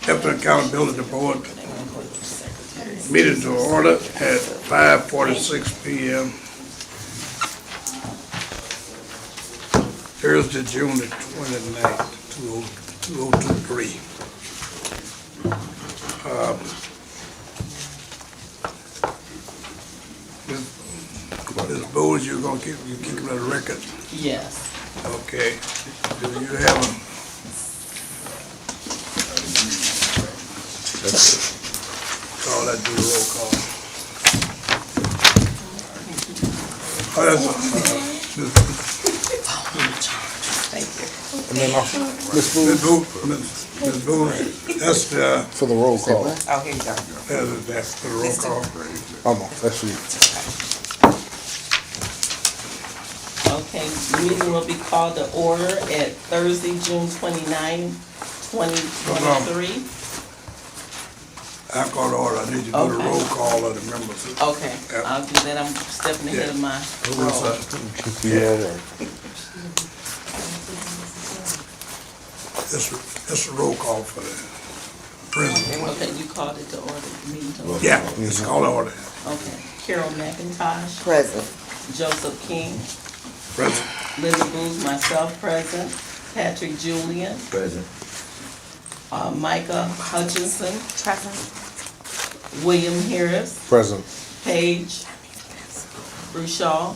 Flint Accountability Board meeting to order at 5:46 p.m. Thursday, June the 29th, 2023. Ms. Bowles, you're gonna keep the record? Yes. Okay. Do you have a? Call that, do the roll call. Oh, that's Thank you. And then Ms. Ms. Bowles, that's the, for the roll call. Oh, here you go. that's the roll call. Oh no, that's you. Okay, the meeting will be called to order at Thursday, June 29, 2023. I call the order. I need you to do the Okay. roll call of the members. Okay, Yep. I'll do that. I'm stepping ahead of my Who was role. that? That's a roll call for the president. Okay, you called it to order, the meeting to order. Yeah, it's called order. Okay, Carol McIntosh, Present. Joseph King, President. Linda Booth, myself present, Patrick Julian, Present. Micah Hutchinson, Present. William Harris, Present. Paige Bruchal,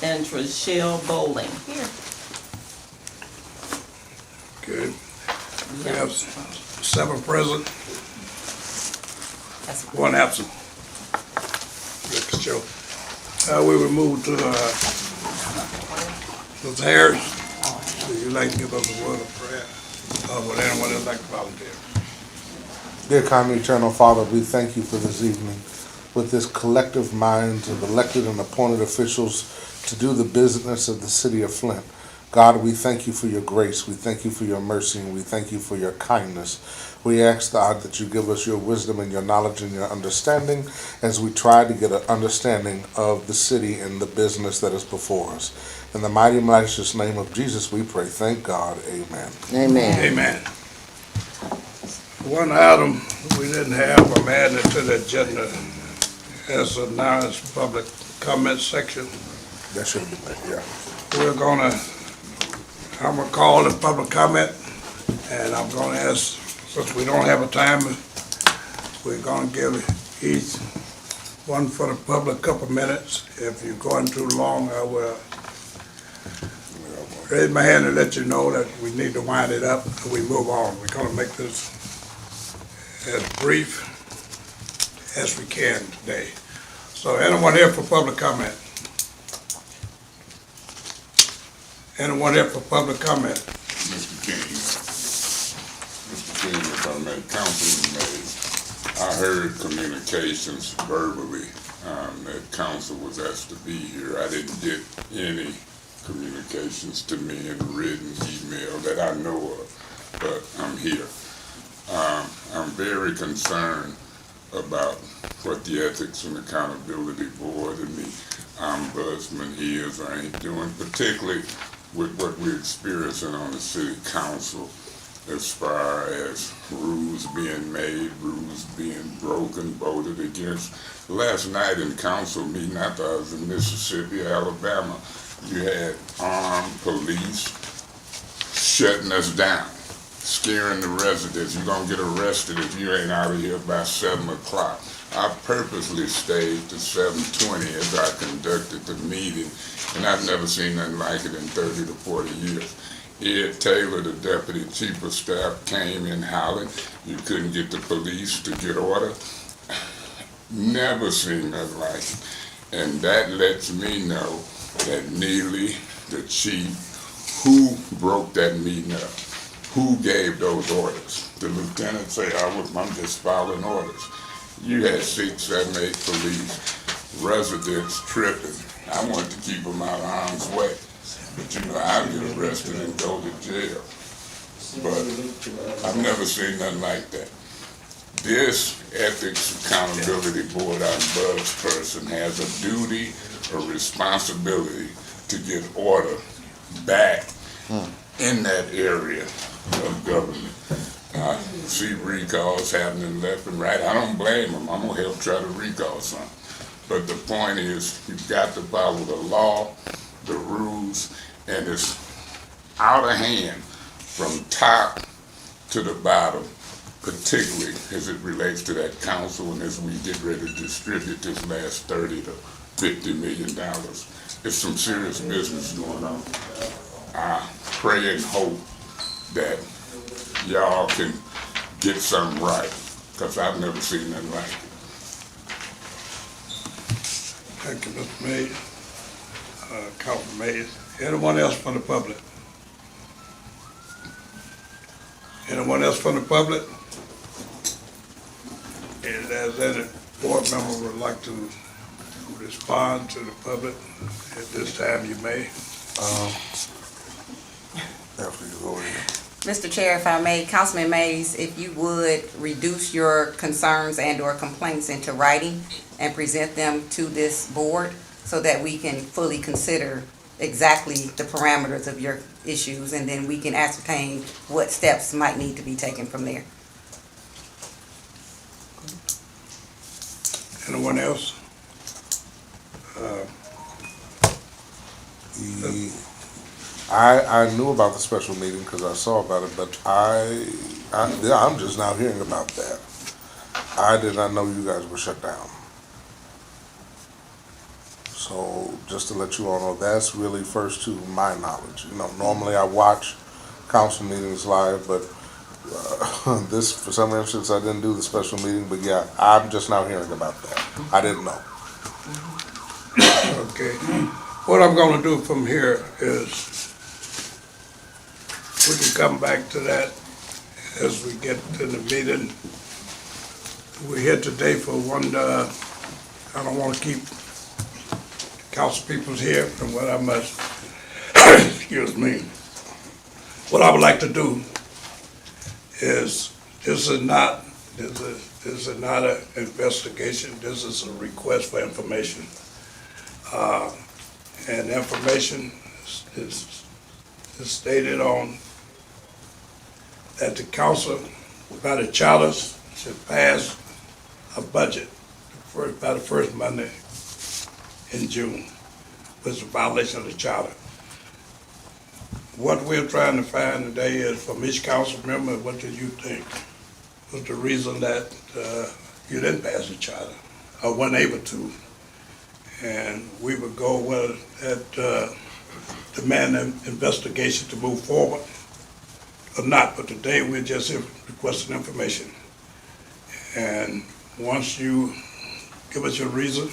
and Trishelle Bowling. Here. Good. We have 7 present, That's fine. 1 absent. Good show. We will move to Ms. Harris. Would you like to give us a word of prayer? Would anyone else like to volunteer? Dear kind eternal Father, we thank you for this evening with this collective minds of elected and appointed officials to do the business of the city of Flint. God, we thank you for your grace, we thank you for your mercy, and we thank you for your kindness. We ask, God, that you give us your wisdom and your knowledge and your understanding as we try to get an understanding of the city and the business that is before us. In the mighty and righteous name of Jesus, we pray. Thank God. Amen. Amen. Amen. One item we didn't have, I'm adding it to the agenda as announced, public comment section. That should be there, yeah. I'm gonna call the public comment, and I'm gonna ask, since we don't have a timer, we're gonna give each one for the public couple minutes. If you're going too long, I will raise my hand and let you know that we need to wind it up and we move on. We're gonna make this as brief as we can today. So anyone here for public comment? Anyone here for public comment? Mr. King, if I may, Councilman May, I heard communications verbally that council was asked to be here. I didn't get any communications to me in a written email that I know of, but I'm here. I'm very concerned about what the Ethics and Accountability Board and the Ombudsman is or ain't doing, particularly with what we're experiencing on the city council as far as rules being made, rules being broken, voted against. Last night in council meeting, after I was in Mississippi, Alabama, you had armed police shutting us down, scaring the residents. You're gonna get arrested if you ain't out of here by 7 o'clock. I purposely stayed to 7:20 as I conducted the meeting, and I've never seen nothing like it in 30 to 40 years. Ed Taylor, the deputy chief of staff, came in howling. You couldn't get the police to get order. Never seen nothing like it. And that lets me know that Neely, the chief, who broke that meeting up, who gave those orders. The lieutenant say, I'm just following orders. You had 6, 7, 8 police, residents tripping. I wanted to keep them out of harm's way. But you know, I'll get arrested and go to jail. But I've never seen nothing like that. This Ethics Accountability Board ombudsperson has a duty, a responsibility to get order back in that area of government. I see recalls happening left and right. I don't blame them. I'm gonna help try to recall some. But the point is, you've got to follow the law, the rules, and it's out of hand from top to the bottom, particularly as it relates to that council and as we get ready to distribute this last $30 to $50 million. It's some serious business going on. I pray and hope that y'all can get something right, because I've never seen nothing like it. Thank you, Mr. Mays. Councilman Mays. Anyone else from the public? Anyone else from the public? If there's any board member would like to respond to the public at this time, you may. After you go in. Mr. Chair, if I may, Councilman Mays, if you would reduce your concerns and/or complaints into writing and present them to this board so that we can fully consider exactly the parameters of your issues, and then we can ascertain what steps might need to be taken from there. Anyone else? I knew about the special meeting because I saw about it, but I'm just now hearing about that. I did not know you guys were shut down. So just to let you all know, that's really first to my knowledge. You know, normally I watch council meetings live, but this, for some instance, I didn't do the special meeting, but yeah, I'm just now hearing about that. I didn't know. Okay. What I'm gonna do from here is we can come back to that as we get to the meeting. We're here today for one, I don't wanna keep council peoples here, and what I must, excuse me, what I would like to do is, this is not an investigation, this is a request for information. And information is stated on that the council, by the charters, should pass a budget by the first Monday in June, which is a violation of the charter. What we're trying to find today is from each council member, what do you think was the reason that you didn't pass the charter or weren't able to? And we would go with that, demand an investigation to move forward or not. But today we're just requesting information. And once you give us your reason,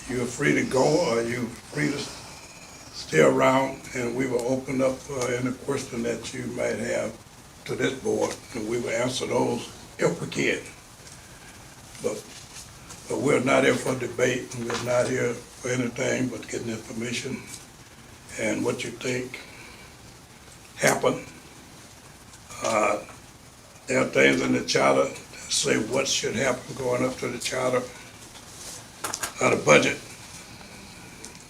you're free to go or you're free to stay around, and we will open up any question that you might have to this board, and we will answer those if we can. But we're not here for debate, and we're not here for anything but getting information and what you think happened. There are things in the charter that say what should happen going up to the charter, the budget.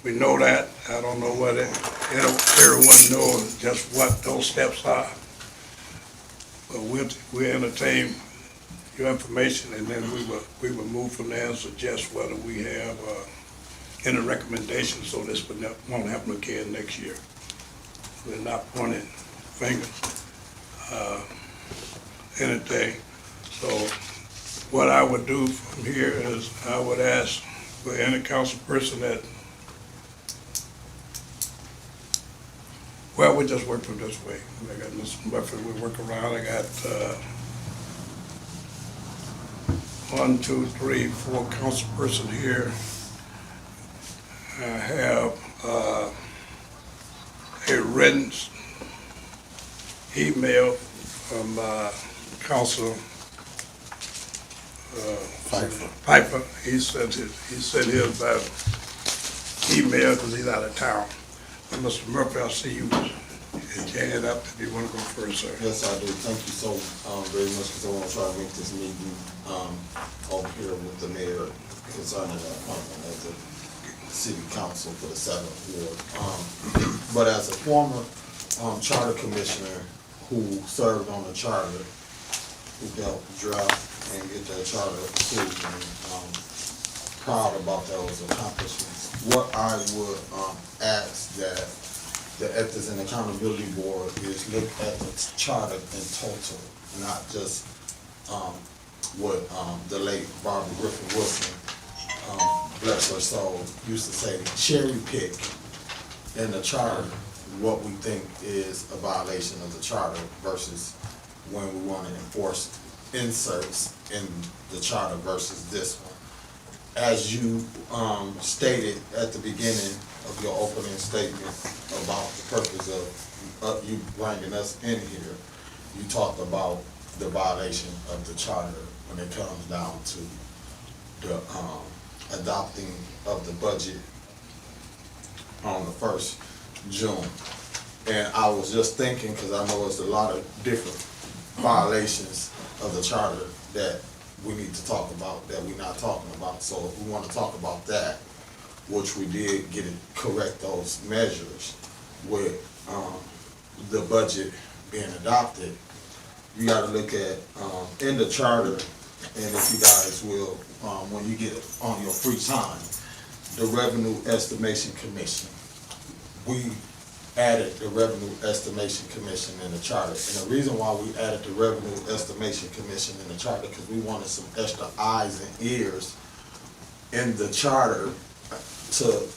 We know that. I don't know whether everyone knows just what those steps are. But we'll entertain your information, and then we will move from there and suggest whether we have any recommendations so this won't happen again next year. We're not pointing fingers, anything. So what I would do from here is I would ask for any council person that, well, we just work from this way. I got Mr. Buffett, we work around. I got 1, 2, 3, 4 council person here. I have a written email from Council Piper. He sent his by email because he's out of town. And Mr. Murphy, I see you had your hand up. If you want to go first, sir. Yes, I do. Thank you so very much, because I want to try to make this meeting over here with the mayor concerning the appointment as the city council for the 7th ward. But as a former charter commissioner who served on the charter, who helped draft and get that charter approved, and proud about those accomplishments. What I would ask that the Ethics and Accountability Board is look at the charter in total, not just what the late Barbara Griffin Wilson, bless her soul, used to say, cherry pick in the charter what we think is a violation of the charter versus when we want to enforce inserts in the charter versus this one. As you stated at the beginning of your opening statement about the purpose of you bringing us in here, you talked about the violation of the charter when it comes down to the adopting of the budget on the 1st June. And I was just thinking, because I know it's a lot of different violations of the charter that we need to talk about, that we're not talking about. So if we want to talk about that, which we did get it correct those measures with the budget being adopted, you got to look at in the charter, and if you guys will, when you get on your free time, the Revenue Estimation Commission. We added the Revenue Estimation Commission in the charter. And the reason why we added the Revenue Estimation Commission in the charter, because we wanted some extra eyes and ears in the charter to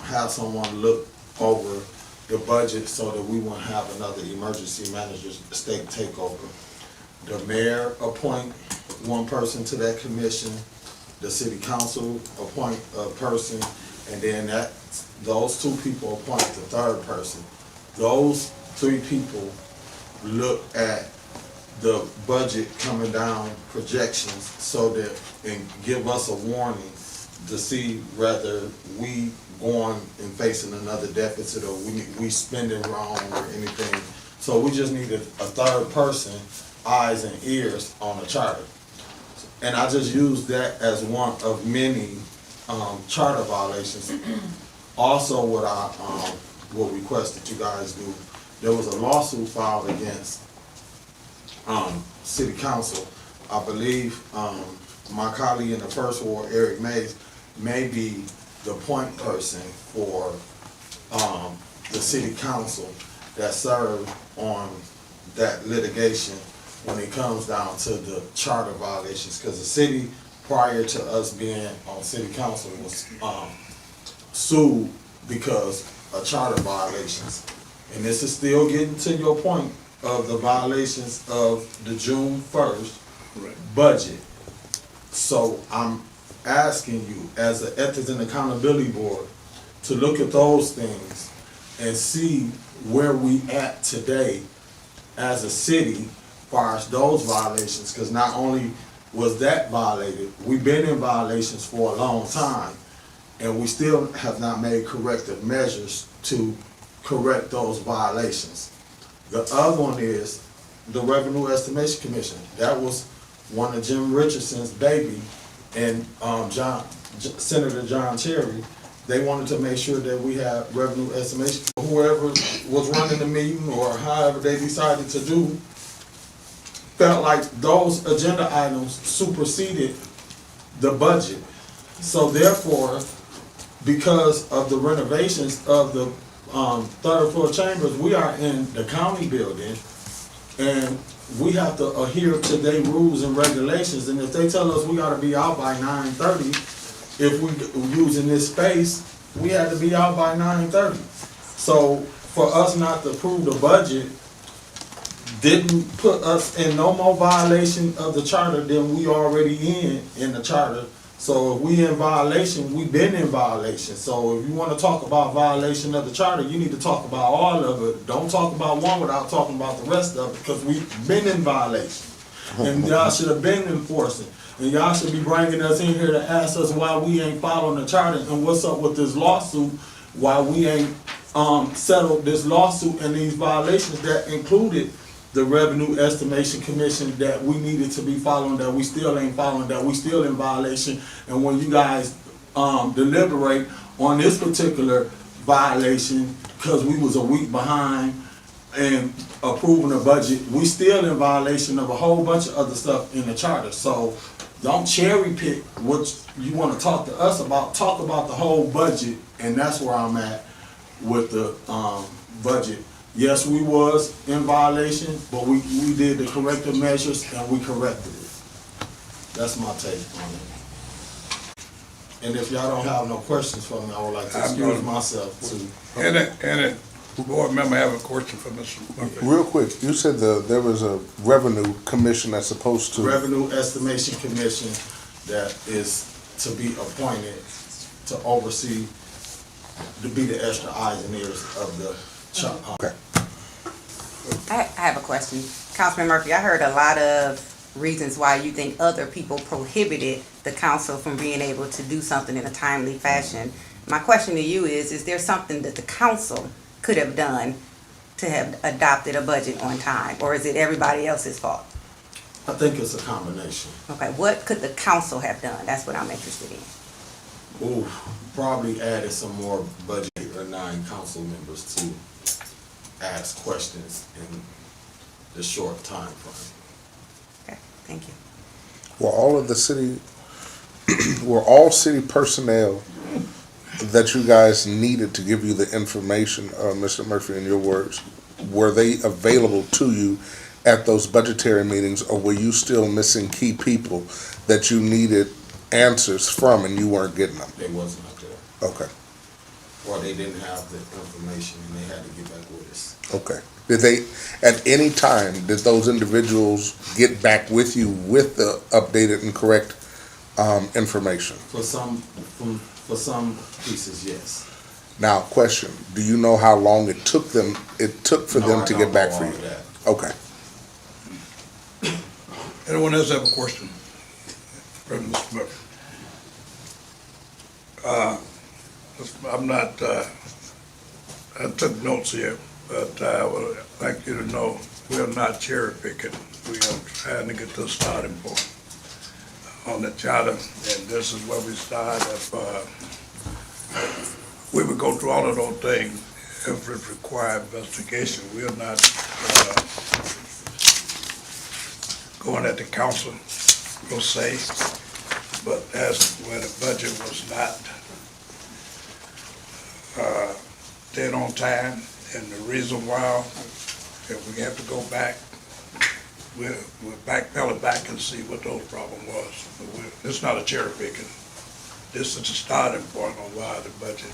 have someone look over the budget so that we won't have another emergency manager's state takeover. The mayor appoint one person to that commission, the city council appoint a person, and then those two people appoint the third person. Those three people look at the budget coming down projections so that, and give us a warning to see whether we going and facing another deficit or we spending wrong or anything. So we just needed a third person, eyes and ears on the charter. And I just used that as one of many charter violations. Also, what I would request that you guys do, there was a lawsuit filed against City Council. I believe my colleague in the First Ward, Eric Mays, may be the point person for the City Council that served on that litigation when it comes down to the charter violations, because the city, prior to us being on City Council, was sued because of charter violations. And this is still getting to your point of the violations of the June 1st budget. So I'm asking you, as the Ethics and Accountability Board, to look at those things and see where we at today as a city as far as those violations, because not only was that violated, we've been in violations for a long time, and we still have not made corrective measures to correct those violations. The other one is the Revenue Estimation Commission. That was one of Jim Richardson's baby, and Senator John Cherry. They wanted to make sure that we have revenue estimation. Whoever was running the meeting or however they decided to do, felt like those agenda items superseded the budget. So therefore, because of the renovations of the third floor chambers, we are in the county building, and we have to adhere to their rules and regulations. And if they tell us we gotta be out by 9:30, if we using this space, we had to be out by 9:30. So for us not to approve the budget didn't put us in no more violation of the charter than we already in the charter. So if we in violation, we've been in violation. So if you want to talk about violation of the charter, you need to talk about all of it. Don't talk about one without talking about the rest of it, because we've been in violation. And y'all should have been enforcing. And y'all should be bringing us in here to ask us why we ain't following the charter and what's up with this lawsuit, why we ain't settled this lawsuit and these violations that included the Revenue Estimation Commission that we needed to be following, that we still ain't following, that we still in violation. And when you guys deliberate on this particular violation, because we was a week behind and approving the budget, we still in violation of a whole bunch of other stuff in the charter. So don't cherry pick what you want to talk to us about. Talk about the whole budget, and that's where I'm at with the budget. Yes, we was in violation, but we did the corrective measures and we corrected it. That's my take on it. And if y'all don't have no questions for me, I would like to excuse myself too. Any board member have a question for Mr. Murphy? Real quick, you said there was a revenue commission that's supposed to. Revenue Estimation Commission that is to be appointed to oversee, to be the extra eyes and ears of the Okay. I have a question. Councilman Murphy, I heard a lot of reasons why you think other people prohibited the council from being able to do something in a timely fashion. My question to you is there something that the council could have done to have adopted a budget on time, or is it everybody else's fault? I think it's a combination. Okay, what could the council have done? That's what I'm interested in. Ooh, probably added some more budget or 9 council members to ask questions in the short time frame. Okay, thank you. Were all city personnel that you guys needed to give you the information, Mr. Murphy, in your words, were they available to you at those budgetary meetings, or were you still missing key people that you needed answers from and you weren't getting them? They wasn't up there. Okay, Or they didn't have the information and they had to get back with us. okay. Did they, at any time, did those individuals get back with you with the updated and correct information? For some pieces, yes. Now, question, do you know how long it took for No, them I to don't get back know for all you? of that. Okay. Anyone else have a question for Mr. Murphy? I'm not, I took notes here, but I would like you to know we are not cherry picking. We are trying to get to a starting point on the charter, and this is where we start. If we would go through all of those things, if it required investigation, we are not going at the council per se, but that's where the budget was not dead on time, and the reason why, if we have to go back, we'll backpedal back and see what those problem was. But it's not a cherry picking. This is a starting point on why the budget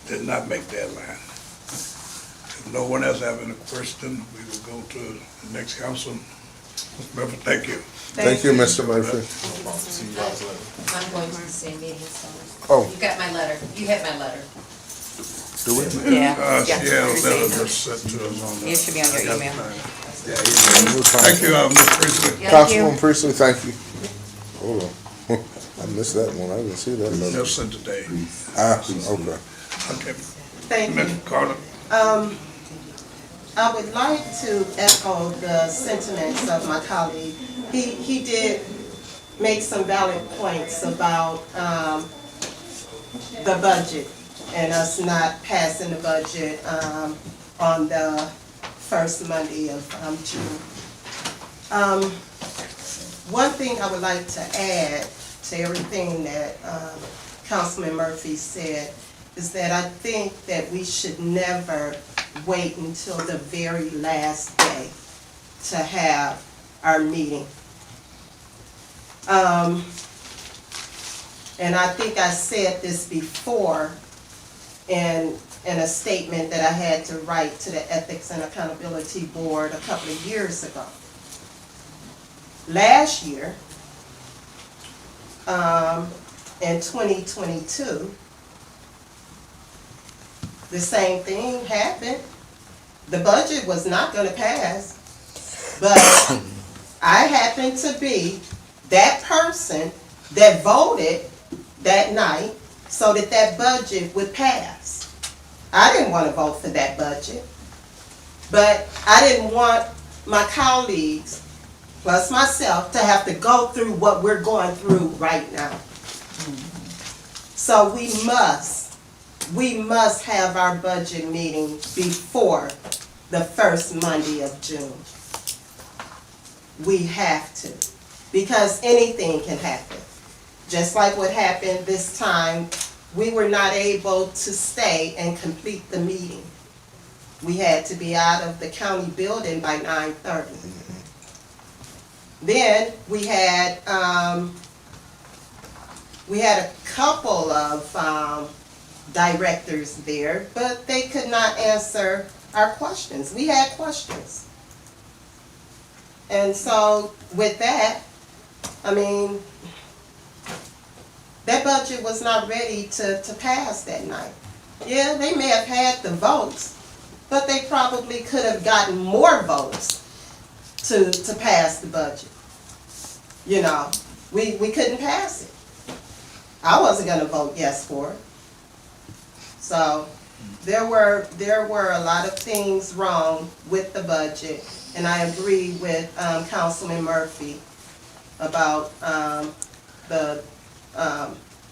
did not make that line. If no one else have any question, we will go to the next council. Mr. Murphy, thank you. Thank you, Mr. Murphy. See you guys later. I'm going to the same meeting, so. Oh. You got my letter. You have my letter. Do we? Yeah. Yeah, that'll just sent to us on the. It should be on your email. Thank you, Ms. Priestley. Councilwoman Priestley, thank you. Hold on. I missed that one. I didn't see that. Just sent today. Okay. Okay. Thank you. Mr. Carter. I would like to echo the sentiments of my colleague. He did make some valid points about the budget and us not passing the budget on the first Monday of June. One thing I would like to add to everything that Councilman Murphy said is that I think that we should never wait until the very last day to have our meeting. And I think I said this before in a statement that I had to write to the Ethics and Accountability Board a couple of years ago. Last year, in 2022, the same thing happened. The budget was not gonna pass, but I happened to be that person that voted that night so that that budget would pass. I didn't want to vote for that budget, but I didn't want my colleagues, plus myself, to have to go through what we're going through right now. So we must we must have our budget meeting before the first Monday of June. We have to, because anything can happen. Just like what happened this time, we were not able to stay and complete the meeting. We had to be out of the county building by 9:30. Then we had a couple of directors there, but they could not answer our questions. We had questions. And so with that, I mean, that budget was not ready to pass that night. Yeah, they may have had the votes, but they probably could have gotten more votes to pass the budget. You know, we couldn't pass it. I wasn't gonna vote yes for it. So there were a lot of things wrong with the budget, and I agree with Councilman Murphy about the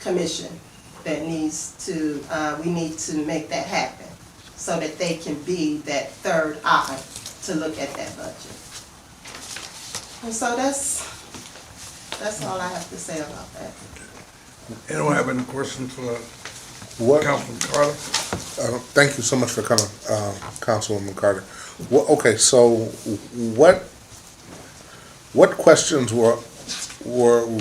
commission that needs to, we need to make that happen so that they can be that third eye to look at that budget. And so that's all I have to say about that. Anyone have any questions for What, Councilman Carter? thank you so much for coming, Councilwoman Carter. Okay, so what questions were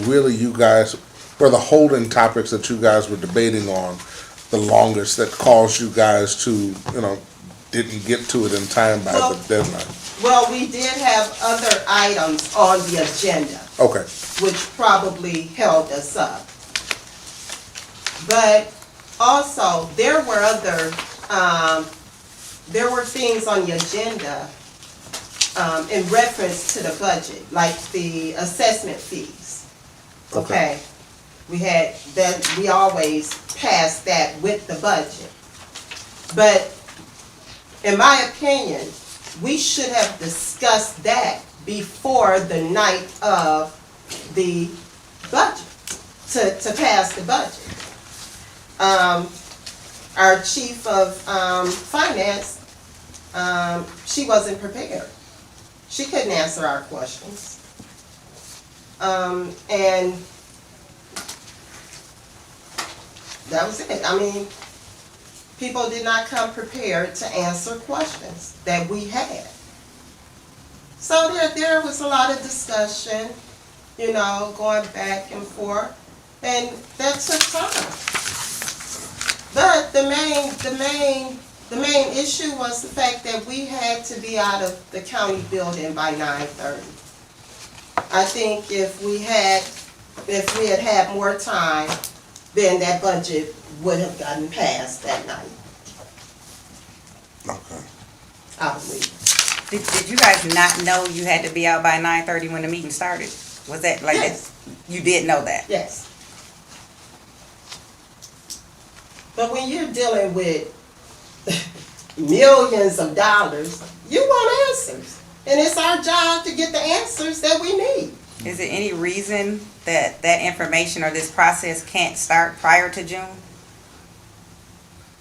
really you guys, were the holding topics that you guys were debating on the longest that caused you guys to, didn't get to it in time by the deadline? Well, we did have other items on the agenda, Okay, which probably held us up. But also, there were things on the agenda in reference to the budget, like the assessment fees. Okay? We had that, we always pass that with the budget. But in my opinion, we should have discussed that before the night of the budget, to pass the budget. Our chief of finance, she wasn't prepared. She couldn't answer our questions. And that was it. I mean, people did not come prepared to answer questions that we had. So there was a lot of discussion, going back and forth, and that took time. But the main issue was the fact that we had to be out of the county building by 9:30. I think if we had had more time, then that budget would have gotten passed that night, okay. I believe. Did you guys not know you had to be out by 9:30 when the meeting started? Was that like that? Yes. You did know that? Yes. But when you're dealing with millions of dollars, you want answers. And it's our job to get the answers that we need. Is there any reason that information or this process can't start prior to June?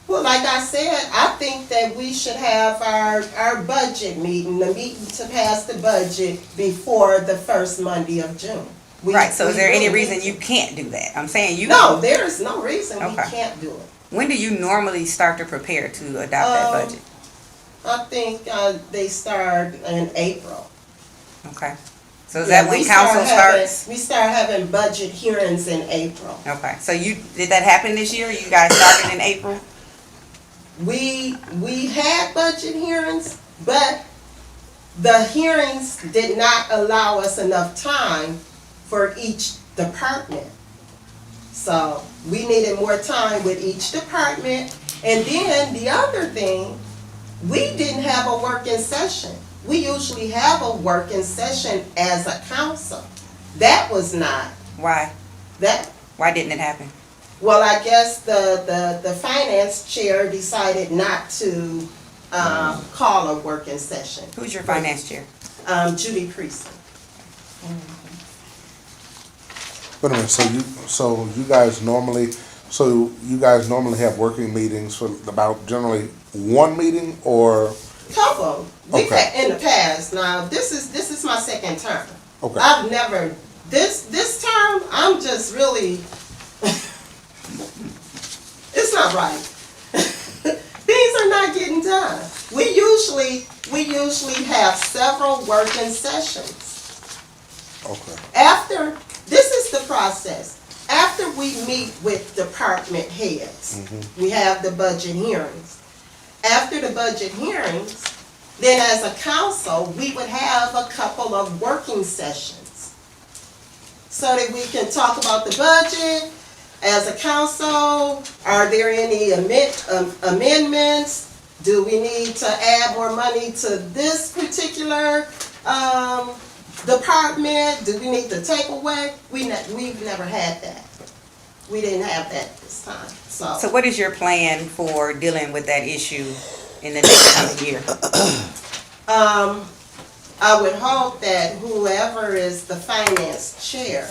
Well, like I said, I think that we should have our budget meeting, the meeting to pass the budget before the first Monday of June. Right, so is there any really reason need you can't do that? I'm saying you. No, there is no reason we Okay. can't do it. When do you normally start to prepare to adopt that budget? I think they start in April. Okay. So is Yeah, that when we start council having- starts? We start having budget hearings in April. Okay, so did that happen this year? You guys started in April? We had budget hearings, but the hearings did not allow us enough time for each department. So we needed more time with each department. And then the other thing, we didn't have a working session. We usually have a working session as a council. That was not, Why? that, Why didn't it happen? well, I guess the finance chair decided not to call a working session. Who's your finance chair? Judy Priestley. Wait a minute, so you guys normally, So you guys normally have working meetings for about generally one meeting or? Couple, we've Okay. had in the past. Now, this is my second term. Okay. I've never, this term, I'm just really, it's not right. Things are not getting done. We usually have several working sessions. Okay. After, this is the process. After we meet with department heads, we have the budget hearings. After the budget hearings, then as a council, we would have a couple of working sessions so that we can talk about the budget. As a council, are there any amendments? Do we need to add more money to this particular department? Do we need to take away? We've never had that. We didn't have that this time, So what is your plan for dealing with that issue in the next coming year? I would hope that whoever is the finance chair,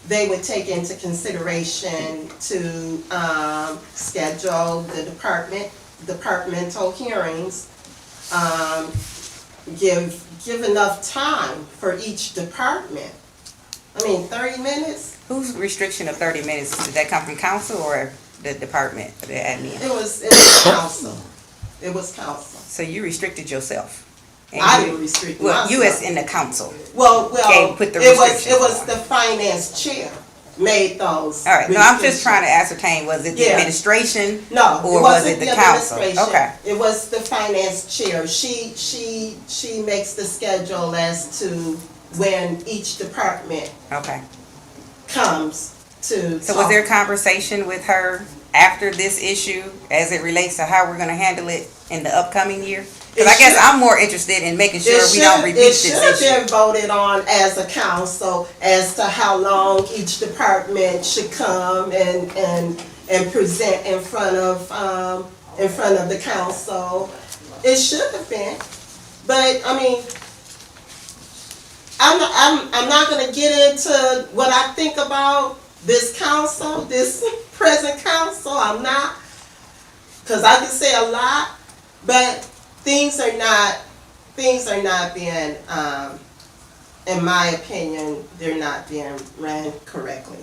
they would take into consideration to schedule the departmental hearings, give enough time for each department. I mean, 30 minutes, Whose restriction of 30 minutes, did that come from council or the department, the admin? it was council. It was council. So you restricted yourself? And I you- didn't restrict Well, you myself. as in the council. Well, Okay, put the it restrictions was on. the finance chair made those. All right, no, I'm just restrictions. trying to ascertain, was it the Yeah. administration? No, Or it was wasn't it the the council? administration. Okay. It was the finance chair. She makes the schedule as to when each department Okay. comes to So talk. was there conversation with her after this issue as it relates to how we're gonna handle it in the upcoming year? Because I It guess should- I'm more interested in making sure we don't repeat It this should have issue. been voted on as a council as to how long each department should come and present in front of the council. It should have been, but I mean, I'm not gonna get into what I think about this council, this present council. I'm not, because I can say a lot, but things are not being, in my opinion, they're not being ran correctly,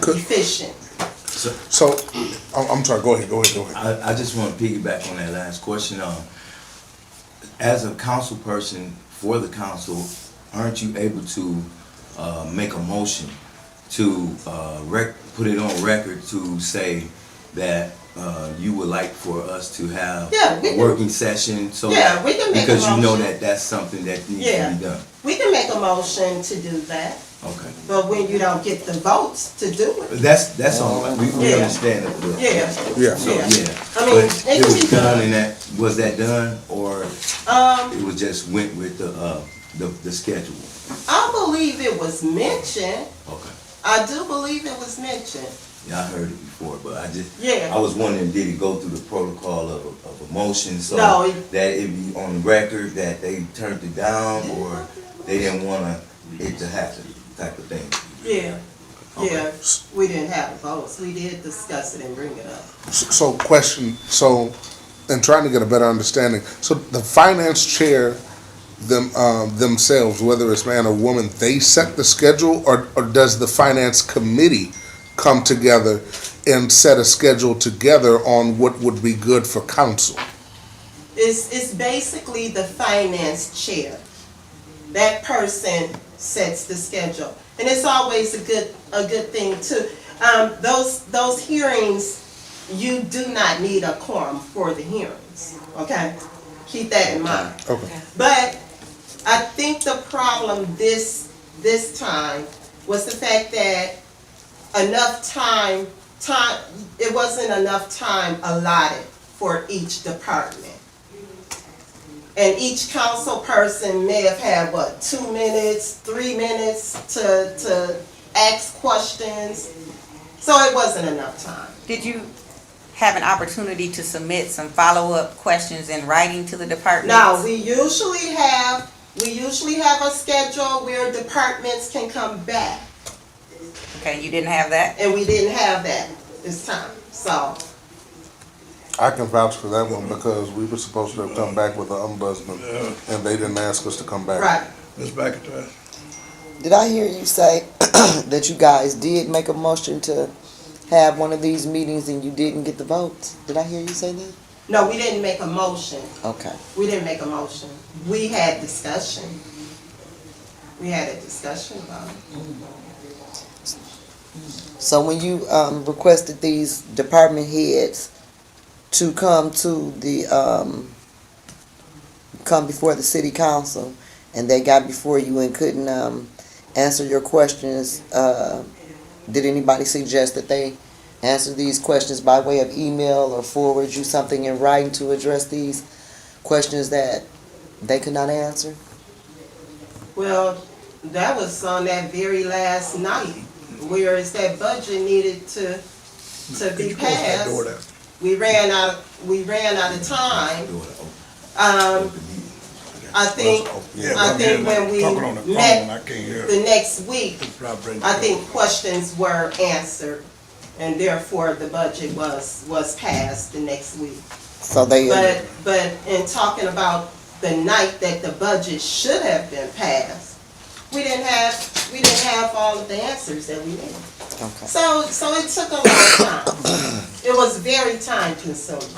efficient. So, I'm sorry, go ahead. I just want to piggyback on that last question. As a council person for the council, aren't you able to make a motion to put it on record to say that you would like for us to have Yeah, we a can- working session? So Yeah, we can make a because you know motion. that that's something that needs Yeah. to be done. We can make a motion to do that, Okay. but when you don't get the votes to do it, That's all right. We Yeah. understand that. yeah. Yeah. So, Yeah. yeah. I mean, But it it can was be done done. and that, was that done or it was just went with the schedule? I believe it was mentioned. Okay. I do believe it was mentioned. Yeah, I heard it before, but Yeah. I was wondering, did it go through the protocol of a motion so No. that it be on the record that they turned it down or they didn't want it to happen type of thing? Yeah. Okay. Yeah, we didn't have votes. We did discuss it and bring it up. So and trying to get a better understanding, so the finance chair themselves, whether it's man or woman, they set the schedule, or does the finance committee come together and set a schedule together on what would be good for council? It's basically the finance chair. That person sets the schedule. And it's always a good thing too. Those hearings, you do not need a quorum for the hearings, okay? Keep that in mind. Okay. But I think the problem this time was the fact that it wasn't enough time allotted for each department. And each council person may have had, 2 minutes, 3 minutes to ask questions. So it wasn't enough time. Did you have an opportunity to submit some follow-up questions in writing to the department? Now, we usually have a schedule where departments can come back Okay, you didn't have that? And we didn't have that this time, so. I can vouch for that one because we were supposed to have come back with an ombudsman and they didn't ask us to come back. Right. Ms. McIntosh? Did I hear you say that you guys did make a motion to have one of these meetings and you didn't get the votes? Did I hear you say that? No, we didn't make a motion. Okay. We didn't make a motion. We had discussion. We had a discussion about it. So when you requested these department heads to come to the come before the city council, and they got before you and couldn't answer your questions, did anybody suggest that they answer these questions by way of email or forward you something in writing to address these questions that they could not answer? Well, that was on that very last night, whereas that budget needed to be passed. We ran out of time. I think when we Talking on the phone, met I can't hear. the next week, It's not bringing- I think questions were answered, and therefore the budget was passed the next week. So they But in talking about the night that the budget should have been passed, we didn't have all of the answers that we needed. okay. So it took a long time. It was very time consuming,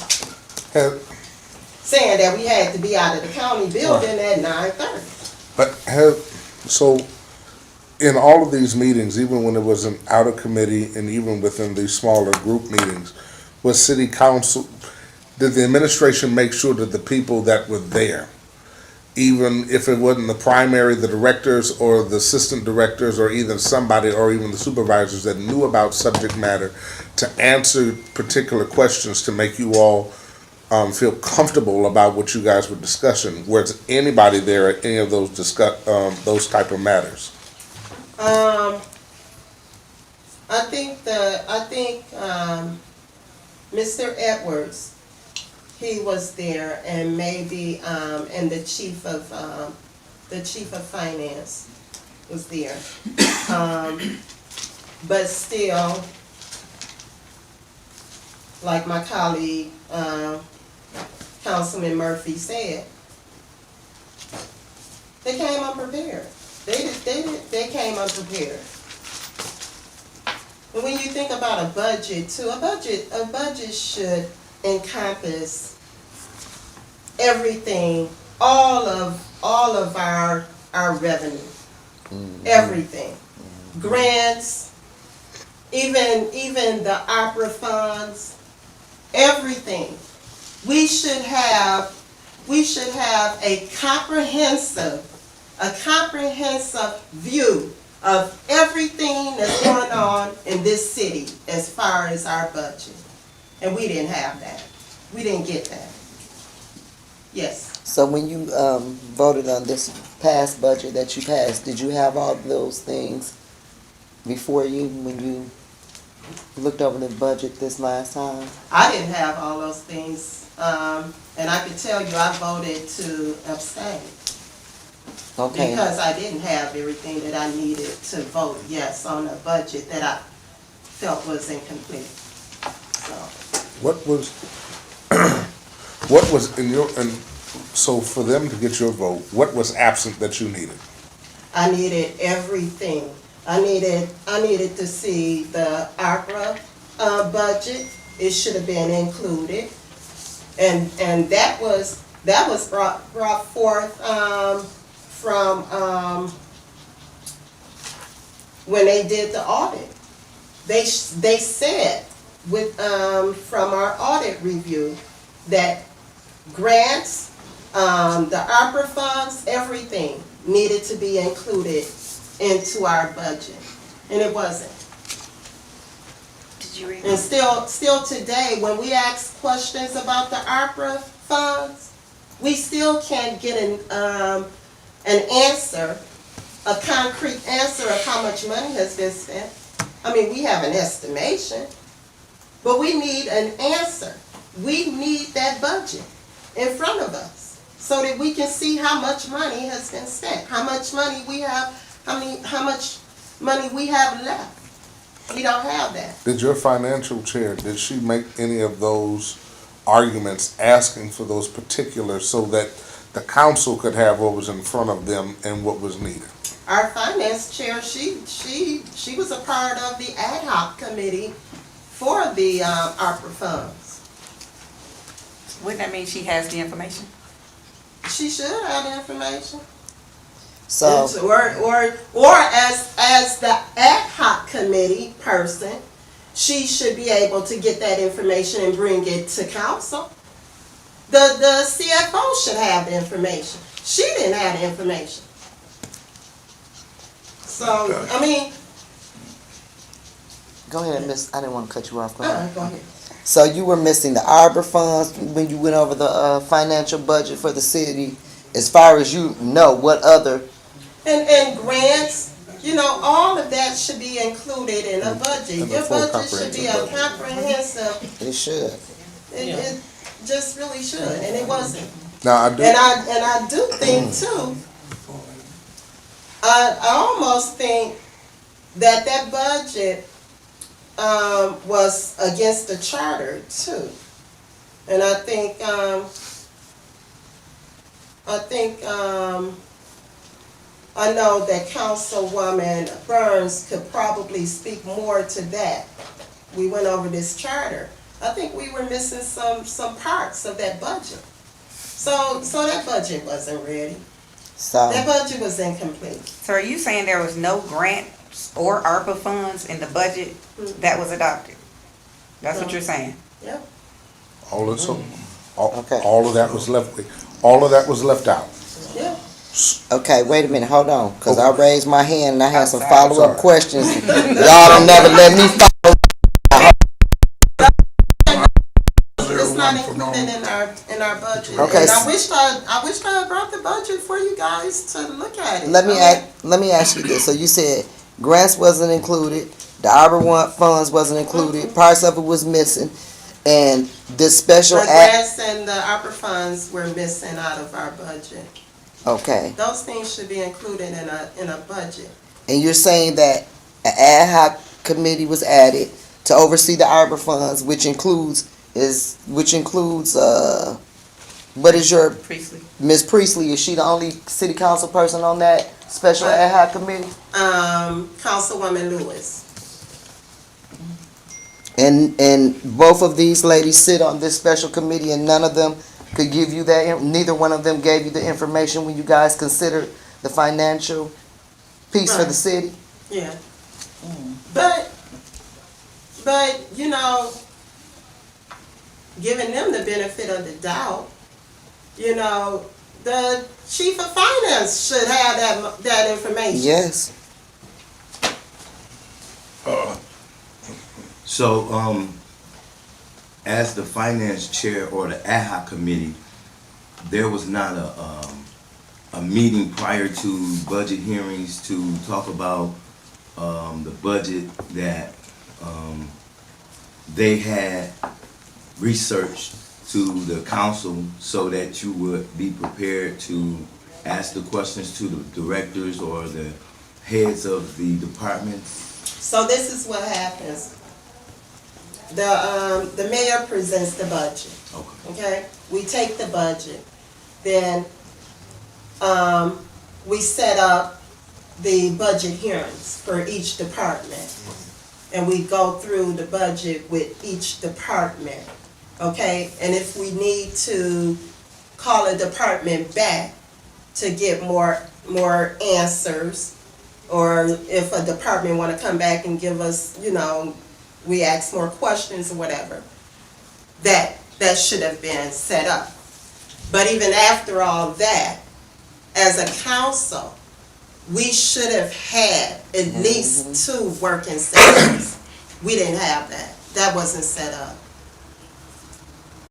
Have, saying that we had to be out of the county building at 9:30. but so in all of these meetings, even when it was an out of committee and even within these smaller group meetings, was city council, did the administration make sure that the people that were there, even if it wasn't the primary, the directors or the assistant directors or even somebody or even the supervisors that knew about subject matter to answer particular questions to make you all feel comfortable about what you guys were discussing? Was anybody there at any of those type of matters? I think Mr. Edwards, he was there, and maybe and the chief of finance was there. But still, like my colleague, Councilman Murphy said, they came unprepared. They came unprepared. And when you think about a budget too, a budget should encompass everything, all of our revenue, everything, grants, even the opera funds, everything. We should have a comprehensive view of everything that's going on in this city as far as our budget. And we didn't have that. We didn't get that. Yes. So when you voted on this past budget that you passed, did you have all of those things before you when you looked over the budget this last time? I didn't have all those things, and I can tell you I voted to abstain. Okay. Because I didn't have everything that I needed to vote yes on a budget that I felt was incomplete. So. What was in your, and so for them to get your vote, what was absent that you needed? I needed everything. I needed to see the opera budget. It should have been included, and that was brought forth from when they did the audit. They said with from our audit review that grants, the opera funds, everything needed to be included into our budget, and it wasn't. Did you read? And still today, when we ask questions about the opera funds, we still can't get an answer, a concrete answer of how much money has been spent. I mean, we have an estimation, but we need an answer. We need that budget in front of us so that we can see how much money has been spent, how much money we have, how much money we have left. We don't have that. Did your financial chair, did she make any of those arguments asking for those particulars so that the council could have what was in front of them and what was needed? Our finance chair, she was a part of the ad hoc committee for the ARPA funds. Wouldn't that mean she has the information? She should have the information. So, Or as the ad hoc committee person, she should be able to get that information and bring it to council. The CFO should have the information. She didn't have the information. So, I mean, go ahead, Miss, I didn't want to cut you off. Go ahead. go ahead. So you were missing the arbor funds when you went over the financial budget for the city. As far as you know, what other? And grants, you know, all of that should be included in a budget. And a Your full budget should be a comprehensive, It should. it just really should, and it wasn't. Now, I do. And I do think too, I almost think that budget was against the charter too. And I think I know that Councilwoman Burns could probably speak more to that. We went over this charter. I think we were missing some parts of that budget. So that budget wasn't ready. So, That budget was incomplete. So are you saying there was no grants or ARPA funds in the budget that was adopted? That's what you're saying? Yep. All of, Okay. all of that was left out. Yeah. okay, wait a minute, hold on, because I Okay. raised my hand and I had some I'm follow-up sorry. questions. Y'all don't never let me follow. It's not included in our budget. Okay. And I wished I had brought the budget for you guys to look at it. Let me ask you this. So you said grants wasn't included, the arbor funds wasn't included, parts of it was missing, and this special The act. grants and the opera funds were missing out of our budget. Okay, Those things should be included in a budget. and you're saying that an ad hoc committee was added to oversee the arbor funds, which includes what is your Priestley. Ms. Priestley? Is she the only city council person on that special ad hoc committee? Councilwoman Lewis. And both of these ladies sit on this special committee, and none of them could give you that. Neither one of them gave you the information when you guys considered the financial piece for the Right. city. Yeah. But you know, giving them the benefit of the doubt, you know, the chief of finance should have that information. Yes. So, as the finance chair or the ad hoc committee, there was not a meeting prior to budget hearings to talk about the budget that they had researched to the council so that you would be prepared to ask the questions to the directors or the heads of the departments? So this is what happens. The mayor presents the budget. Okay? We take the budget. Then we set up the budget hearings for each department. And we go through the budget with each department. Okay? And if we need to call a department back to get more answers, or if a department want to come back and give us, you know, we ask more questions or whatever, that should have been set up. But even after all that, as a council, we should have had at least 2 working sessions. We didn't have that. That wasn't set up.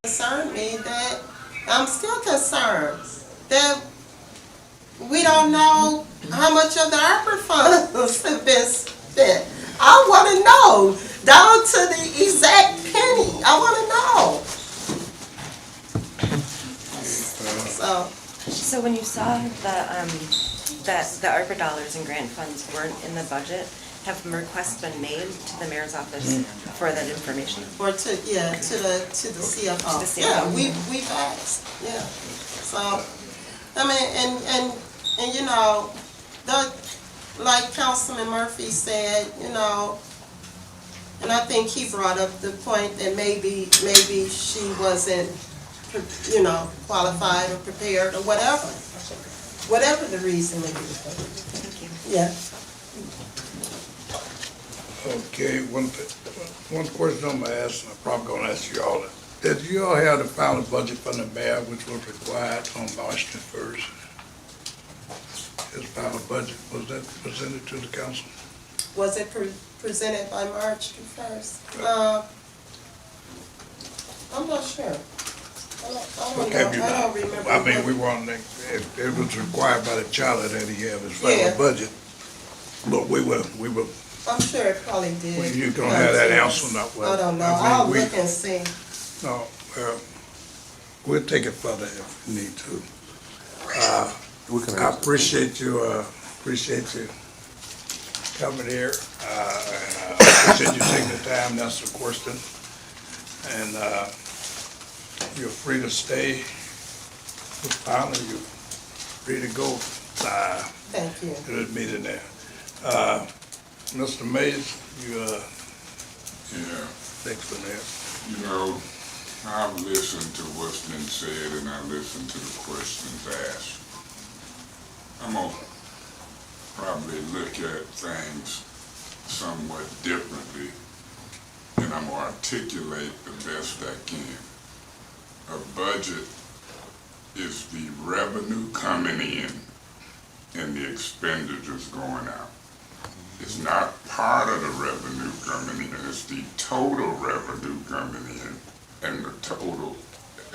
It concerned me that, I'm still concerned that we don't know how much of the ARPA funds have been spent. I want to know, down to the exact penny. I want to know. So when you saw that the ARPA dollars and grant funds weren't in the budget, Have requests been made to the mayor's office for that information? Or to the CFO. To the CFO. Yeah, we've asked, yeah. So, I mean, and you know, like Councilman Murphy said, you know, and I think he brought up the point that maybe she wasn't, you know, qualified or prepared or whatever the reason may be. Thank you. Yeah. Okay, one question I'm gonna ask, and I'm probably gonna ask you all. Did you all have the final budget from the mayor, which was required on March the 1st? His final budget, was that presented to the council? Was it presented by March the 1st? I'm not sure. I don't remember. I mean, we wanted, if it was required by the charter that he have his Yeah. final budget, but we were, I'm sure it probably did. well, you gonna have that answer, not well. I don't know. I mean, I'll we- look and see. No, we'll take it further if we need to. We can I answer. appreciate you coming here, and I appreciate you taking the time to answer the question. And, you're free to stay. Mr. Fowler, you're free to go, Thank you. to this meeting there. Mr. Mays, you, Yeah, thanks for that. you know, I've listened to what's been said and I listened to the questions asked. I'm gonna probably look at things somewhat differently, and I'm gonna articulate the best I can. A budget is the revenue coming in and the expenditures going out. It's not part of the revenue coming in, it's the total revenue coming in and the total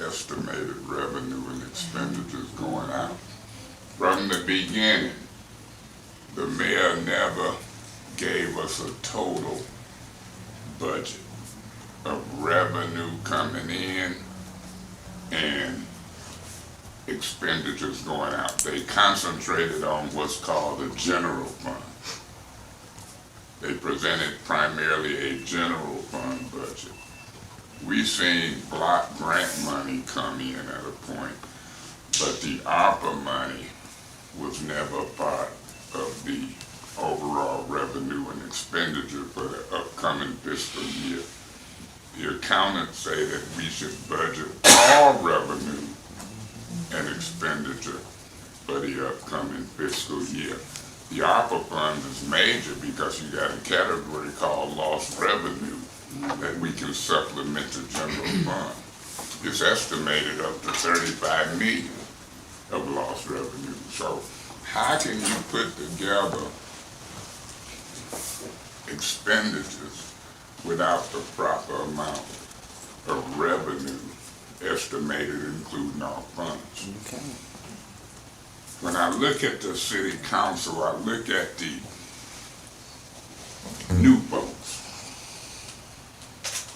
estimated revenue and expenditures going out. From the beginning, the mayor never gave us a total budget of revenue coming in and expenditures going out. They concentrated on what's called the general fund. They presented primarily a general fund budget. We seen block grant money come in at a point, but the ARPA money was never part of the overall revenue and expenditure for the upcoming fiscal year. The accountants say that we should budget all revenue and expenditure for the upcoming fiscal year. The ARPA fund is major because you got a category called lost revenue that we can supplement the general fund. It's estimated up to 35 million of lost revenue. So how can you put together expenditures without the proper amount of revenue estimated, including all funds? Okay. When I look at the city council, I look at the new folks.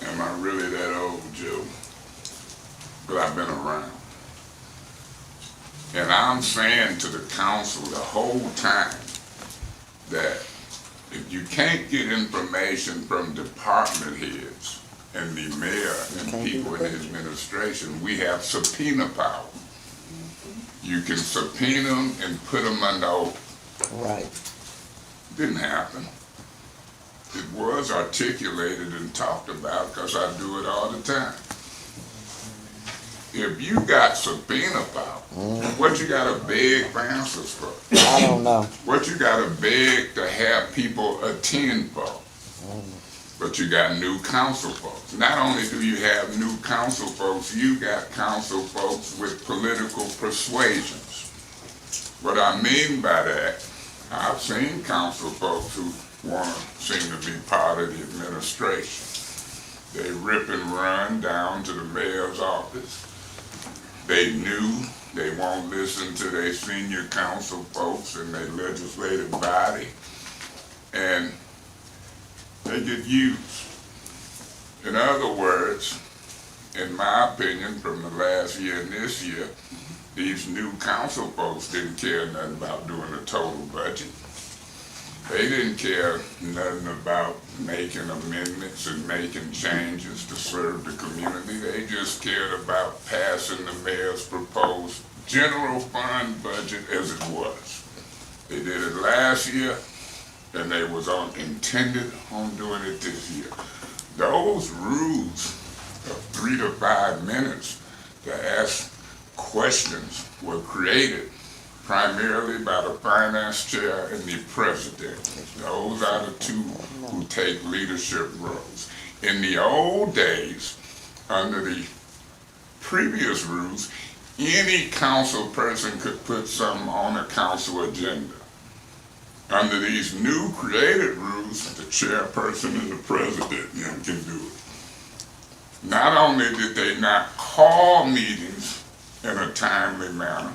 Am I really that old, Joe? But I've been around. And I'm saying to the council the whole time that if you can't get information from department heads and the mayor and people in the administration, we have subpoena power. You can subpoena them and put them under oath. Right. Didn't happen. It was articulated and talked about because I do it all the time. If you got subpoena power, what you gotta beg for answers for? I don't know. What you gotta beg to have people attend for? But you got new council folks. Not only do you have new council folks, you got council folks with political persuasions. What I mean by that, I've seen council folks who seem to be part of the administration. They rip and run down to the mayor's office. They knew they won't listen to their senior council folks in their legislative body, and they get used. In other words, in my opinion, from the last year and this year, these new council folks didn't care nothing about doing a total budget. They didn't care nothing about making amendments and making changes to serve the community. They just cared about passing the mayor's proposed general fund budget as it was. They did it last year, and they was intended on doing it this year. Those rules of 3 to 5 minutes to ask questions were created primarily by the finance chair and the president. Those are the two who take leadership roles. In the old days, under the previous rules, any council person could put something on a council agenda. Under these new created rules, the chairperson and the president can do it. Not only did they not call meetings in a timely manner,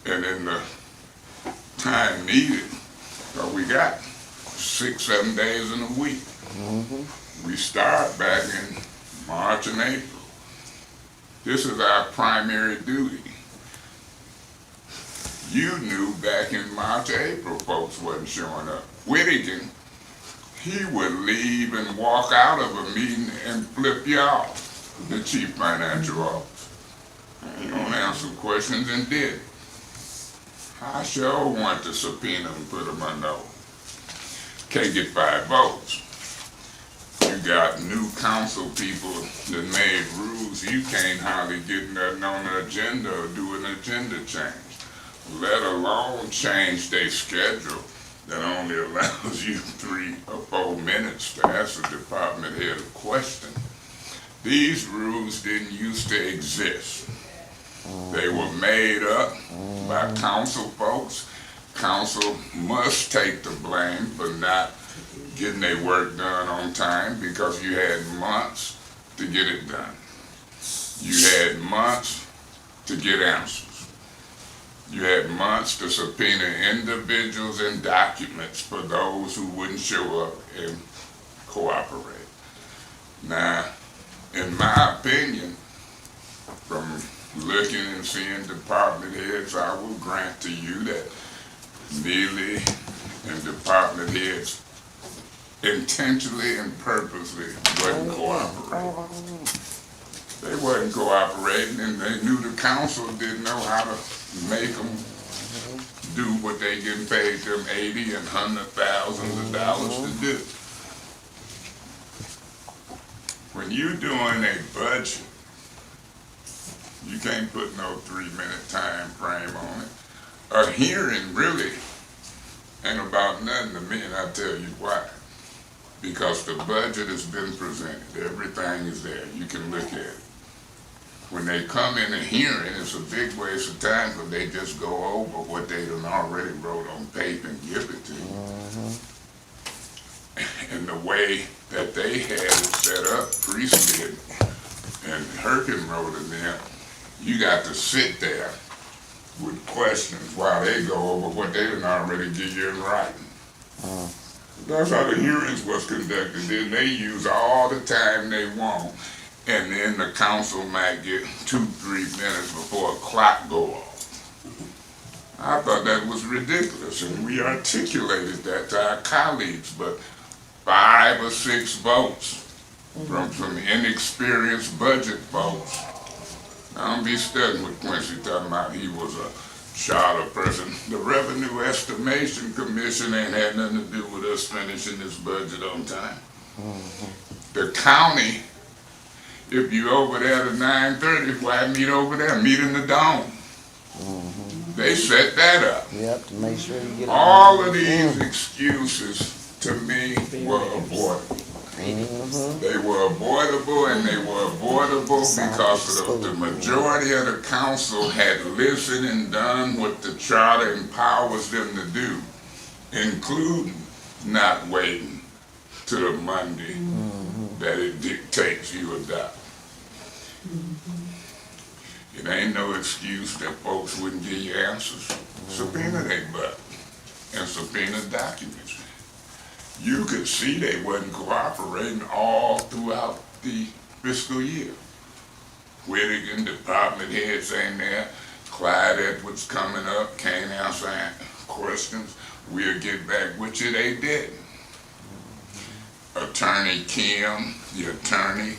and in the time needed, but we got 6-7 days in a week. We start back in March and April. This is our primary duty. You knew back in March, April, folks wasn't showing up. Whittigan, he would leave and walk out of a meeting and flip you off, the chief financial officer. He don't answer questions and did. I sure want to subpoena and put him on no. Can't get 5 votes. You got new council people that made rules. You can't hardly get nothing on the agenda or do an agenda change, let alone change their schedule that only allows you 3 or 4 minutes to ask a department head a question. These rules didn't used to exist. They were made up by council folks. Council must take the blame for not getting their work done on time because you had months to get it done. You had months to get answers. You had months to subpoena individuals and documents for those who wouldn't show up and cooperate. Now, in my opinion, from looking and seeing department heads, I will grant to you that Neely and department heads intentionally and purposely wasn't cooperating. They wasn't cooperating, and they knew the council didn't know how to make them do what they getting paid them $80,000 and $100,000 to do. When you're doing a budget, you can't put no 3-minute time frame on it. A hearing really ain't about nothing to me, and I'll tell you why. Because the budget has been presented. Everything is there. You can look at it. When they come in a hearing, it's a big waste of time because they just go over what they done already wrote on paper and give it to you. And the way that they had it set up, Priest did, and Herkin wrote it in, you got to sit there with questions while they go over what they done already give you in writing. That's how the hearings was conducted. Then they use all the time they want, and then the council might get 2-3 minutes before a clock go off. I thought that was ridiculous, and we articulated that to our colleagues, but 5 or 6 votes from some inexperienced budget folks. I don't be studying with Quincy talking about he was a charter person. The Revenue Estimation Commission ain't had nothing to do with us finishing this budget on time. The county, if you over there at 9:30, why meet over there? Meet in the dome. They set that up. Yep, to make sure you get All of these excuses to me were avoidable. They were avoidable, and they were avoidable because the majority of the council had listened and done what the charter empowers them to do, including not waiting to the Monday that it dictates you adopt. It ain't no excuse that folks wouldn't give you answers. Subpoena they butt and subpoena documents. You could see they wasn't cooperating all throughout the fiscal year. Whittigan, department heads ain't there. Clyde Edwards coming up, can't answer questions. we'll get back with you. They didn't. Attorney Kim, the attorney,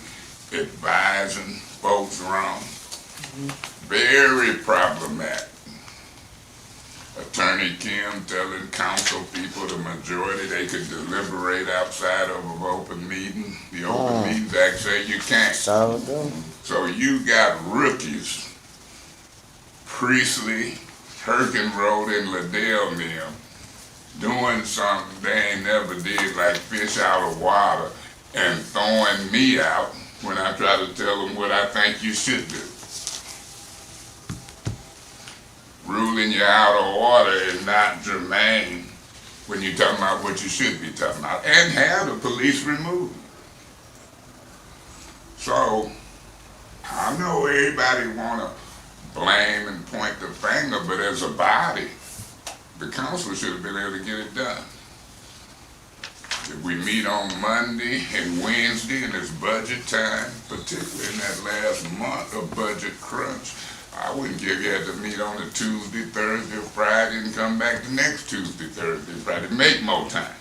advising folks wrong. Very problematic. Attorney Kim telling council people, the majority, they could deliberate outside of an open meeting. The Open Meetings Act say you can't. So do. So you got rookies, Priestley, Herkenroth, and Liddell and them, doing something they ain't never did, like fish out of water, and throwing me out when I try to tell them what I think you should do. Ruling you out of order is not germane when you're talking about what you should be talking about, and have the police removed. So, I know everybody wanna blame and point the finger, but as a body, the council should have been able to get it done. If we meet on Monday and Wednesday and it's budget time, particularly in that last month of budget crunch, I wouldn't give you had to meet on a Tuesday, Thursday, or Friday and come back the next Tuesday, Thursday, Friday. Make more time.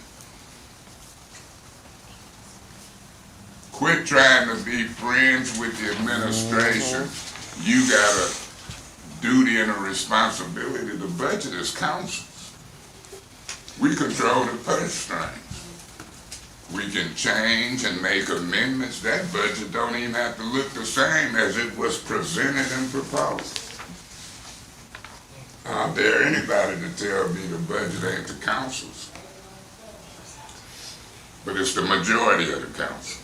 Quit trying to be friends with the administration. You got a duty and a responsibility to budget as councils. We control the purse strings. We can change and make amendments. That budget don't even have to look the same as it was presented and proposed. I dare anybody to tell me the budget ain't the council's. But it's the majority of the council.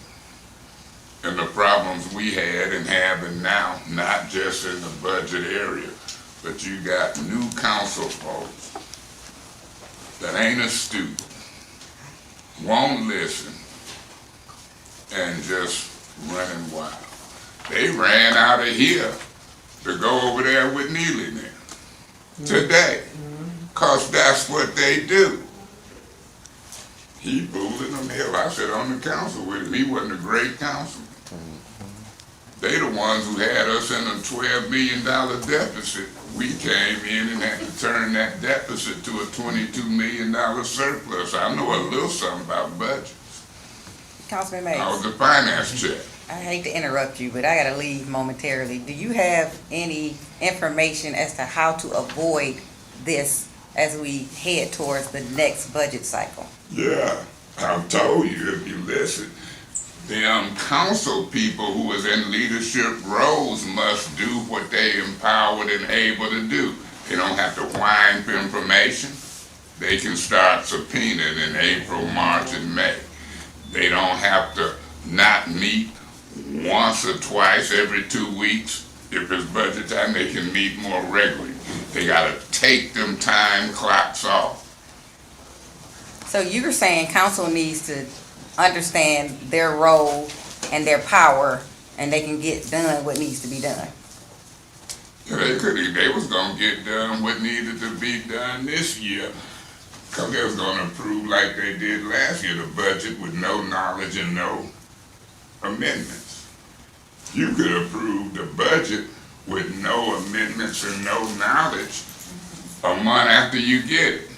And the problems we had and having now, not just in the budget area, but you got new council folks that ain't astute, won't listen, and just running wild. They ran out of here to go over there with Neely now, today, cause that's what they do. He bullied them. Hell, I sat on the council with him. He wasn't a great councilman. They the ones who had us in a $12 million deficit. We came in and had to turn that deficit to a $22 million surplus. I know a little something about budgets. Councilman I was Mays, a finance chair. I hate to interrupt you, but I gotta leave momentarily. Do you have any information as to how to avoid this as we head towards the next budget cycle? Yeah, I've told you if you listen. Them council people who is in leadership roles must do what they empowered and able to do. They don't have to whine for information. They can start subpoenaing in April, March, and May. They don't have to not meet once or twice every 2 weeks. If it's budget time, they can meet more regularly. They gotta take them time clocks off. So you're saying council needs to understand their role and their power, and they can get done what needs to be done? They was gonna get done what needed to be done this year, cause they was gonna approve like they did last year, the budget with no knowledge and no amendments. You could approve the budget with no amendments and no knowledge a month after you get it.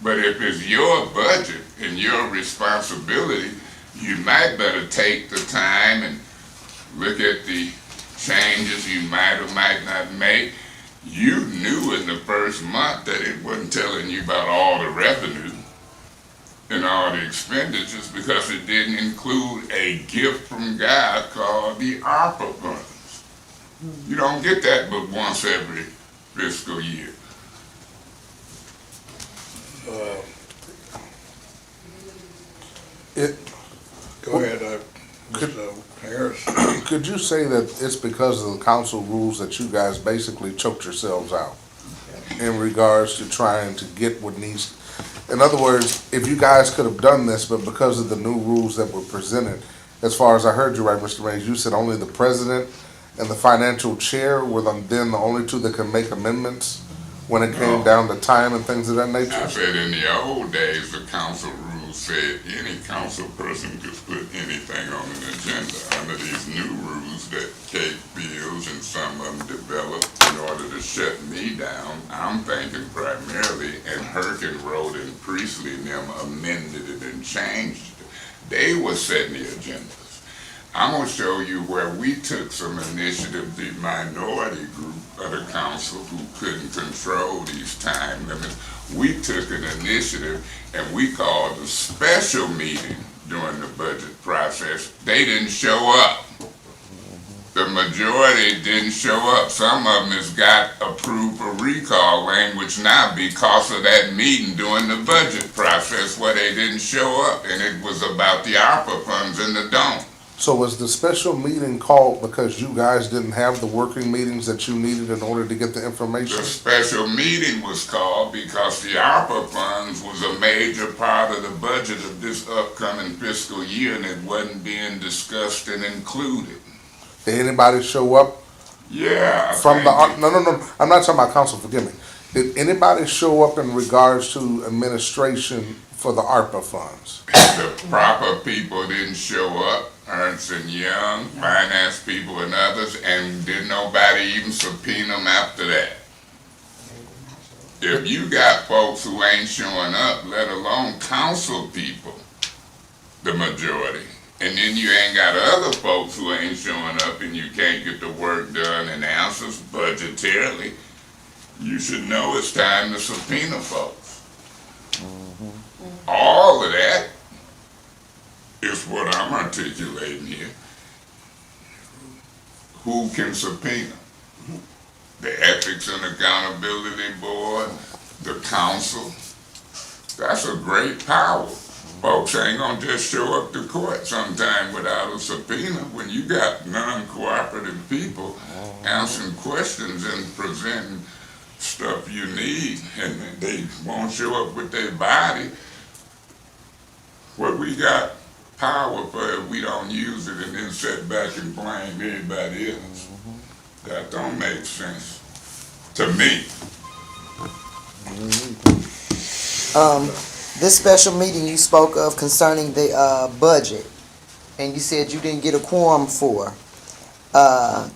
But if it's your budget and your responsibility, you might better take the time and look at the changes you might or might not make. You knew in the first month that it wasn't telling you about all the revenue and all the expenditures because it didn't include a gift from God called the ARPA funds. You don't get that but once every fiscal year. Go ahead, Mr. Harris. Could you say that it's because of the council rules that you guys basically choked yourselves out in regards to trying to get what needs? In other words, if you guys could have done this, but because of the new rules that were presented, as far as I heard you right, Mr. Mays, you said only the president and the financial chair were then the only two that can make amendments when it came down to time and things of that nature? I said in the old days, the council rules said any council person could put anything on an agenda. Under these new rules that Kate Fields and some of them developed in order to to shut me down, I'm thinking primarily, and Herkin Road and Priestley and them amended it and changed it. They were setting the agendas. I'm gonna show you where we took some initiative, the minority group of the council who couldn't control these time limits. We took an initiative and we called a special meeting during the budget process. They didn't show up. The majority didn't show up. Some of them has got approved for recall language now because of that meeting during the budget process where they didn't show up, and it was about the ARPA funds in the dome. So was the special meeting called because you guys didn't have the working meetings that you needed in order to get the information? The special meeting was called because the ARPA funds was a major part of the budget of this upcoming fiscal year, and it wasn't being discussed and included. Did anybody show up Yeah. from the, no, I'm not talking about council, forgive me. Did anybody show up in regards to administration for the ARPA funds? The proper people didn't show up, Ernst and Young, finance people and others, and did nobody even subpoena them after that. If you got folks who ain't showing up, let alone council people, the majority, and then you ain't got other folks who ain't showing up and you can't get the work done and answers budgetarily, you should know it's time to subpoena folks. All of that is what I'm articulating here. Who can subpoena? The Ethics and Accountability Board, the council. That's a great power. Folks ain't gonna just show up to court sometime without a subpoena. When you got non-cooperative people answering questions and presenting stuff you need, and they won't show up with their body, what we got power for if we don't use it and then sit back and blame everybody else? That don't make sense to me. This special meeting you spoke of concerning the budget, and you said you didn't get a quorum for.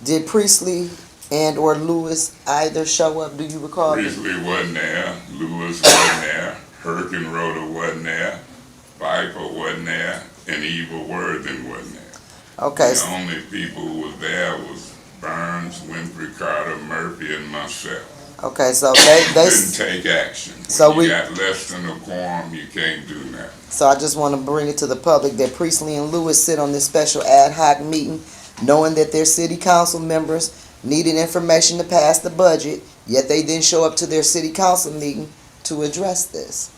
Did Priestley and or Lewis either show up? Do you recall? Priestley wasn't there, Lewis wasn't there, Herkenroder wasn't there, Pfeiffer wasn't there, and Eva Worthing wasn't there. Okay. The only people who was there was Burns, Winfrey Carter, Murphy, and myself. Okay, so they Didn't take action. So When we- you got less than a quorum, you can't do nothing. So I just want to bring it to the public that Priestley and Lewis sit on this special ad hoc meeting, knowing that their city council members needed information to pass the budget, yet they didn't show up to their city council meeting to address this.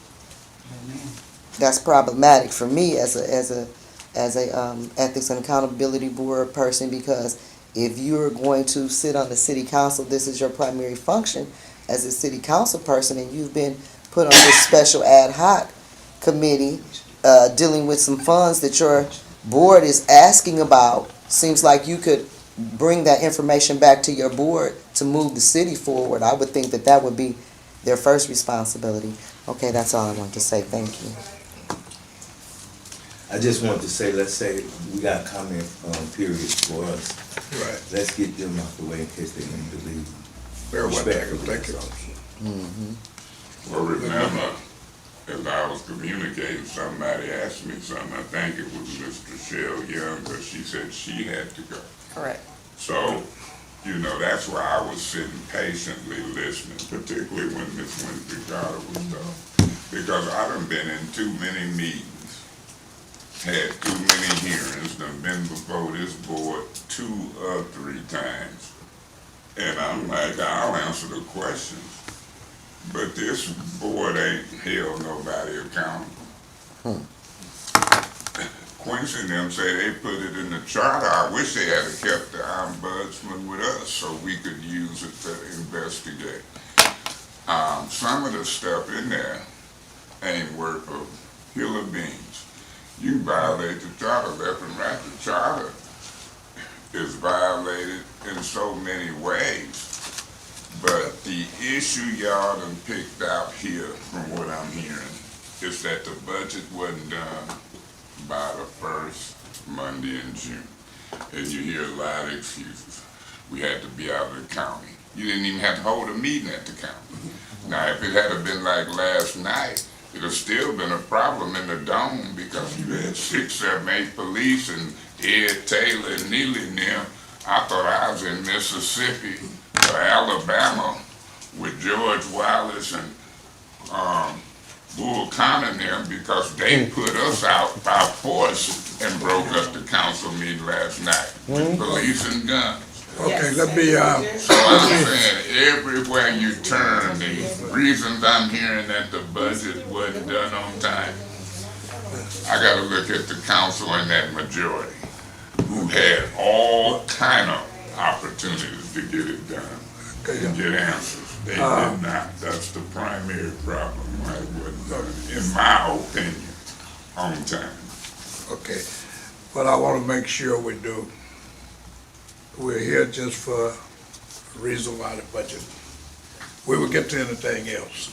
That's problematic for me as a ethics and accountability board person, because if you're going to sit on the city council, this is your primary function as a city council person, and you've been put on this special ad hoc committee dealing with some funds that your board is asking about. Seems like you could bring that information back to your board to move the city forward. I would think that that would be their first responsibility. Okay, that's all I want to say. Thank you. I just wanted to say, let's say we got comment periods for us. Right. Let's get them out the way in case they need to leave. Very well taken, thank you. Well, remember, as I was communicating, somebody asked me something, I think it was Mr. Shell Young, but she said she had to go. Correct. So, you know, that's why I was sitting patiently listening, particularly when Ms. Winfrey Carter was talking. Because I done been in too many meetings, had too many hearings, done been before this board 2 or 3 times. And I'm like, I'll answer the questions, but this board ain't held nobody accountable. Quincy and them say they put it in the charter. I wish they had kept the ombudsman with us so we could use it to investigate. Some of the stuff in there ain't worth a hill of beans. You violate the charter left and right. The charter is violated in so many ways. But the issue y'all done picked out here, from what I'm hearing, is that the budget wasn't done by the first Monday in June. And you hear a lot of excuses. We had to be out of the county. You didn't even have to hold a meeting at the council. Now, if it had been like last night, it'd have still been a problem in the dome because you had 6, 7, 8 police and Ed Taylor and Neely and them. I thought I was in Mississippi or Alabama with George Wallace and Bull Connor and them because they put us out by force and broke up the council meeting last night with police and guns. Okay, let me, So I'm saying everywhere you turn, the reasons I'm hearing that the budget wasn't done on time, I gotta look at the council and that majority who had all kind of opportunities to get it done and get answers. They did not. That's the primary problem why it wasn't done, in my opinion, on time. okay, but I wanna make sure we do. We're here just for a reason why the budget. We will get to anything else.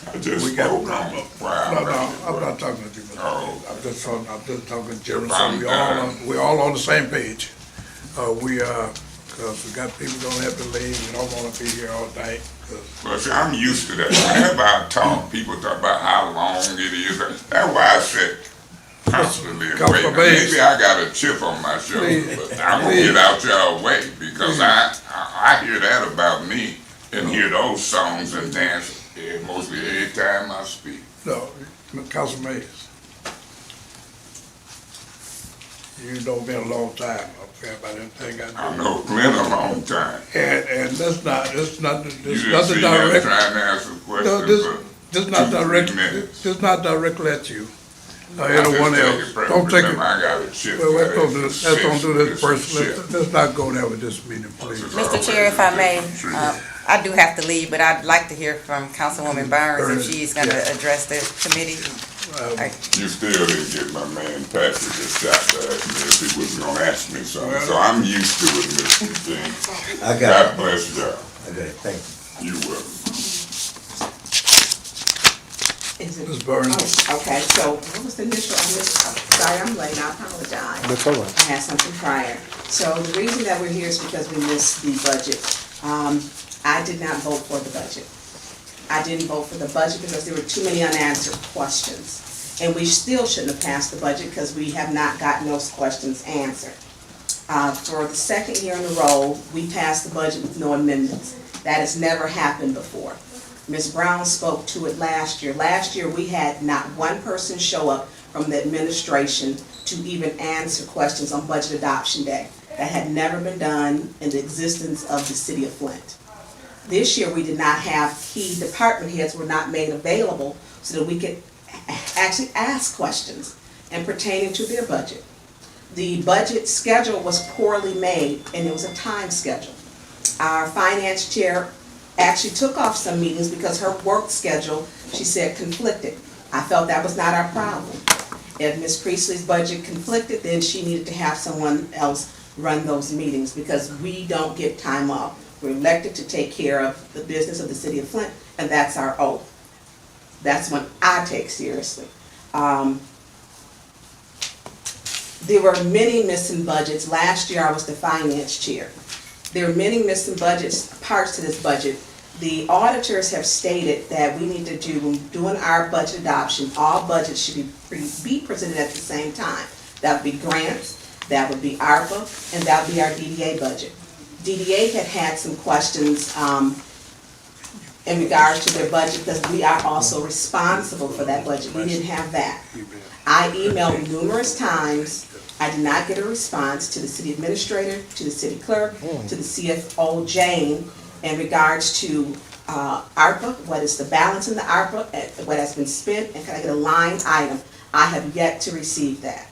I just We got- spoke on why No, I no, left it. I'm not talking to you, Mr. Oh. I'm just talking general, so I'm we all on the same page. Cause we got people gonna have to leave, we don't wanna be here all night, 'cause Well, see, I'm used to that. Whenever I talk, people talk about how long it is. That's why I said constantly Councilman away. Bates. Maybe I got a chip on my shoulder, Please. but I'm gonna get out y'all way because I hear that about me and hear those songs and dance mostly every time I speak. no, Councilman Mays. You know me a long time, I care about anything I I do. know Flint a long time. And that's not, You nothing didn't see him direct. trying to answer No, questions. this not 2-3 direct, minutes. this not directly at you, or I just anyone take else. it personal, Don't take it, remember, I got a chip. well, let's don't do It's this, let's don't do this it's a personally. chip. Let's not go there with this meeting, please. Mr. Chair, if I may, I do have to leave, but I'd like to hear from Councilwoman Burns if she's gonna Yeah. address the committee. You still didn't get my man Patrick a shot back if he was gonna ask me something, so I'm used to it, Mr. King. I got God it. bless y'all. Okay, thank you. You will. Is it? Ms. Burns, Okay, so what was the initial, sorry, I'm late, I apologize. That's all right. I had something prior. So the reason that we're here is because we missed the budget. I did not vote for the budget. I didn't vote for the budget because there were too many unanswered questions. And we still shouldn't have passed the budget because we have not gotten those questions answered. For the second year in a row, we passed the budget with no amendments. That has never happened before. Ms. Brown spoke to it last year. Last year, we had not one person show up from the administration to even answer questions on budget adoption day. That had never been done in the existence of the city of Flint. This year, we did not have key department heads were not made available so that we could actually ask questions and pertaining to their budget. The budget schedule was poorly made and it was a time schedule. Our finance chair actually took off some meetings because her work schedule, she said, conflicted. I felt that was not our problem. If Ms. Priestley's budget conflicted, then she needed to have someone else run those meetings because we don't get time off. We're elected to take care of the business of the city of Flint, and that's our oath. That's one I take seriously. There were many missing budgets. Last year, I was the finance chair. There are many missing parts to this budget. The auditors have stated that we need to do, when doing our budget adoption, all budgets should be presented at the same time. That would be grants, that would be ARPA, and that would be our DDA budget. DDA had some questions in regards to their budget because we are also responsible for that budget. We didn't have that. I emailed numerous times. I did not get a response to the city administrator, to the city clerk, to the CFO, Jane, in regards to ARPA, what is the balance in the ARPA, what has been spent, and can I get a line item? I have yet to receive that.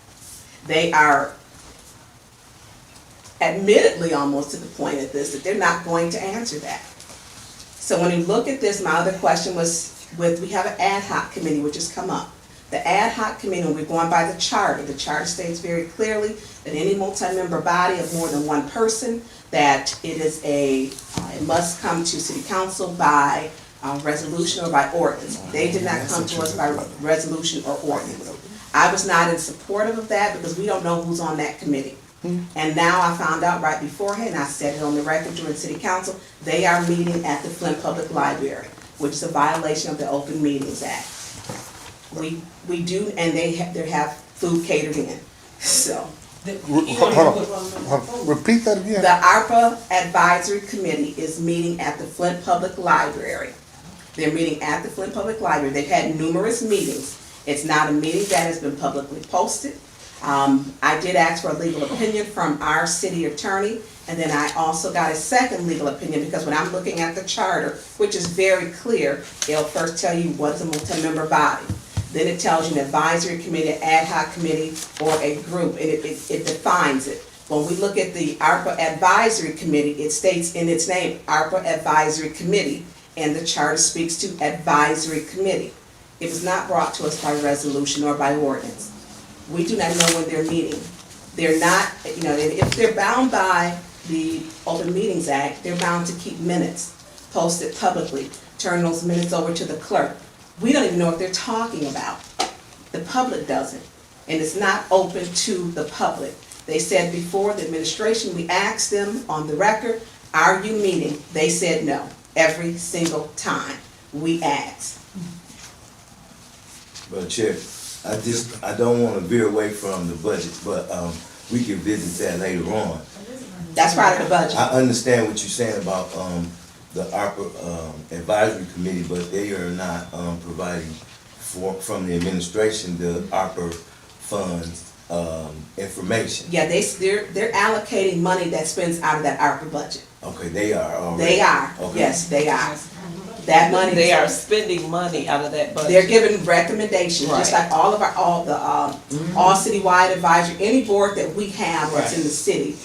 They are admittedly almost to the point of this, that they're not going to answer that. So when you look at this, my other question was we have an ad hoc committee which has come up. The ad hoc committee, when we're going by the charter states very clearly that any multi-member body of more than one person, that it is it must come to city council by resolution or by ordinance. They did not come to us by resolution or ordinance. I was not in support of that because we don't know who's on that committee. And now I found out right beforehand, I said it on the record during city council, they are meeting at the Flint Public Library, which is a violation of the Open Meetings Act. We do, and they have food catered in, so. Hold on. Repeat that again. The ARPA Advisory Committee is meeting at the Flint Public Library. They're meeting at the Flint Public Library. They've had numerous meetings. It's not a meeting that has been publicly posted. I did ask for a legal opinion from our city attorney, and then I also got a second legal opinion, because when I'm looking at the charter, which is very clear, it'll first tell you what's a multi-member body. Then it tells you an advisory committee, an ad hoc committee, or a group, and it defines it. When we look at the ARPA Advisory Committee, it states in its name, ARPA Advisory Committee, and the charter speaks to advisory committee. It was not brought to us by resolution or by ordinance. We do not know when they're meeting. They're not, if they're bound by the Open Meetings Act, they're bound to keep minutes posted publicly, turn those minutes over to the clerk. We don't even know what they're talking about. The public doesn't, and it's not open to the public. They said before, the administration, we asked them on the record, are you meeting? They said no, every single time we asked. But Chair, I don't wanna veer away from the budget, but, we can visit that later on. That's part of the budget. I understand what you're saying about, the ARPA, advisory committee, but they are not, providing from the administration, the ARPA funds, information. Yeah, they're allocating money that spends out of that ARPA budget. Okay, they are already. They are, Okay. yes, they are. That money. They are spending money out of that budget. They're giving recommendations, just Right. like all citywide advisory, any board that we have that's in the city,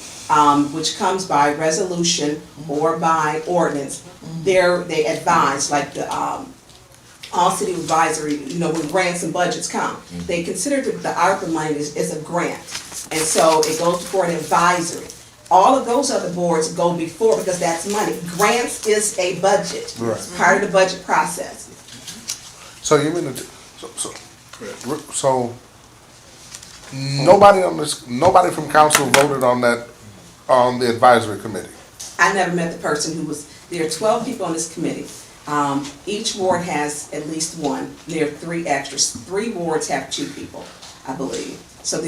which comes by resolution or by ordinance, they advise, like the, all city advisory, when grants and budgets come, they consider the ARPA money is a grant, and so it goes for an advisory. All of those other boards go before, because that's money. Grants is a budget, Right. it's part of the budget process. So you mean, so nobody from council voted on that, on the advisory committee? I never met the person there are 12 people on this committee. Each ward has at least one. There are 3 extras. 3 wards have 2 people, I believe. So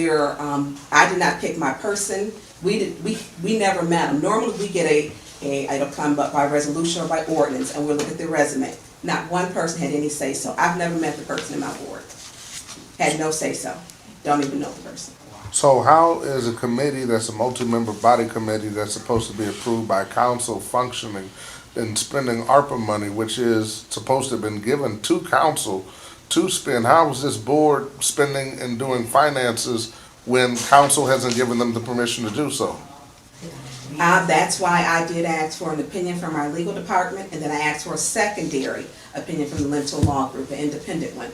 I did not pick my person. We never met them. Normally we get it'll come up by resolution or by ordinance, and we'll look at their resume. Not one person had any say-so. I've never met the person in my ward. Had no say-so. Don't even know the person. So how is a committee that's a multi-member body committee that's supposed to be approved by council functioning and spending ARPA money, which is supposed to have been given to council to spend? How is this board spending and doing finances when council hasn't given them the permission to do so? That's why I did ask for an opinion from our legal department, and then I asked for a secondary opinion from the Lentil Law Group, an independent one,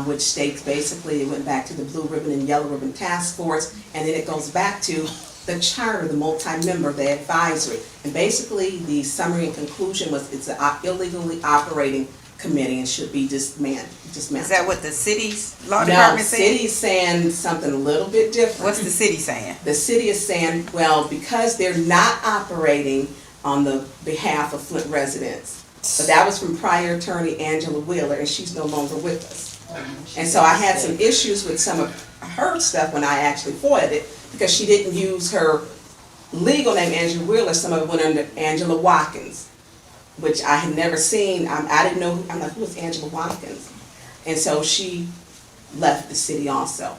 which states basically it went back to the Blue Ribbon and Yellow Ribbon Task Force, and then it goes back to the charter, the multi-member, the advisory. And basically, the summary and conclusion was it's an illegally operating committee and should be dismantled. Is that what the city's law No, department the said? city's saying something a little bit different. What's the city saying? The city is saying, well, because they're not operating on the behalf of Flint residents. But that was from prior attorney Angela Wheeler, and she's no longer with us. And so I had some issues with some of her stuff when I actually FOIA'd it, because she didn't use her legal name, Angela Wheeler. Some of it went under Angela Watkins, which I had never seen. I didn't know, I'm like, who was Angela Watkins? And so she left the city also.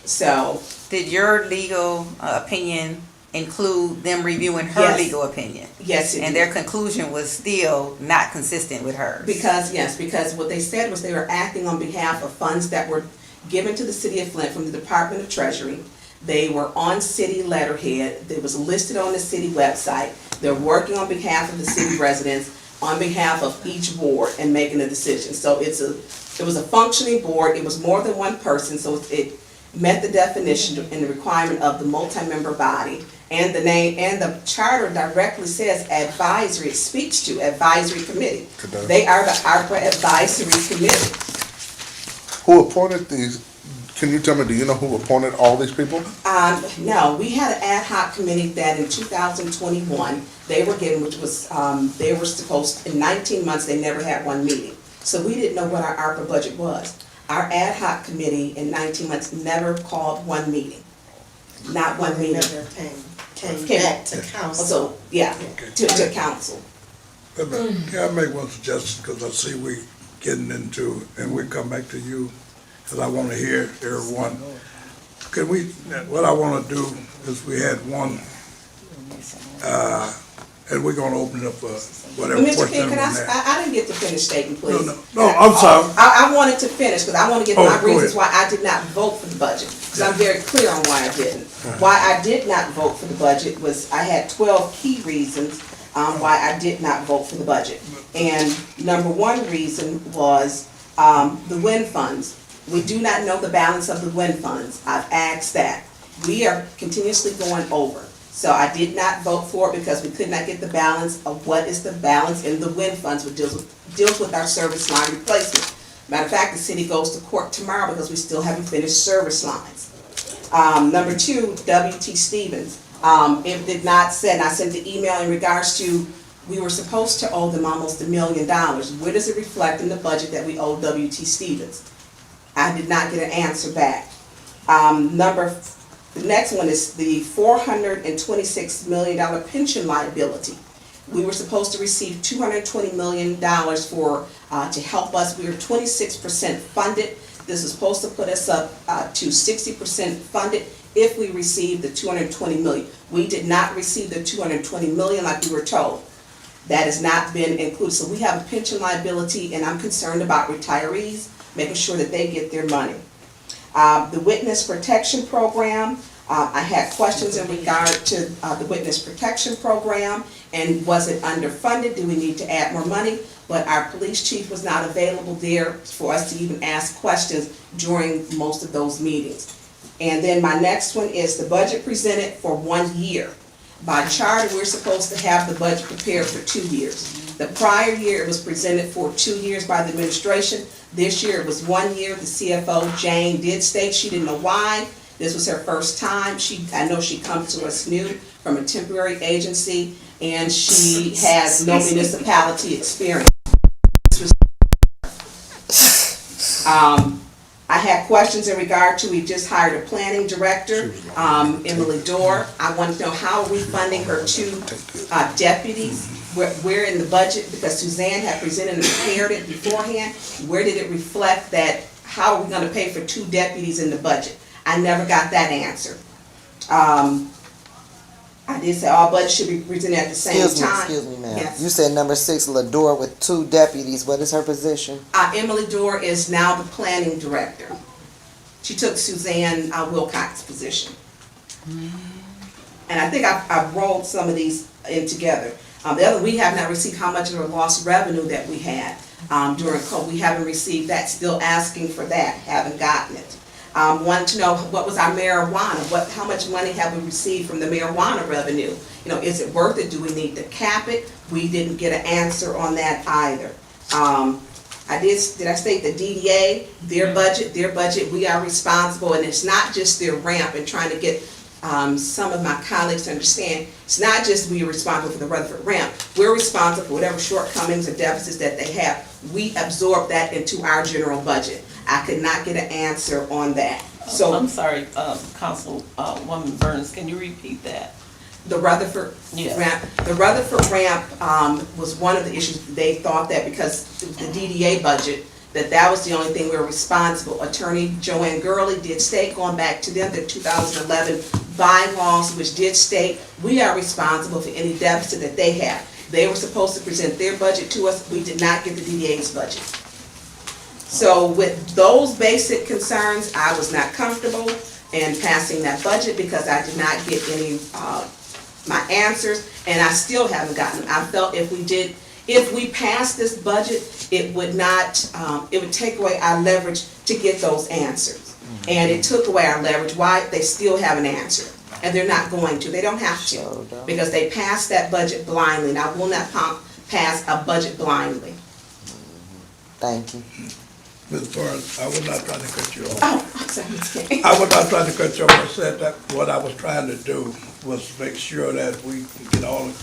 So, Did your legal opinion include them reviewing her Yes. legal opinion? yes, it And did. their conclusion was still not consistent with hers? Because what they said was they were acting on behalf of funds that were given to the city of Flint from the Department of Treasury. They were on city letterhead, it was listed on the city website. They're working on behalf of the city residents, on behalf of each ward, and making a decision. So it was a functioning board, it was more than one person, so it met the definition and the requirement of the multi-member body. And the name, and the charter directly says advisory, it speaks to advisory committee. It does. They are the ARPA advisory committee. Who appointed these? Can you tell me, do you know who appointed all these people? No, we had an ad hoc committee that in 2021, they were getting, which was, they were supposed, in 19 months, they never had one meeting. So we didn't know what our ARPA budget was. Our ad hoc committee in 19 months never called one meeting. Not one We meeting. never came back to council. So, yeah, to council. Can I make one suggestion, because I see we getting into, and we come back to you, because I want to hear everyone. Can we, what I want to do is we had one, and we're going to open it up for whatever Mr. question King, on can that. I didn't get to finish stating, please. No, I'm sorry. I wanted to finish, because I want to get Oh, my go reasons ahead. why I did not vote for the budget, because I'm very clear on why I didn't. Why I did not vote for the budget was, I had 12 key reasons why I did not vote for the budget. And number one reason was the wind funds. We do not know the balance of the wind funds. I've asked that. We are continuously going over. So I did not vote for it because we could not get the balance of what is the balance in the wind funds, which deals with our service line replacement. Matter of fact, the city goes to court tomorrow because we still haven't finished service lines. Number two, W.T. Stevens. It did not send, I sent the email in regards to, we were supposed to owe them almost $1 million. Where does it reflect in the budget that we owe W.T. Stevens? I did not get an answer back. The next one is the $426 million pension liability. We were supposed to receive $220 million for, to help us. We were 26% funded. This is supposed to put us up to 60% funded if we receive the $220 million. We did not receive the $220 million like we were told. That has not been included. So we have a pension liability, and I'm concerned about retirees, making sure that they get their money. The Witness Protection Program, I had questions in regard to the Witness Protection Program, and was it underfunded? Do we need to add more money? But our police chief was not available there for us to even ask questions during most of those meetings. And then my next one is the budget presented for 1 year. By charter, we're supposed to have the budget prepared for 2 years. The prior year, it was presented for 2 years by the administration. This year, it was 1 year. The CFO, Jane, did state she didn't know why. This was her first time. I know she comes to us new from a temporary agency, and she has no municipality experience. I had questions in regard to, we just hired a planning director, Emily Dorr. I wanted to know how are we funding her 2 deputies? Where in the budget, because Suzanne had presented and prepared it beforehand, where did it reflect that, how are we gonna pay for 2 deputies in the budget? I never got that answer. I did say all budgets should be presented at the same time. Excuse me, ma'am. Yes. You said number 6, Lador with 2 deputies. What is her position? Emily Dorr is now the planning director. She took Suzanne Wilcox's position. And I think I rolled some of these in together. The other, we have not received how much of the lost revenue that we had during COVID. We haven't received that, still asking for that, haven't gotten it. Wanted to know what was our marijuana, how much money have we received from the marijuana revenue? You know, is it worth it? Do we need to cap it? We didn't get an answer on that either. Did I state the DDA, their budget, we are responsible, and it's not just their ramp and trying to get some of my colleagues to understand, it's not just we are responsible for the Rutherford ramp, we're responsible for whatever shortcomings or deficits that they have. We absorb that into our general budget. I could not get an answer on that. So I'm sorry, Councilwoman Burns, can you repeat that? the Rutherford Yes. ramp, the Rutherford ramp was one of the issues. They thought that because the DDA budget, that was the only thing we were responsible. Attorney Joanne Gurley did state, going back to them, the 2011 bylaws, which did state we are responsible for any deficit that they have. They were supposed to present their budget to us. We did not get the DDA's budget. So with those basic concerns, I was not comfortable in passing that budget because I did not get any my answers, and I still haven't gotten them. I felt if we passed this budget, it would not, it would take away our leverage to get those answers. And it took away our leverage. Why? They still have an answer. And they're not going to. They don't have to. Because they passed that budget blindly. And I will not pass a budget blindly. Thank you. Ms. Burns, I was not trying to cut you off. Oh, I'm sorry, Mr. King. I was not trying to cut you off. I said that what I was trying to do was make sure that we can get all the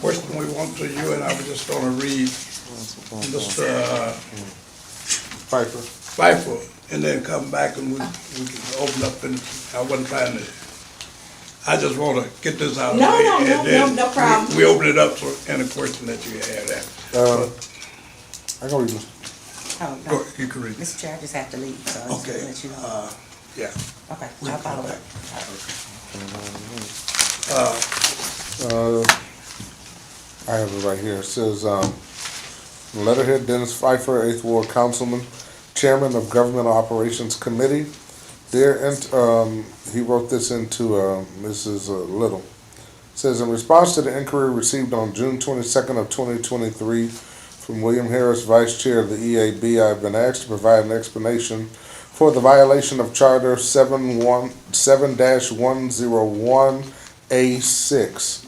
questions we want to you, and I was just gonna read Mr. Piper. Pfeiffer, and then come back and we can open up, and I wasn't trying to, I just wanna get this out of the No, way. no, and no, then no problem. We open it up for any question that you have after. I can read this. Oh, Go, no. you can read it. Mr. Chair, I just have to leave, so I just Okay, wanna let you know. yeah. Okay, we I'll can come follow back. up. I have it right here. It says, letterhead Dennis Pfeiffer, 8th Ward Councilman, Chairman of Government Operations Committee. He wrote this into Mrs. Little. It says, in response to the inquiry received on June 22nd of 2023 from William Harris, Vice Chair of the EAB, I have been asked to provide an explanation for the violation of Charter 7-101A6,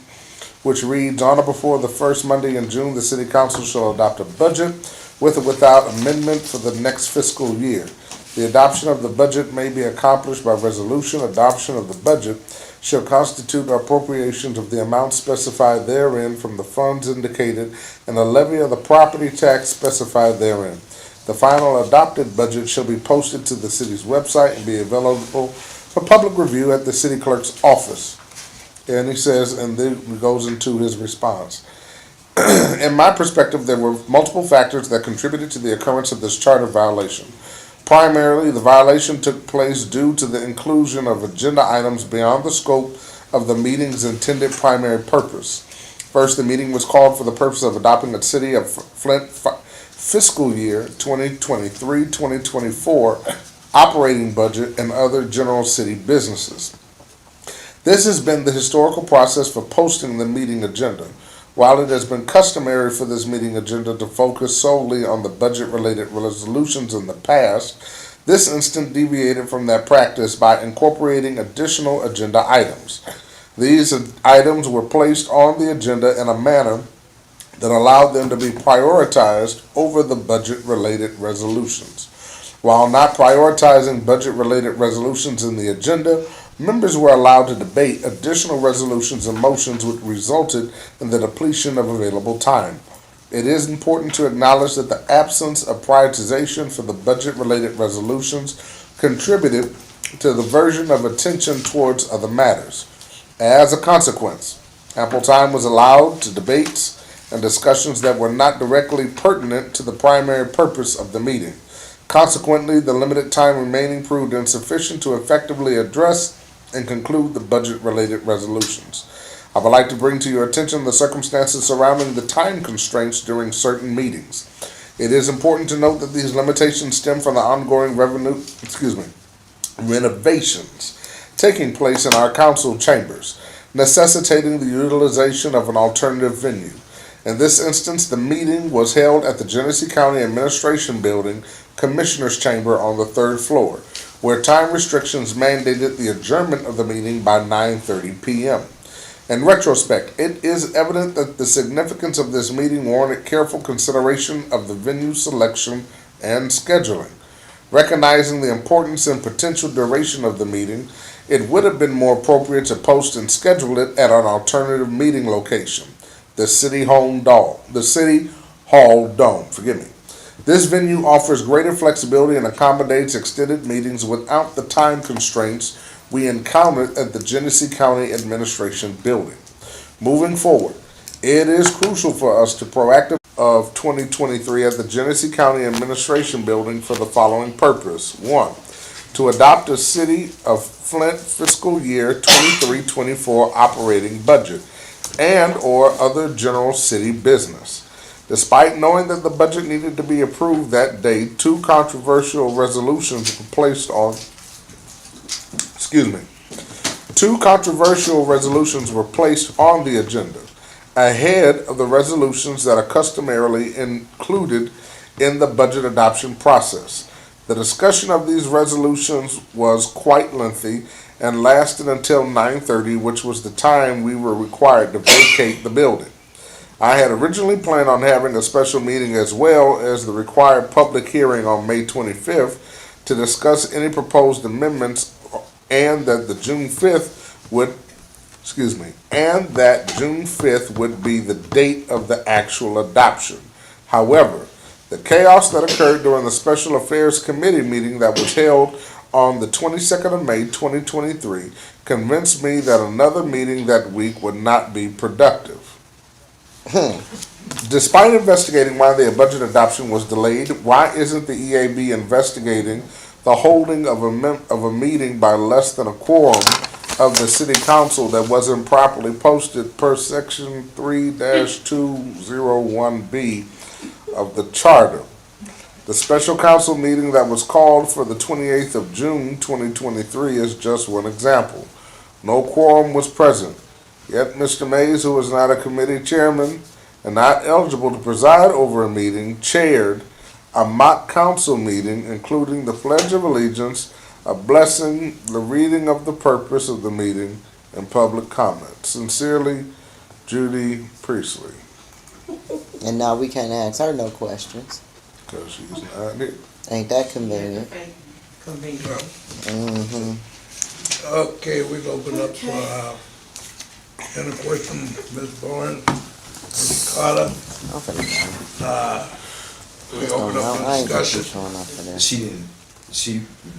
which reads, on or before the first Monday in June, the City Council shall adopt a budget with or without amendment for the next fiscal year. The adoption of the budget may be accomplished by resolution. Adoption of the budget shall constitute appropriations of the amount specified therein from the funds indicated and the levy of the property tax specified therein. The final adopted budget shall be posted to the city's website and be available for public review at the city clerk's office. And he says, and then he goes into his response. In my perspective, there were multiple factors that contributed to the occurrence of this charter violation. Primarily, the violation took place due to the inclusion of agenda items beyond the scope of the meeting's intended primary purpose. First, the meeting was called for the purpose of adopting the City of Flint fiscal year 2023-2024 operating budget and other general city businesses. This has been the historical process for posting the meeting agenda. While it has been customary for this meeting agenda to focus solely on the budget-related resolutions in the past, this instance deviated from that practice by incorporating additional agenda items. These items were placed on the agenda in a manner that allowed them to be prioritized over the budget-related resolutions. While not prioritizing budget-related resolutions in the agenda, members were allowed to debate additional resolutions and motions which resulted in the depletion of available time. It is important to acknowledge that the absence of prioritization for the budget-related resolutions contributed to the diversion of attention towards other matters. As a consequence, ample time was allowed to debates and discussions that were not directly pertinent to the primary purpose of the meeting. Consequently, the limited time remaining proved insufficient to effectively address and conclude the budget-related resolutions. I would like to bring to your attention the circumstances surrounding the time constraints during certain meetings. It is important to note that these limitations stem from the ongoing renovations taking place in our council chambers, necessitating the utilization of an alternative venue. In this instance, the meeting was held at the Genesee County Administration Building, Commissioner's Chamber on the 3rd floor, where time restrictions mandated the adjournment of the meeting by 9:30 p.m. In retrospect, it is evident that the significance of this meeting warranted careful consideration of the venue selection and scheduling. Recognizing the importance and potential duration of the meeting, it would have been more appropriate to post and schedule it at an alternative meeting location, the City Hall Dome. This venue offers greater flexibility and accommodates extended meetings without the time constraints we encountered at the Genesee County Administration Building. Moving forward, it is crucial for us to proactively of 2023 at the Genesee County Administration Building for the following purpose. 1. To adopt a City of Flint fiscal year 23-24 operating budget and or other general city business. Despite knowing that the budget needed to be approved that day, two controversial resolutions were placed on the agenda ahead of the resolutions that are customarily included in the budget adoption process. The discussion of these resolutions was quite lengthy and lasted until 9:30, which was the time we were required to vacate the building. I had originally planned on having a special meeting as well as the required public hearing on May 25th to discuss any proposed amendments, and that June 5th would be the date of the actual adoption. However, the chaos that occurred during the Special Affairs Committee meeting that was held on the 22nd of May 2023 convinced me that another meeting that week would not be productive. Despite investigating why the budget adoption was delayed, why isn't the EAB investigating the holding of a meeting by less than a quorum of the city council that wasn't properly posted per section 3-201B of the charter? The special council meeting that was called for the 28th of June 2023 is just one example. No quorum was present, yet Mr. Mays, who is not a committee chairman and not eligible to preside over a meeting, chaired a mock council meeting, including the Pledge of Allegiance, a blessing, the reading of the purpose of the meeting, and public comment. Sincerely, Judy Priestley. And now we can't ask her no questions. Because she's not here. Ain't that convenient? Mm-hmm. Okay, we open up for, any questions, Ms. Bowen, Ms. Carter? We open up for discussion.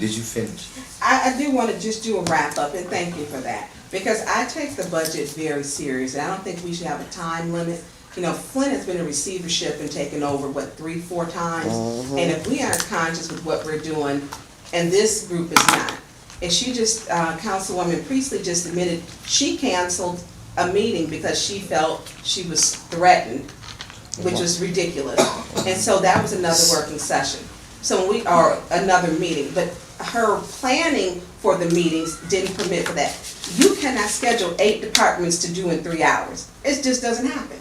Did you finish? I do want to just do a wrap up, and thank you for that, because I take the budget very serious. I don't think we should have a time limit. You know, Flint has been in receivership and taken over, 3-4 times? And if we aren't conscious with what we're doing, and this group is not, and she just, Councilwoman Priestley just admitted she canceled a meeting because she felt she was threatened, which was ridiculous. And so that was another working session. So another meeting, but her planning for the meetings didn't permit for that. You cannot schedule 8 departments to do in 3 hours. It just doesn't happen.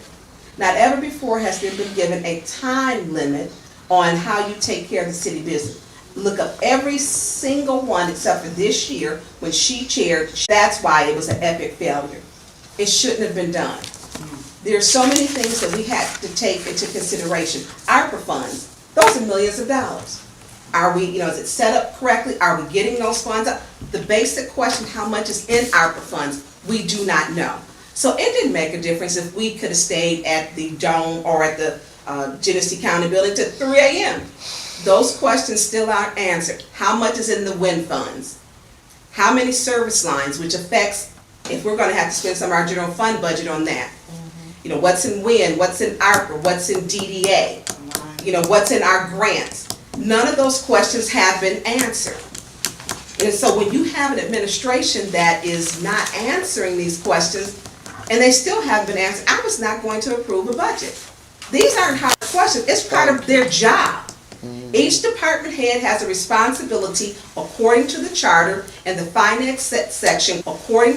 Not ever before has there been given a time limit on how you take care of the city business. Look up every single one except for this year when she chaired. That's why it was an epic failure. It shouldn't have been done. There are so many things that we have to take into consideration. ARPA funds, those are millions of dollars. Are we, is it set up correctly? Are we getting those funds up? The basic question, how much is in ARPA funds, we do not know. So it didn't make a difference if we could have stayed at the Dome or at the Genesee County building till 3 a.m. Those questions still aren't answered. How much is in the WIN funds? How many service lines, which affects, if we're gonna have to spend some of our general fund budget on that. What's in WIN, what's in ARPA, what's in DDA, what's in our grants. None of those questions have been answered. And so when you have an administration that is not answering these questions, and they still haven't been answered, I was not going to approve a budget. These aren't hard questions, it's part of their job. Each department head has a responsibility according to the charter and the finance section, quarterly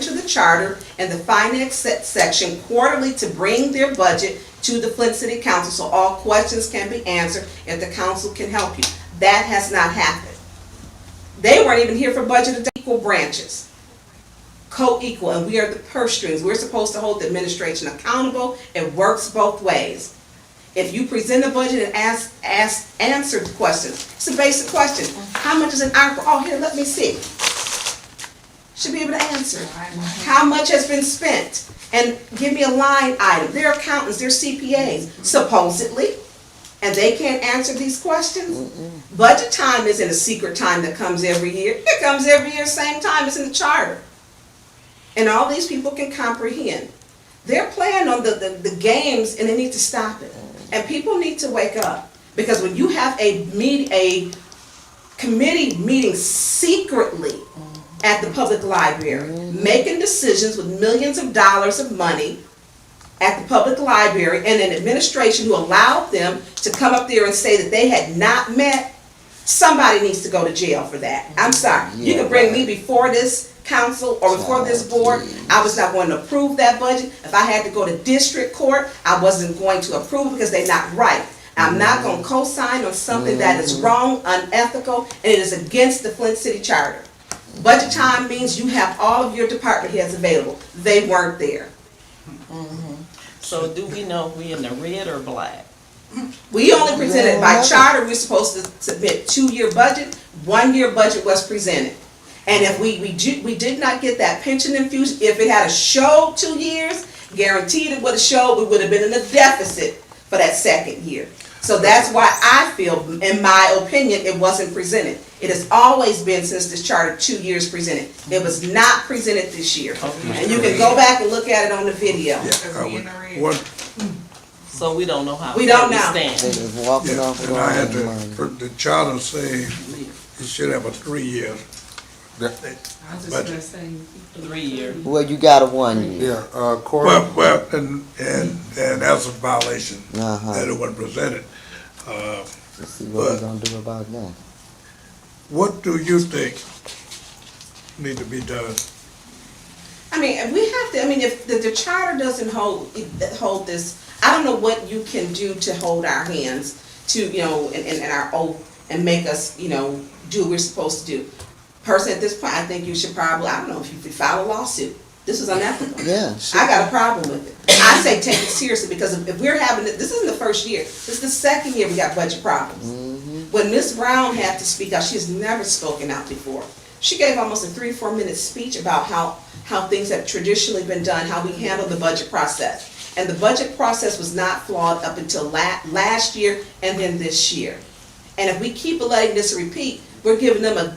to bring their budget to the Flint City Council so all questions can be answered and the council can help you. That has not happened. They weren't even here for budget equal branches. Co-equal, and we are the purse strings. We're supposed to hold the administration accountable. It works both ways. If you present a budget and answer the question, it's a basic question. How much is in ARPA? Oh, here, let me see. Should be able to answer. How much has been spent? And give me a line item. They're accountants, they're CPAs, supposedly, and they can't answer these questions. Budget time isn't a secret time that comes every year. It comes every year, same time. It's in the charter. And all these people can comprehend. They're playing on the games, and they need to stop it. And people need to wake up, because when you have a committee meeting secretly at the public library, making decisions with millions of dollars of money at the public library, and an administration who allowed them to come up there and say that they had not met, somebody needs to go to jail for that. I'm sorry. You can bring me before this council or before this board. I was not going to approve that budget. If I had to go to district court, I wasn't going to approve because they're not right. I'm not going to co-sign on something that is wrong, unethical, and it is against the Flint City Charter. Budget time means you have all of your department heads available. They weren't there. So do we know if we in the red or black? We only presented, by charter, we're supposed to submit 2-year budget, 1-year budget was presented. And if we did not get that pension infusion, if it had a show 2 years, guaranteed it would have showed, we would have been in a deficit for that second year. So that's why I feel, in my opinion, it wasn't presented. It has always been, since this charter, 2 years presented. It was not presented this year. And you can go back and look at it on the video. What, So we don't know how. We don't know. They Stand. just walking off and I had the money. the charter say you should have a 3-year. Budget. 3 years. Well, you got a 1 year. Yeah, Corey? Well, and that's a violation Uh-huh. that it wasn't presented. Let's see what we gonna do about that. What do you think need to be done? I mean, we have to, I mean, if the charter doesn't hold this, I don't know what you can do to hold our hands to, and our oath and make us, do what we're supposed to do. Personally, at this point, I think you should probably, I don't know, if you could file a lawsuit. This is unethical. Yeah, sure. I got a problem with it. I say take it seriously, because if we're having, this isn't the first year, this is the second year we got budget problems. When Ms. Brown had to speak out, she's never spoken out before. She gave almost a 3 or 4 minute speech about how things have traditionally been done, how we handle the budget process. And the budget process was not flawed up until last year and then this year. And if we keep letting this repeat, we're giving them a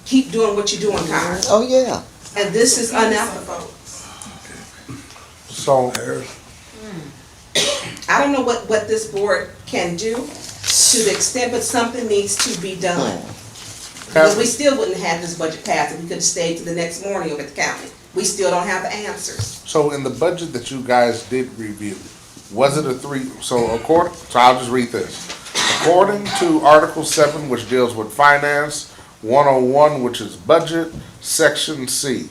keep doing what you're doing card. Oh, yeah. And this is unethical. So, I don't know what this board can do to the extent, but something needs to be done. Because we still wouldn't have this budget passed if we could have stayed to the next morning over at the county. We still don't have the answers. so in the budget that you guys did review, was it a 3, so I'll just read this. According to Article 7, which deals with finance, 101, which is budget, Section C.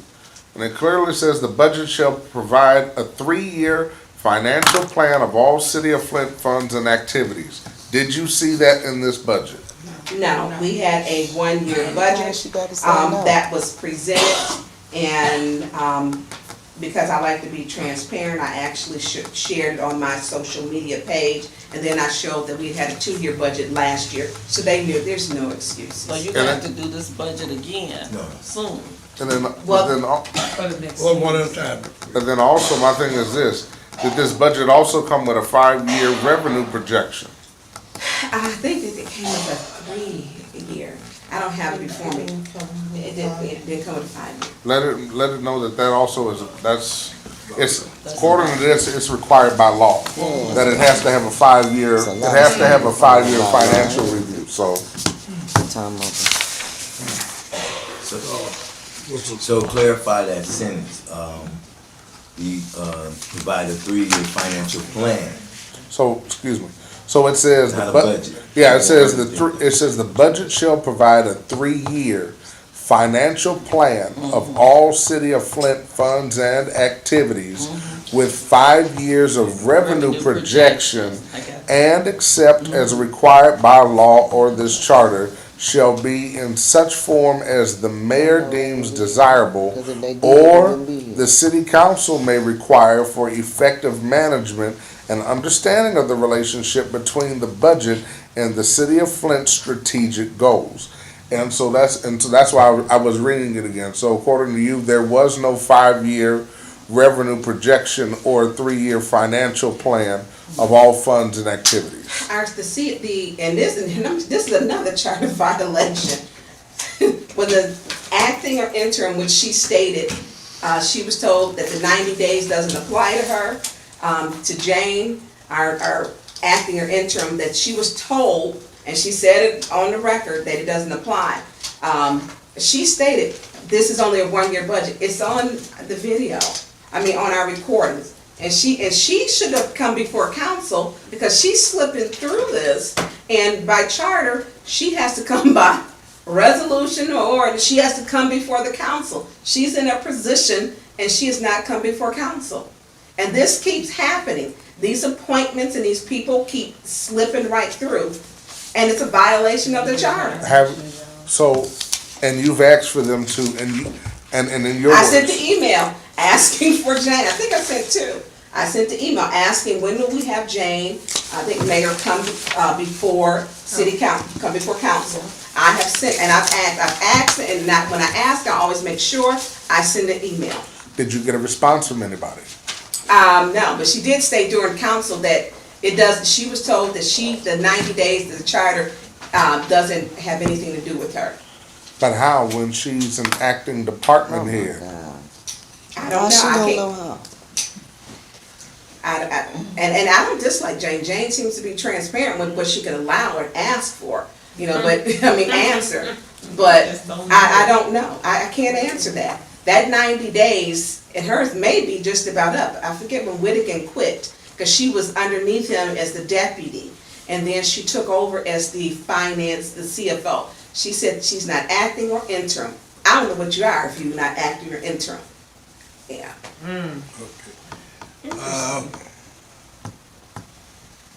And it clearly says the budget shall provide a 3-year financial plan of all City of Flint funds and activities. Did you see that in this budget? No, we had a 1-year budget that was presented, and because I like to be transparent, I actually shared it on my social media page, and then I showed that we had a 2-year budget last year, so they knew there's no excuses. So you're gonna have to do this budget again soon. And then, Well- One at a time. and then also my thing is this, did this budget also come with a 5-year revenue projection? I think that it came with a 3-year. I don't have it before me. It didn't come with a 5-year. Let it know that also is, it's, according to this, it's required by law. That it has to have a 5-year, it has to have a 5-year financial review, so. Time over. So clarify that sentence, we provide a 3-year financial plan. So, excuse me, so it says. Not a budget. Yeah, it says it says the budget shall provide a 3-year financial plan of all City of Flint funds and activities with 5 years of revenue projection and except as required by law or this charter shall be in such form as the mayor deems desirable or the city council may require for effective management and understanding of the relationship between the budget and the City of Flint's strategic goals. And so that's why I was reading it again. So according to you, there was no 5-year revenue projection or 3-year financial plan of all funds and activities. This is another charter violation. When the acting or interim, which she stated, she was told that the 90 days doesn't apply to her. To Jane, our acting or interim, that she was told, and she said it on the record, that it doesn't apply. She stated, this is only a 1-year budget. It's on the video, on our recordings. And she should have come before council, because she's slipping through this, and by charter, she has to come by resolution or she has to come before the council. She's in a position and she has not come before council. And this keeps happening. These appointments and these people keep slipping right through, and it's a violation of the charter. And you've asked for them to, and in your I words. sent the email asking for Jane. I think I sent 2. I sent the email asking when will we have Jane, I think Mayor, come before city council, come before council. I have sent, and I've asked, and not, when I ask, I always make sure I send an email. Did you get a response from anybody? No, but she did state during council that it does, she was told that the 90 days, the charter, doesn't have anything to do with her. But how, when she's an acting department head? I don't know, She I don't can't. know how. And I don't dislike Jane. Jane seems to be transparent with what she can allow or ask for, you know, but, I mean, answer. But I don't know. I can't answer that. That 90 days, and hers may be just about up. I forget when Whittigan quit, because she was underneath him as the deputy. And then she took over as the finance, the CFO. She said she's not acting or interim. I don't know what you are if you're not acting or interim. Yeah.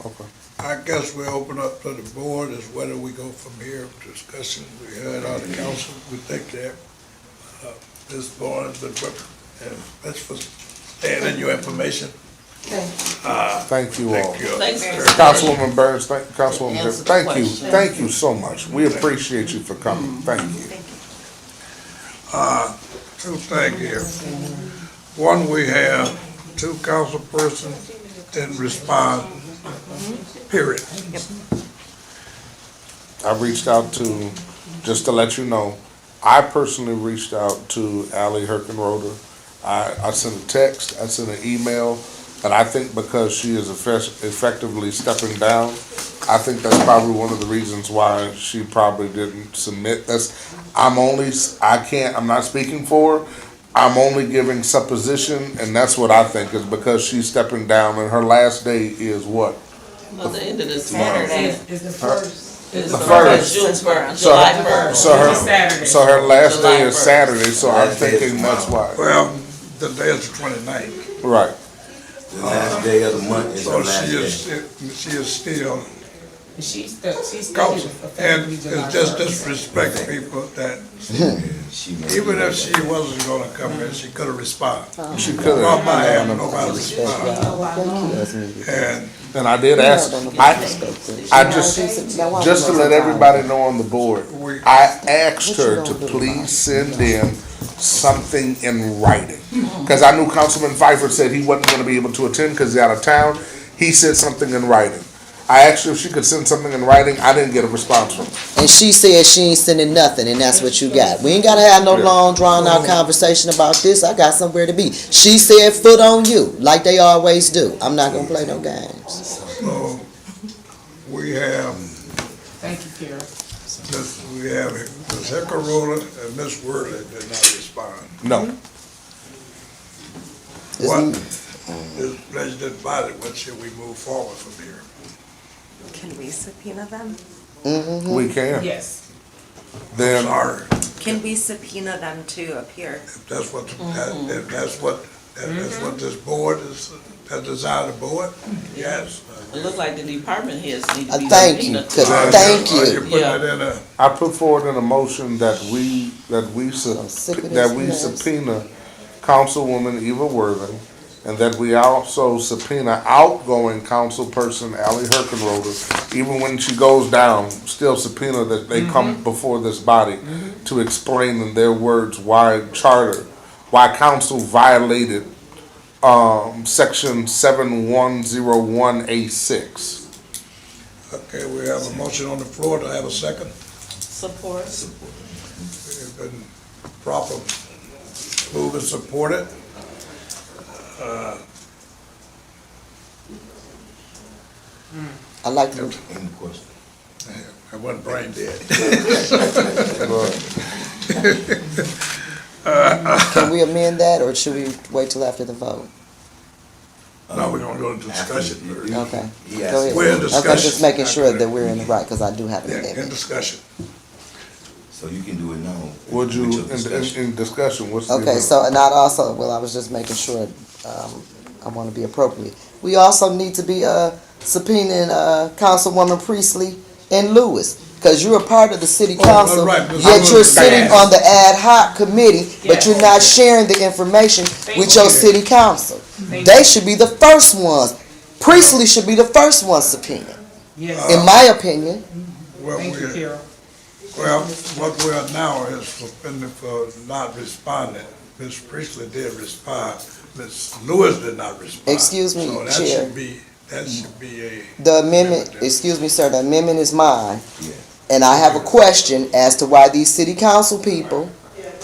Okay. I guess we open up to the board as whether we go from here, discussion, we heard all the council, we think that, this board has been, and that's for staying in your information. Thank you all. Thank you. Thanks. Councilwoman Burns, Councilwoman, Answer the thank you, question. thank you so much. We appreciate you for coming, thank you. Two things here. One, we have two council persons didn't respond, period. I reached out to, just to let you know, I personally reached out to Ally Herkenroder. I sent a text, I sent an email, and I think because she is effectively stepping down, I think that's probably one of the reasons why she probably didn't submit. I'm not speaking for her. I'm only giving supposition, and that's what I think, is because she's stepping down, and her last day is what? Well, the end of this Saturday. month. Is the first. It's The the first. June first, So July her- first. So her last July day is 1st. Saturday, so I'm Last day is thinking that's why. Well, the day is the 29th. Right. The last day of the month is So her last she day. is still She's council. And effectively it's July just 1st. disrespect people that, She may even be if she wasn't gonna come in, she could've responded. She could Well, have. my hand, nobody responded. And And I did ask, I just to let everybody know on the board, I asked her to please send in something in writing. Cause I knew Councilman Pfeiffer said he wasn't gonna be able to attend cause he's out of town. He said something in writing. I asked her if she could send something in writing. I didn't get a response from her. And she said she ain't sending nothing, and that's what you got. We ain't gotta have no long, drawn-out conversation about this. I got somewhere to be. She said, "Foot on you," like they always do. I'm not gonna play no games. so, we have Thank you, Kara. Ms. Hickarola and Ms. Worley did not respond. No. What is President body, what should we move forward from here? Can we subpoena them? We can. Yes. Then, Sorry, Can we subpoena them to appear? if that's what, if that's what this board is, that desire the board, yes. It look like the department heads need to be. Thank you, subpoenaed. 'cause thank Are you you. putting it in a, I put forward in a motion that we sick of this mess. subpoena Councilwoman Eva Worthing, and that we also subpoena outgoing councilperson Ally Herkenroder, even when she goes down, still subpoena that they come before this body to explain in their words why council violated section 7101A6. okay, we have a motion on the floor, do I have a second? Support. It's been proper, moved and supported. I like to. Any question? I wasn't brain dead. Can we amend that, or should we wait till after the vote? Now we're gonna go to discussion first. Okay. He Go asked- ahead. We're in Okay, discussion. just making sure that we're in the right, because I do have an Yeah, in amendment. discussion. So you can do it now. Would you, with your discussion. in discussion, what's the Okay, amendment? so, and I'd also, well, I was just making sure, I want to be appropriate. We also need to be subpoenaing Councilwoman Priestley and Lewis. Cause you're a part of the city Oh, council, right, Ms. yet Lewis you're is sitting bad. on the ad hoc committee, but Yes. you're not sharing the information with your you. city council. Thank They you. should be the first ones. Priestley should be the first one subpoenaed, Yes, in my opinion. Well, thank you, we, Carol. well, what we are now is suspended for not responding. Ms. Priestley did respond, Ms. Lewis did not respond. Excuse me, So that Chair. should be a. The amendment, excuse me, sir, the amendment is mine. Yeah. And I have a question as to why these city council people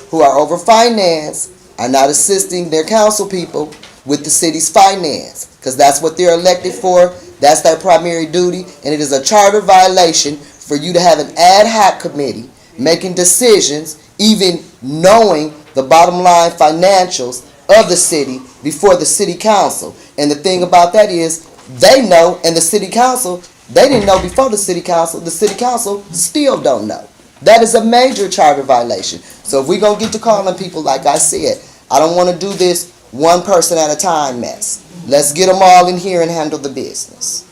who are over finance are not assisting their council people with the city's finance. Because that's what they're elected for, that's their primary duty, and it is a charter violation for you to have an ad hoc committee making decisions, even knowing the bottom line financials of the city before the city council. And the thing about that is, they know, and the city council, they didn't know before the city council still don't know. That is a major charter violation. So if we're going to get to calling people, like I said, I don't want to do this one person at a time mess. Let's get them all in here and handle the business.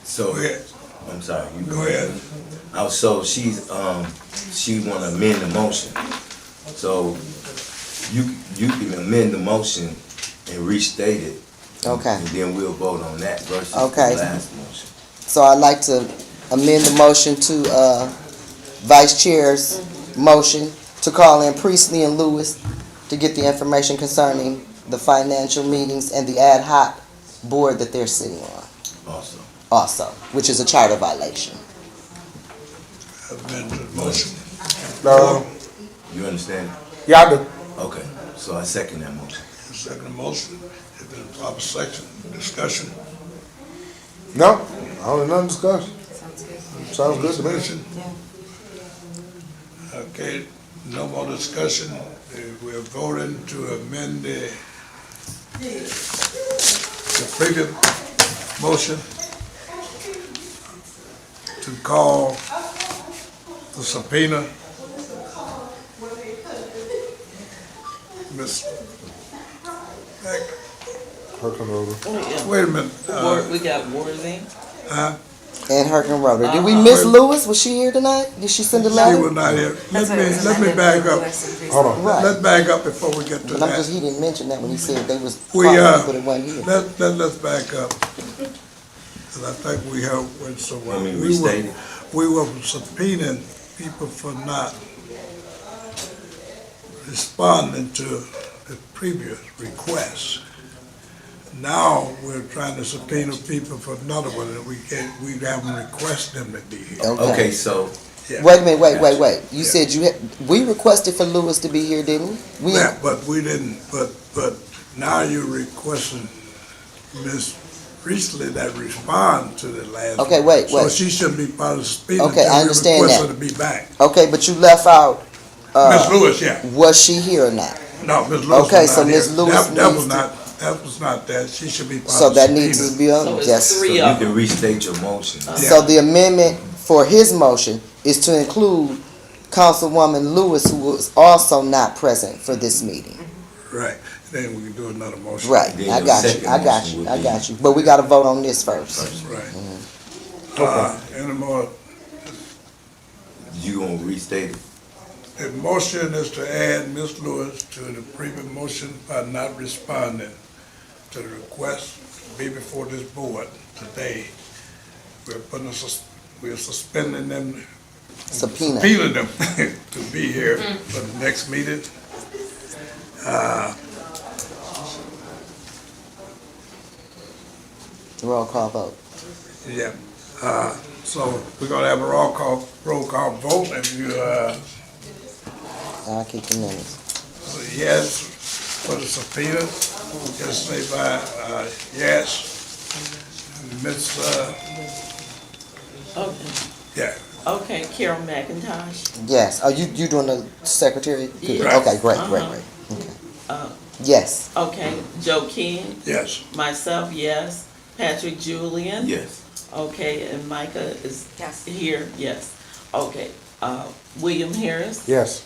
So, Go ahead. I'm sorry. You Go ahead. So she wanna amend the motion. So you can amend the motion and restate it. Okay. And then we'll vote on that versus Okay. the last motion. So I'd like to amend the motion to Vice Chair's motion to call in Priestley and Lewis to get the information concerning the financial meetings and the ad hoc board that they're sitting on also, which is a charter violation. Amend the motion. You understand? Yeah, I do. Okay, so I second that motion. Second motion, if there's a proper section, discussion. No, I don't know discussion. Sounds good to me. Discussion. Okay, no more discussion. We're voting to amend the previous motion to call the subpoena. Ms. Wait a minute. We got Worthing. And Herkenroder. Did we miss Lewis? Was she here tonight? Did she send a She letter? was not here. Let me back up. Hold on. Right. Let's back up before we get to But I'm just, that. he didn't mention that when he said they was We, calling, but it wasn't here. Let's back up. 'Cause I think we went somewhere. Let me restate it. We were subpoenaing people for not responding to the previous requests. Now, we're trying to subpoena people for another one, and we haven't requested them to be here. Okay, so Yeah. Wait a minute, wait. You said we requested for Lewis to be here, didn't we? Yeah, but we didn't, but now you're requesting Ms. Priestley that respond to the last. Okay, one. wait. So she shouldn't be part of the subpoena. Okay, I understand Request that. her to be back. Okay, but you left out, Ms. Lewis, yeah. was she here or not? No, Ms. Lewis Okay, was so not here. Ms. Lewis That was not that. She should be part So of the that subpoena. needs to be on, So it's yes. so three you of can them. restate your motion. So the amendment for his motion is to include Councilwoman Lewis, who was also not present for this meeting. Right, then we can do another motion. Right, Then I your got second you, I got motion you, would I be- got you. But we gotta vote on this first. Right. Any more? You gonna restate it? The motion is to add Ms. Lewis to the previous motion by not responding to the request to be before this board today. We're suspending them. Subpoena. Subpoenaing them to be here for the next meeting. Roll call vote. Yeah, so we're gonna have a roll call vote, and you, I'll keep the minutes. yes for the subpoena, just say by, yes. Miss, Okay. yeah, Okay, Carol McIntosh. Yes, are you doing the secretary? Good. Yeah. Okay, great. Uh, Yes, Okay, Joe King, yes, myself, yes. Patrick Julian. Yes. Okay, and Micah is Yes. here, yes. Okay, William Harris. Yes.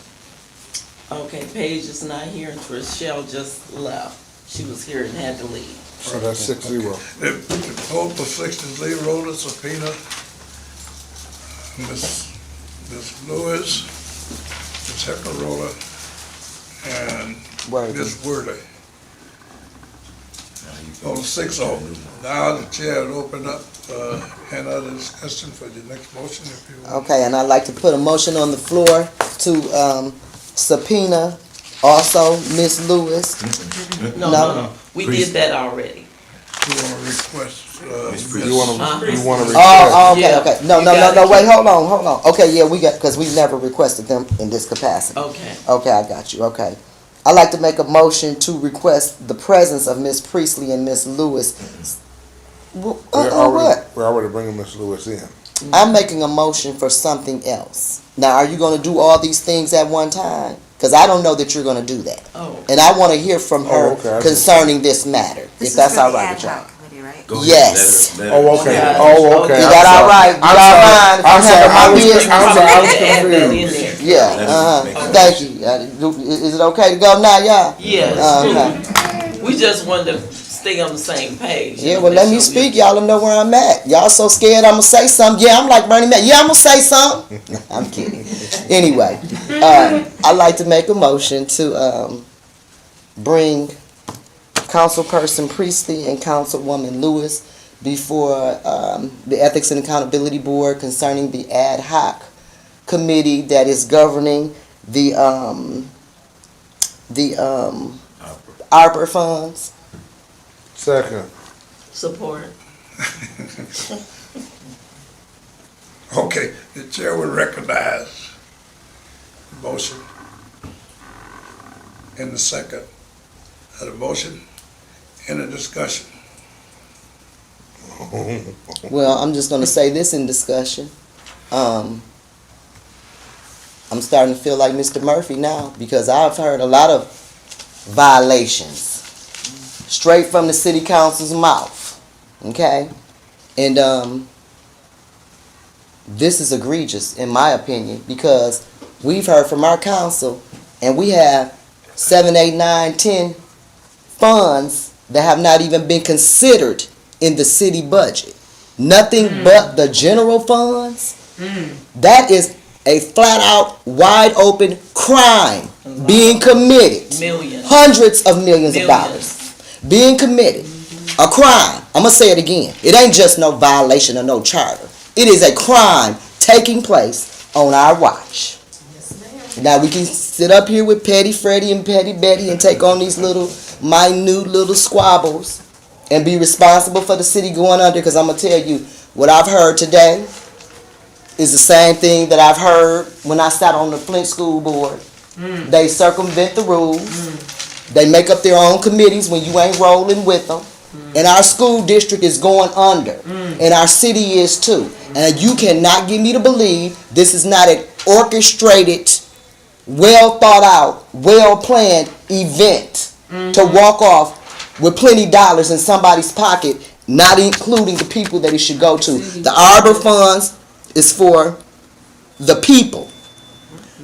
Okay, Paige is not here, and Trishelle just left. She was here and had to leave. So that's 6-0. The vote for 6-0, the subpoena, Ms. Lewis, Ms. Heckerola, and Worthy. Ms. Worthy. On 6-0. Now the chair will open up, any other discussion for the next motion if you want. Okay, and I'd like to put a motion on the floor to subpoena also Miss Lewis. No. We did that already. You want to request, You wanna request? Oh, okay, Yeah. okay. No, You no, got no, it. wait, hold on. Okay, yeah, we got, because we've never requested them in this capacity. Okay. Okay, I got you, okay. I'd like to make a motion to request the presence of Miss Priestley and Miss Lewis. What? We're already bringing Miss Lewis in. I'm making a motion for something else. Now, are you gonna do all these things at one time? Because I don't know that you're gonna do that. Oh. And I wanna hear from her okay, I see. concerning this matter, if that's all right with y'all. Go ahead, Yes. let her- Oh, okay. Yeah. Oh, okay. Is I'm that all sorry. right? You I'm all sorry. mind if I I'm sorry. handle my I was business? Add that in confused. there. Yeah, Let us make a thank you. Is it okay to go now, y'all? Yeah, Okay. we just wanted to stay on the same page. Yeah, well, let me speak. Y'all know where I'm at. Y'all so scared I'm gonna say something. Yeah, I'm like Bernie Mac. Yeah, I'm gonna say something. I'm kidding. Anyway, I'd like to make a motion to bring Councilperson Priestley and Councilwoman Lewis before the Ethics and Accountability Board concerning the ad hoc committee that is governing the ARPA funds. Second. Support. Okay, the chair will recognize the motion in the second of the motion in the discussion. Well, I'm just gonna say this in discussion. I'm starting to feel like Mr. Murphy now because I've heard a lot of violations straight from the city council's mouth. Okay? And this is egregious in my opinion because we've heard from our council and we have 7, 8, 9, 10 funds that have not even been considered in the city budget. Nothing but the general funds. That is a flat out wide open crime being committed. Millions. Hundreds of millions of dollars being committed. A crime. I'm gonna say it again. It ain't just no violation of no charter. It is a crime taking place on our watch. Now we can sit up here with Petty Freddy and Petty Betty and take on these little minute little squabbles and be responsible for the city going under, because I'm going to tell you, what I've heard today is the same thing that I've heard when I sat on the Flint School Board. They circumvent the rules. They make up their own committees when you ain't rolling with them. And our school district is going under. And our city is too. And you cannot get me to believe this is not an orchestrated, well thought out, well planned event to walk off with plenty of dollars in somebody's pocket, not including the people that it should go to. The Arbor funds is for the people.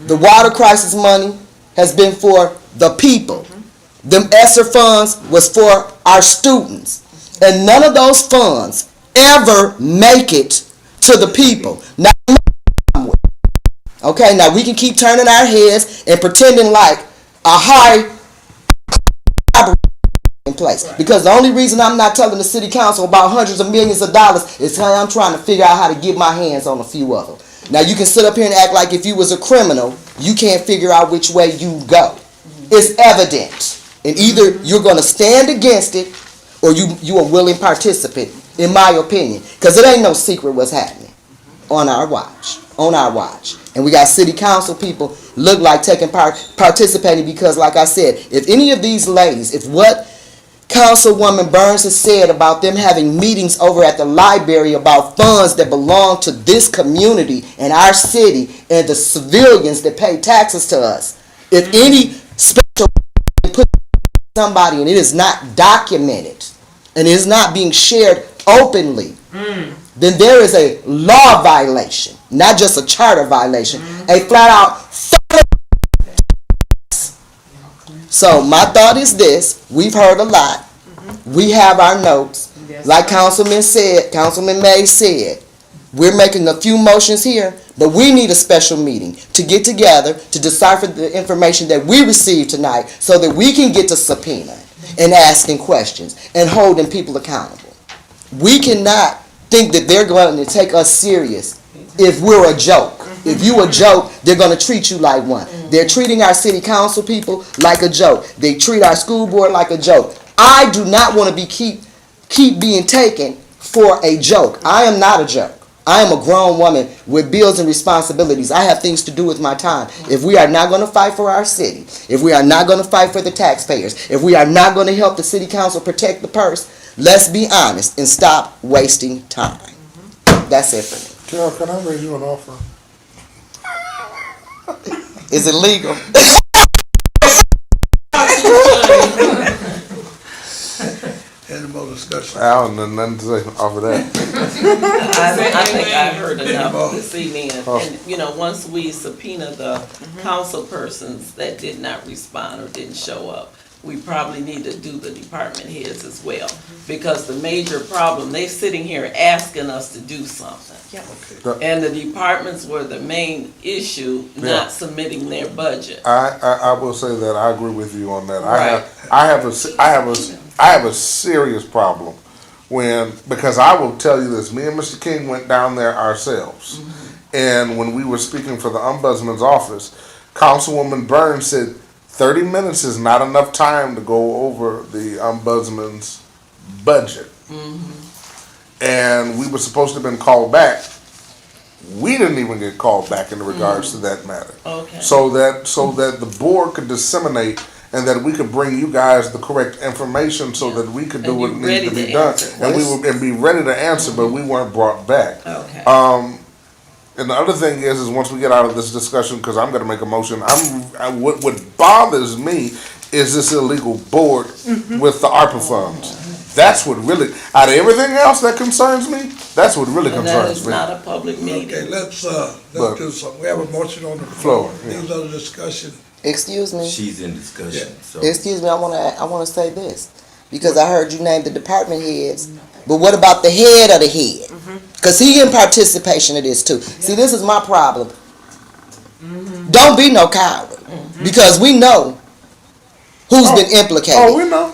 The water crisis money has been for the people. Them ESSER funds was for our students. And none of those funds ever make it to the people. Now, okay, now we can keep turning our heads and pretending like a high in place. Because the only reason I'm not telling the city council about hundreds of millions of dollars is because I'm trying to figure out how to get my hands on a few of them. Now you can sit up here and act like if you was a criminal, you can't figure out which way you go. It's evident. And either you're going to stand against it or you a willing participant, in my opinion. Because it ain't no secret what's happening on our watch. On our watch. And we got city council people look like taking participating because, like I said, if any of these ladies, if what Councilwoman Burns has said about them having meetings over at the library about funds that belong to this community and our city and the civilians that pay taxes to us, if any special put somebody and it is not documented and it is not being shared openly, then there is a law violation, not just a charter violation, a flat out. So my thought is this: we've heard a lot. We have our notes. That's Like right. Councilman May said, we're making a few motions here, but we need a special meeting to get together to decipher the information that we received tonight so that we can get to subpoena and asking questions and holding people accountable. We cannot think that they're going to take us serious if we're a joke. If you a joke, they're going to treat you like one. They're treating our city council people like a joke. They treat our school board like a joke. I do not want to be keep being taken for a joke. I am not a joke. I am a grown woman with bills and responsibilities. I have things to do with my time. If we are not going to fight for our city, if we are not going to fight for the taxpayers, if we are not going to help the city council protect the purse, let's be honest and stop wasting time. That's it for me. Carol, can I raise you an offer? Is it legal? Any more discussion? I don't know nothing to say off of that. I think I heard enough this evening, Oh. and, you know, once we subpoena the council persons that did not respond or didn't show up, we probably need to do the department heads as well, because the major problem, they sitting here asking us to do something. And the departments were the main issue, not submitting their budget. I will say that I agree with you on that. Right. I have a serious problem because I will tell you this. Me and Mr. King went down there ourselves, and when we were speaking for the ombudsman's office, Councilwoman Burns said 30 minutes is not enough time to go over the ombudsman's budget. And we were supposed to have been called back. We didn't even get called back in regards to that matter. Okay. So that the board could disseminate and that we could bring you guys the correct information so that we could do And what be needs to ready be to done. answer. And we would and be ready to answer, but we weren't brought back. Okay. And the other thing is once we get out of this discussion, because I'm going to make a motion, what bothers me is this illegal board with the ARPA funds. That's what really, out of everything else that concerns me, that's what really And that concerns is me. not a public Okay, meeting. let's But- do something. We have a motion on the floor. Floor, yeah. These other discussion. Excuse me. She's in discussion, so. Excuse me, I want to say this because I heard you name the department heads, but what about the head of the head? Because he in participation of this too. See, this is my problem. Don't be no coward because we know who's been implicated. Oh, we know.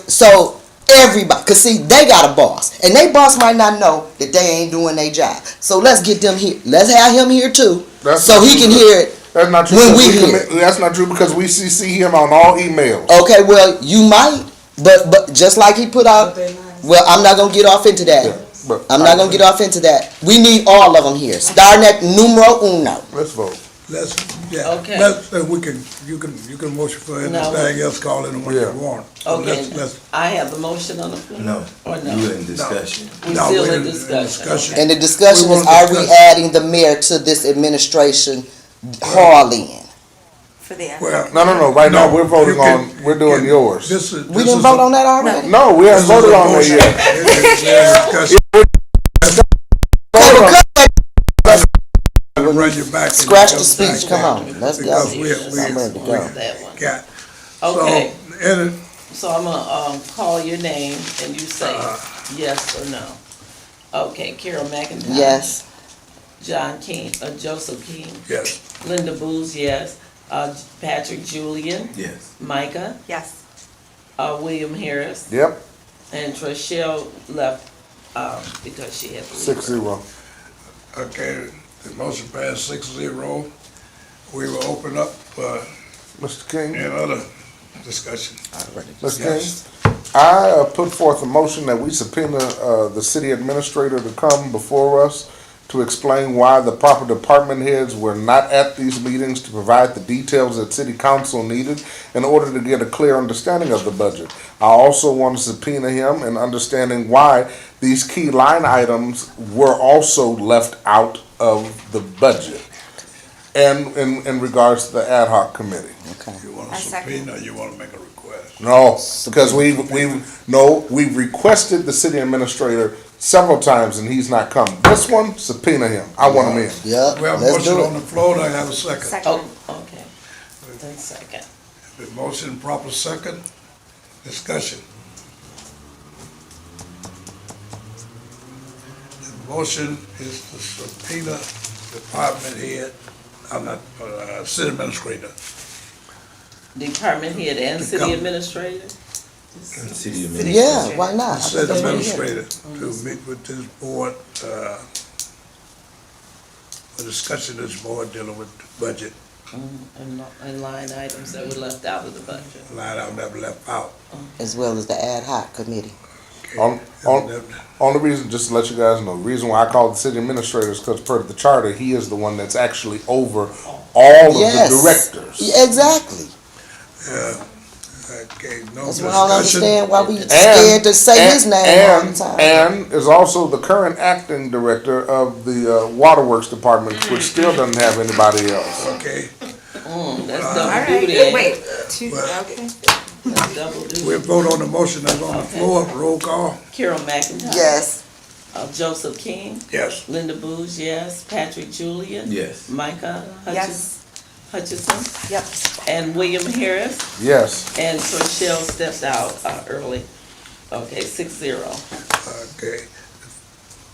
So everybody, because see, they got a boss, and they boss might not know that they ain't doing their job. So let's get them here. Let's have him here too, so he can hear it. That's not true. When because we hear. That's not true because we CC him on all emails. Okay, well, you might, but just like he put out, well, I'm not gonna get off into that. Yeah, but I'm not gonna get off into that. We need all of them here, starting at numero uno. Let's vote. Let's, Okay. let's, you can motion for No. anything else, call in when you Yeah. want. So Okay, let's- I have the motion on the floor? No, Or no? you in discussion. We No, still we're in discussion. And the discussion We is, want are we discussion. adding the mayor to this administration haul in? For the. Well, No. Right now, we're voting you can- on, we're doing yours. This is. We didn't vote on that already? No, we haven't voted on that yet. Voted on- Run you back. and Scratch go the speech, back come down. on, let's go. Because I'm ready to go. That one. got. Okay. So, and So I'm gonna, call your name and you say yes or no. Okay, Carol McIntyre. Yes. John King, Joseph King. yes, Linda Booz, yes. Patrick Julian. Yes. Micah. Yes. William Harris. Yep, And Trishelle left, because she had to leave. 6-0. okay, the motion passed 6-0. We will open up, Mr. King? any other discussion. Mr. Yes. King, I put forth a motion that we subpoena the city administrator to come before us to explain why the proper department heads were not at these meetings to provide the details that city council needed in order to get a clear understanding of the budget. I also want to subpoena him in understanding why these key line items were also left out of the budget. And in regards to the ad hoc committee. You want I to second. subpoena, or you want to make a request? No, because we've requested the city administrator several times and he's not come. This one, subpoena him. I want him in. Yep, We have a let's motion do on it. the floor, do I have a second? Second. Oh, okay. Then second. The motion proper second, discussion. motion is to subpoena department head, I'm not, city administrator. Department head and city Come. administrator? City Yeah, why not? City administrator to meet with this board, for discussion this board dealing with the budget. And line items that were left out of the budget. Line I've never left out. As well as the ad hoc committee. Only reason, just to let you guys know, the reason why I call the city administrator is because per the charter, he is the one that's actually over all of Yes. the directors. Yeah, exactly. Okay, no That's why I don't discussion. understand why we scared to say his name all the time. And is also the current acting director of the waterworks department, which still doesn't have anybody else. Okay, That's All double right, duty. wait, But- That's double duty. we'll vote on the motion that's on the floor, roll call, Carol McIntyre. Yes. Joseph King. yes. Linda Booz, yes. Patrick Julian. Yes. Micah Yes. Hutchison. Yep. And William Harris. Yes. And Rochelle stepped out early. Okay, 6-0. Okay,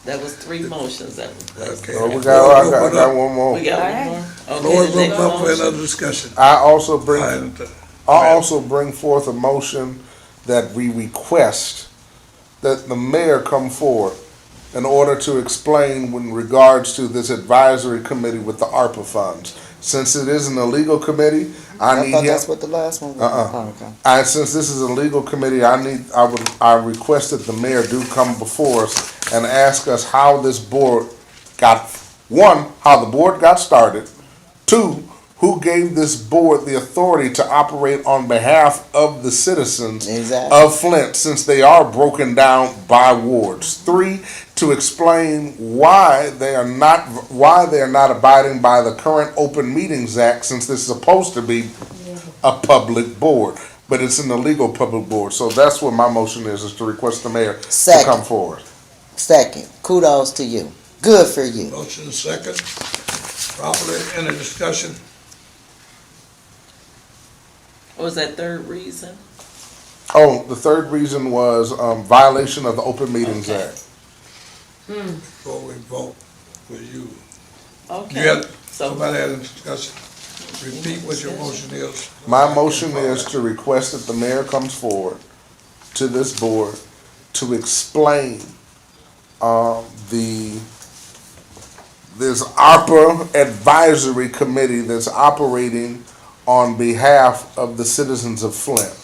That was 3 motions that was. okay. Oh, I got one more. We got All one right. more? Floor Okay, is the next open up for motion. another discussion. I also bring And, I'll also bring forth a motion that we request that the mayor come forward in order to explain in regards to this advisory committee with the ARPA funds. Since it is an illegal committee, I need thought him. that's what the last one was. Oh, okay. Since this is a legal committee, I request that the mayor do come before us and ask us how this board got, one, how the board got started, two, who gave this board the authority to operate on behalf of the citizens Exactly. of Flint, since they are broken down by wards. Three, to explain why they are not abiding by the current Open Meetings Act, since this is supposed to be a public board, but it's an illegal public board. So that's what my motion is to request the mayor to Second. come forward. Second, kudos to you. Good for you. motion second, properly, any discussion? What was that third reason? Oh, the third reason was violation of the Open Meetings Okay. Act. Before we vote, will you, Okay. you had, So, somebody had a discussion? Repeat what your motion is. My motion is to request that the mayor comes forward to this board to explain this ARPA advisory committee that's operating on behalf of the citizens of Flint,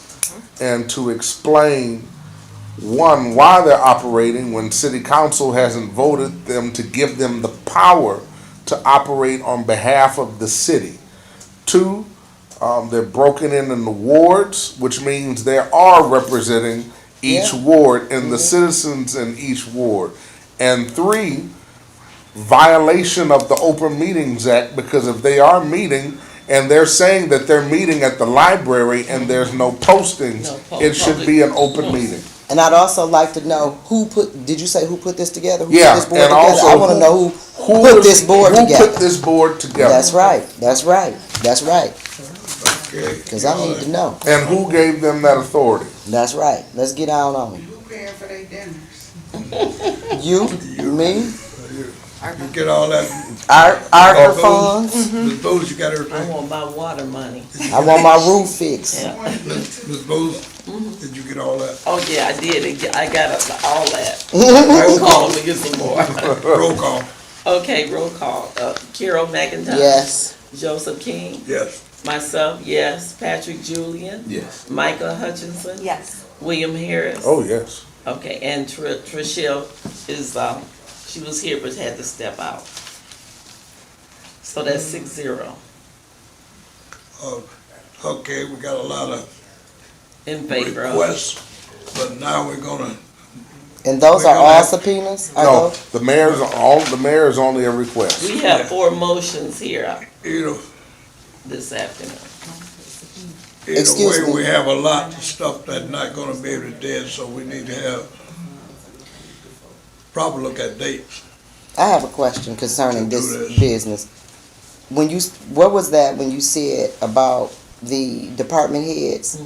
and to explain, one, why they're operating when city council hasn't voted them to give them the power to operate on behalf of the city. Two, they're broken in the wards, which means they are representing each Yeah. ward and the citizens in each ward. And three, violation of the Open Meetings Act, because if they are meeting and they're saying that they're meeting at the library and there's no postings, it should be an open meeting. And I'd also like to know did you say who put this together? Who Yeah, put this board and together? also I want to know who put this board Who together. put this board together? That's right. That's right. That's right. Okay. Because I need to know. And who gave them that authority? That's right. Let's get out on it. Who paying for their dinners? You, me, You get all that, our funds. Ms. Booth, you got I everything? want my water money. I want my roof fixed. Yeah. Ms. Booth, did you get all that? Oh, yeah, I did. I got all that. Roll call, let me get some more. Roll call, Okay, roll call. Carol McIntyre. Yes. Joseph King. yes. Myself, yes. Patrick Julian. Yes. Micah Hutchinson. Yes. William Harris. Oh, yes. Okay, and Trishelle is, she was here but had to step out. So that's 6-0 Okay, we got a lot of in favor of. requests, but now we're gonna, And those We're are gonna all have- subpoenas? Are No, those- the mayor is only a request. We have 4 motions here either, this afternoon. Excuse way, me. we have a lot of stuff that's not gonna be able to dead, so we need to have proper look at dates. I have a question concerning To do this this. business. What was that when you said about the department heads?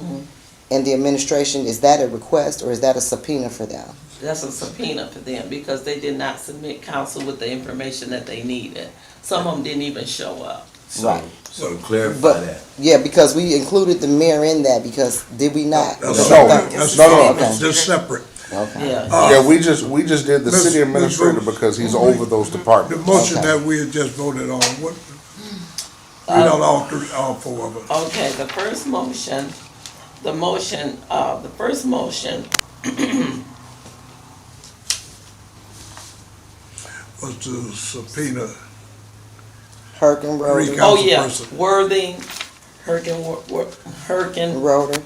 and the administration, is that a request or is that a subpoena for them? That's a subpoena for them because they did not submit council with the information that they needed. Some of them didn't even show up. Right. So clarify But, that. yeah, because we included the mayor in that, because, did we not? That's No, that's no. It's just separate. Okay. Yeah. Yeah, we just did the Miss- city Miss administrator Bruce, because he's over those The departments. motion Okay. that we had just voted on, what, read out all four of them. Okay, the first motion Was to subpoena Herkin, three Roder, oh yeah, councilpersons. Worthing, Herkin, Roder,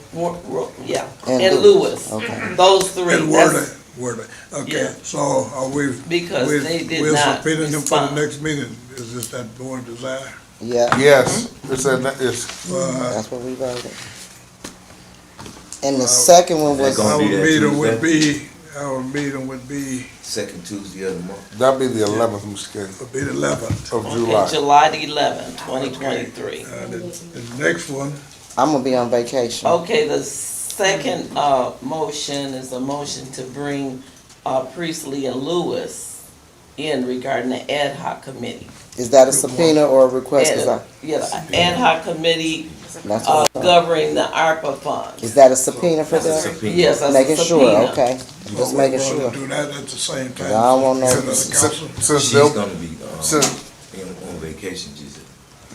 yeah, And and Lewis. Lewis. Okay. Those three. And That's- Worthing, okay, Yeah. so are we? Because they did We're not subpoenaing them for the respond. next meeting, is this that board desire? yeah, Yes, it's that's what we voted. And the second one was, Gonna Our be that meeting would be, Second Tuesday of the month. that'd be the 11th, Mr. King, would be the 11th. of Okay, July. July the 11th, 2023. The next one, I'm gonna be on vacation. Okay, the second motion is a motion to bring Priestley and Lewis in regarding the ad hoc committee. Is that a subpoena or a request? 'Cause I- Yeah, the ad hoc committee That's what I thought. governing the ARPA funds. Is that a subpoena for That's a them? subpoena. Yes, that's a Making sure, subpoena. okay. I'm just making we're sure. gonna do that at the same time. I don't want no- Head of the council. Since She's they'll, gonna be, since on vacation, she said.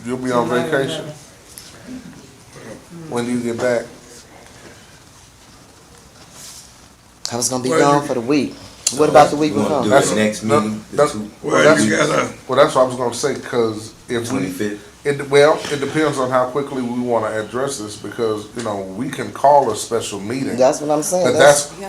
you'll be on vacation, when do you get back? I was gonna be Well, gone you- for the week. What about the week You wanna before? do That's- it next no, meeting, the that's- Well, you gotta, Well, that's what I was gonna say, cause if we, 25th? it depends on how quickly we wanna address this, because, we can call a special meeting. That's what I'm saying.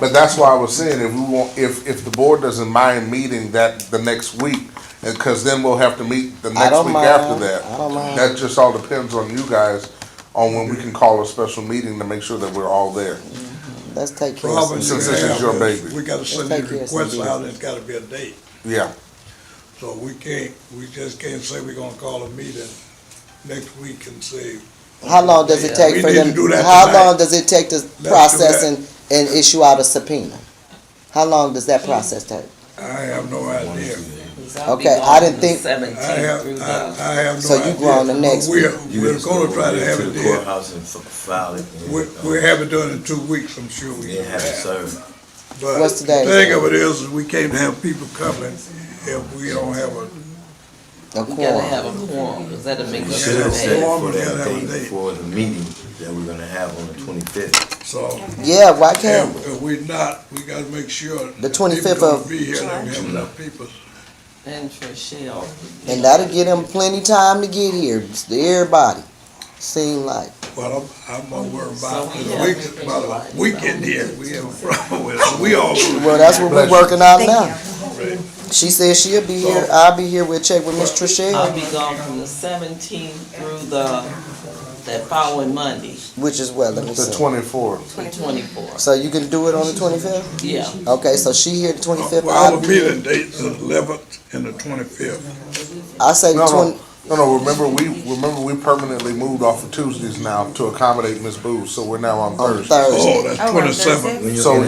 But that's why I was saying, if we want, if the board doesn't mind meeting the next week, and, cause then we'll have to meet the next don't week mind. after that. I don't mind. That just all depends on you guys, on when we can call a special meeting to make sure that we're all there. Let's take care of problem some. you Since this is have your is baby. we gotta send Let's take these care of some requests out, business. it's gotta be a date. Yeah, So we just can't say we're gonna call a meeting next week and say. How long does it take We for need to them, do that how tonight. long does it take to do process that. and issue out a subpoena? How long does that process take? I have no idea. Okay, I didn't think- I have, through I the, have no So you idea. go on the next But We're You just gonna go try to over have to it the there. courthouse and file it. We have it done in 2 weeks, I'm sure we Then can have it have. served. But What's the today? thing of it is we can't have people coming if we don't have a, A we gotta quorum. have a quorum, because that'll make We us should have a set it Quorum, for we gotta that have a date date. for the meeting that we're gonna have on the 25th. so. Yeah, why can't we? If we not, we gotta make sure. The that 25th people of- gonna be here, that we have enough people. And for Shell. And that'll give them plenty time to get here, just everybody, seem like. Well, I'm more worried about So we this have week, to about July. a weekend here, we have a problem with it, we all. Well, that's what we're working out Thank now. you. She said she'll be here, I'll be here, we'll check with Miss I'll Trishelle, be gone from the 17th through that following Monday, which is what, let me the see. 24th. the 24th. So you can do it on the 25th? Yeah. Okay, so she here the 25th, Well, I'll our be here. meeting dates are the 11th and the 25th. I say the No, 20, no, remember we permanently moved off of Tuesdays now to accommodate Miss Boo, so we're now on on Thursday. Thursday. Oh, that's Oh, on 27th, Thursday? So,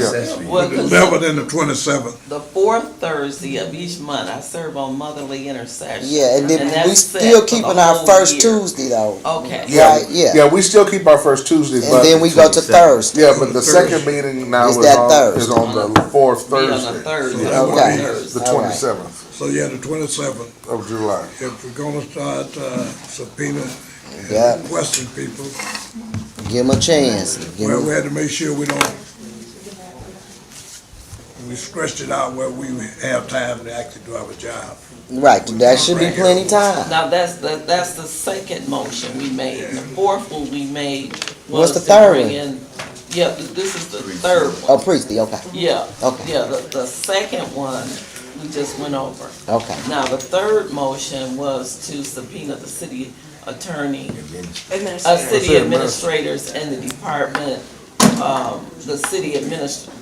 yeah. Well, the 'cause 11th and the 27th. the fourth Thursday of each month, I serve on Motherly Intercession. Yeah, and then that's we set still for keeping the our whole first year. Tuesday though. Okay. Right, yeah. Yeah, we still keep our first Tuesday, And but, then we go to 27th. Thursday. yeah, but the second meeting now Is is that on Thursday? the fourth Be on a Thursday, Thursday. So that would Okay. be the All right. 27th So yeah, the 27th, of July. if we're gonna start subpoena Yeah. and requesting people, Give them a chance. Give well, 'em- we had to make sure we don't, we stretched it out where we have time to actually do our job. Right, that should be plenty time. Now, that's the second motion we made. The fourth one we made What's was the to third bring one? in, yeah, this is the third Oh, one. Priestley, okay, Yeah. Okay. Yeah, the second one, we just went over. okay. Now, the third motion was to subpoena the city attorney, city administrators and the department, the city administrator.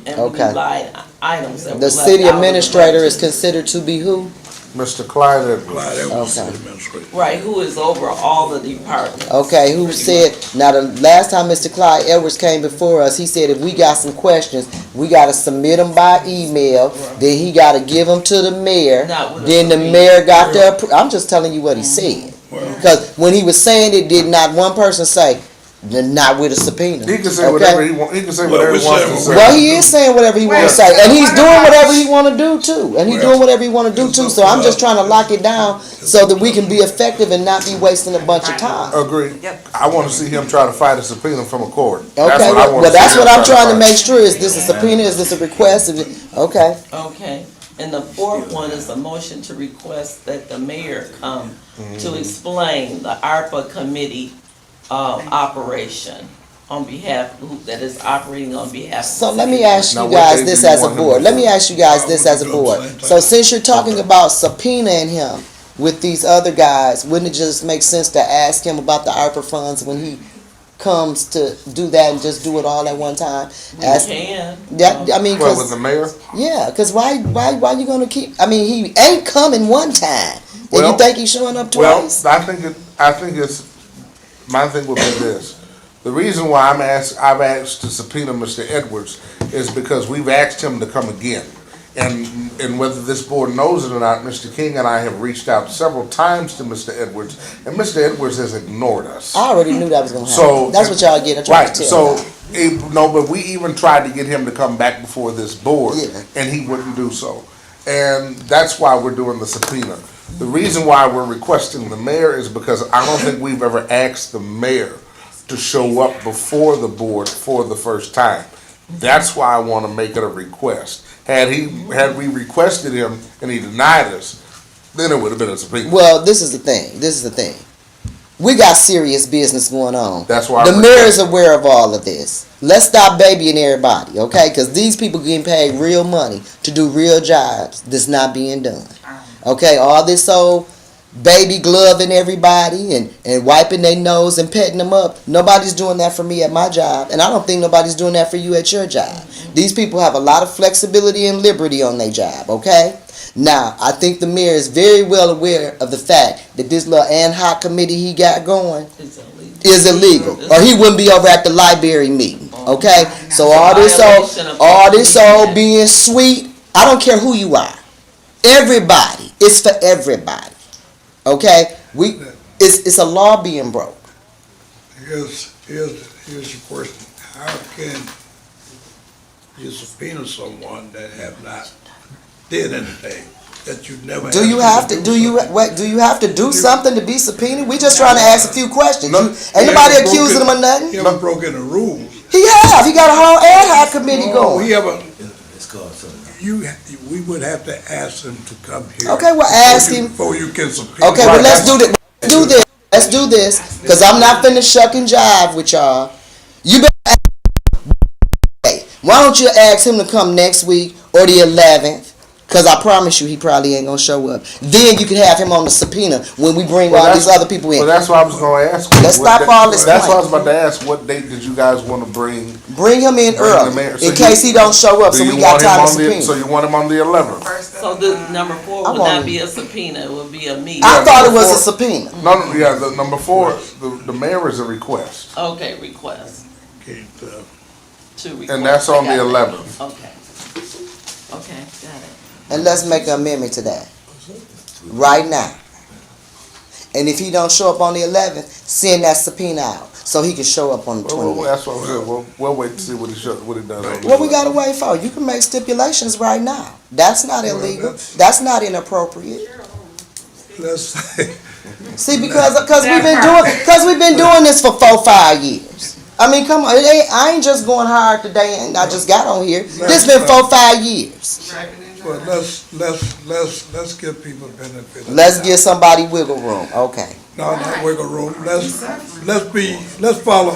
And we Okay. need line items that were The left city out of the administrator budget. is considered to be who? Mr. Clyde Edwards. Clyde Edwards, Okay. city administrator. Right, who is over all the departments. Okay, who said, now the last time Mr. Clyde Edwards came before us, he said if we got some questions, we gotta submit them by email, then he gotta give them to the mayor, Not with a then the subpoena. mayor got to I'm just telling you what he said. Cause when he was saying it, did not one person say, not with a subpoena. He can say Okay? whatever he want, he can say Well, whatever we he wants said to what say. we- Well, he is saying whatever he wanna Wait, say, and he's what doing about- whatever he wanna do too, and he's Well, doing whatever he wanna do it's too, up so to I'm just us. trying to lock it down so that we can be effective and not be wasting a bunch of time. Agreed. Yep. I wanna see him try to fight a subpoena from a court. That's Okay, what I wanna well, that's see what him I'm trying to fight. make sure, is this a subpoena, is this a request, okay? Okay, and the fourth one is a motion to request that the mayor come to explain the ARPA committee, operation on behalf, that is operating on behalf. So let me ask Now, you what guys day this do you as a want him board, to let do? me ask you guys this as a board. So since you're talking about subpoenaing him with these other guys, wouldn't it just make sense to ask him about the ARPA funds when he comes to do that and just do it all at one time? We Ask, can. that, I mean, Well, with cause, the mayor? yeah, cause why you gonna keep, I mean, he ain't coming one time, and Well- you think he's showing up Well, twice? I think it's, my thing would be this. The reason why I've asked to subpoena Mr. Edwards is because we've asked him to come again. And whether this board knows it or not, Mr. King and I have reached out several times to Mr. Edwards, and Mr. Edwards has ignored us. I already knew that was gonna So happen, that's what y'all get, I tried Right, to tell so, y'all. no, but we even tried to get him to come back before this board, Yeah. and he wouldn't do so. And that's why we're doing the subpoena. The reason why we're requesting the mayor is because I don't think we've ever asked the mayor to show up before the board for the first time. That's why I wanna make it a request. Had we requested him and he denied us, then it would have been a subpoena. Well, this is the thing. We got serious business going on. That's why the I'm mayor is requesting. aware of all of this. Let's stop babying everybody, okay? Because these people getting paid real money to do real jobs that's not being done. Okay, all this old baby gloving everybody and wiping their nose and petting them up. Nobody's doing that for me at my job, and I don't think nobody's doing that for you at your job. These people have a lot of flexibility and liberty on their job, okay? Now, I think the mayor is very well aware of the fact that this little ad hoc committee he got going It's illegal. is illegal, or he wouldn't be over at the library meeting, okay? So all this old being sweet, I don't care who you are. Everybody, it's for everybody. Okay, it's a law being broke. Here's your question. How can you subpoena someone that have not did anything, that you never? Do you have to? Do you have to do something to be subpoenaed? We just trying to ask a few questions. Ain't nobody accusing him of nothing. He haven't broken the rules. He have. He got a whole ad hoc committee No, he going. haven't. It's called something. We would have to ask him to come here. Okay, well, ask him. Before you can subpoena. Okay, well, let's do this. Let's do this, because I'm not finna shuck and jive with y'all. You better why don't you ask him to come next week or the 11th? Because I promise you he probably ain't going to show up. Then you can have him on the subpoena when we bring all these other people in. Well, that's what I was gonna ask. Let's What stop day- all this That's what I was playing. about to ask. What date did you guys wanna bring? Bring him in Bring the early mayor. So in you- case he don't show up, Do so you we got want him time to on the- subpoena. So you want him on the 11th? So the number 4 I would want not him. be a subpoena, it would be a meeting. I thought it was a before- subpoena. No, yeah, the number 4, the mayor is a request. Okay, request, Okay, to request. And that's on the I got it. 11th. Okay. Okay, got it. And let's make an amendment to that. Right now. And if he don't show up on the 11th, send that subpoena out so he can show up on the Well, 20th. that's what I said. We'll wait to see what he does. on the What we 11th. gotta wait for? You can make stipulations right now. That's not illegal. That's not inappropriate. let's, See, because we've been doing this for 4-5 years. I mean, come on, I ain't just going hard today and I just got on here. This been 4-5 years. but let's give people the benefit. of the Let's doubt. give somebody wiggle room. Okay. No, not wiggle room. Let's follow.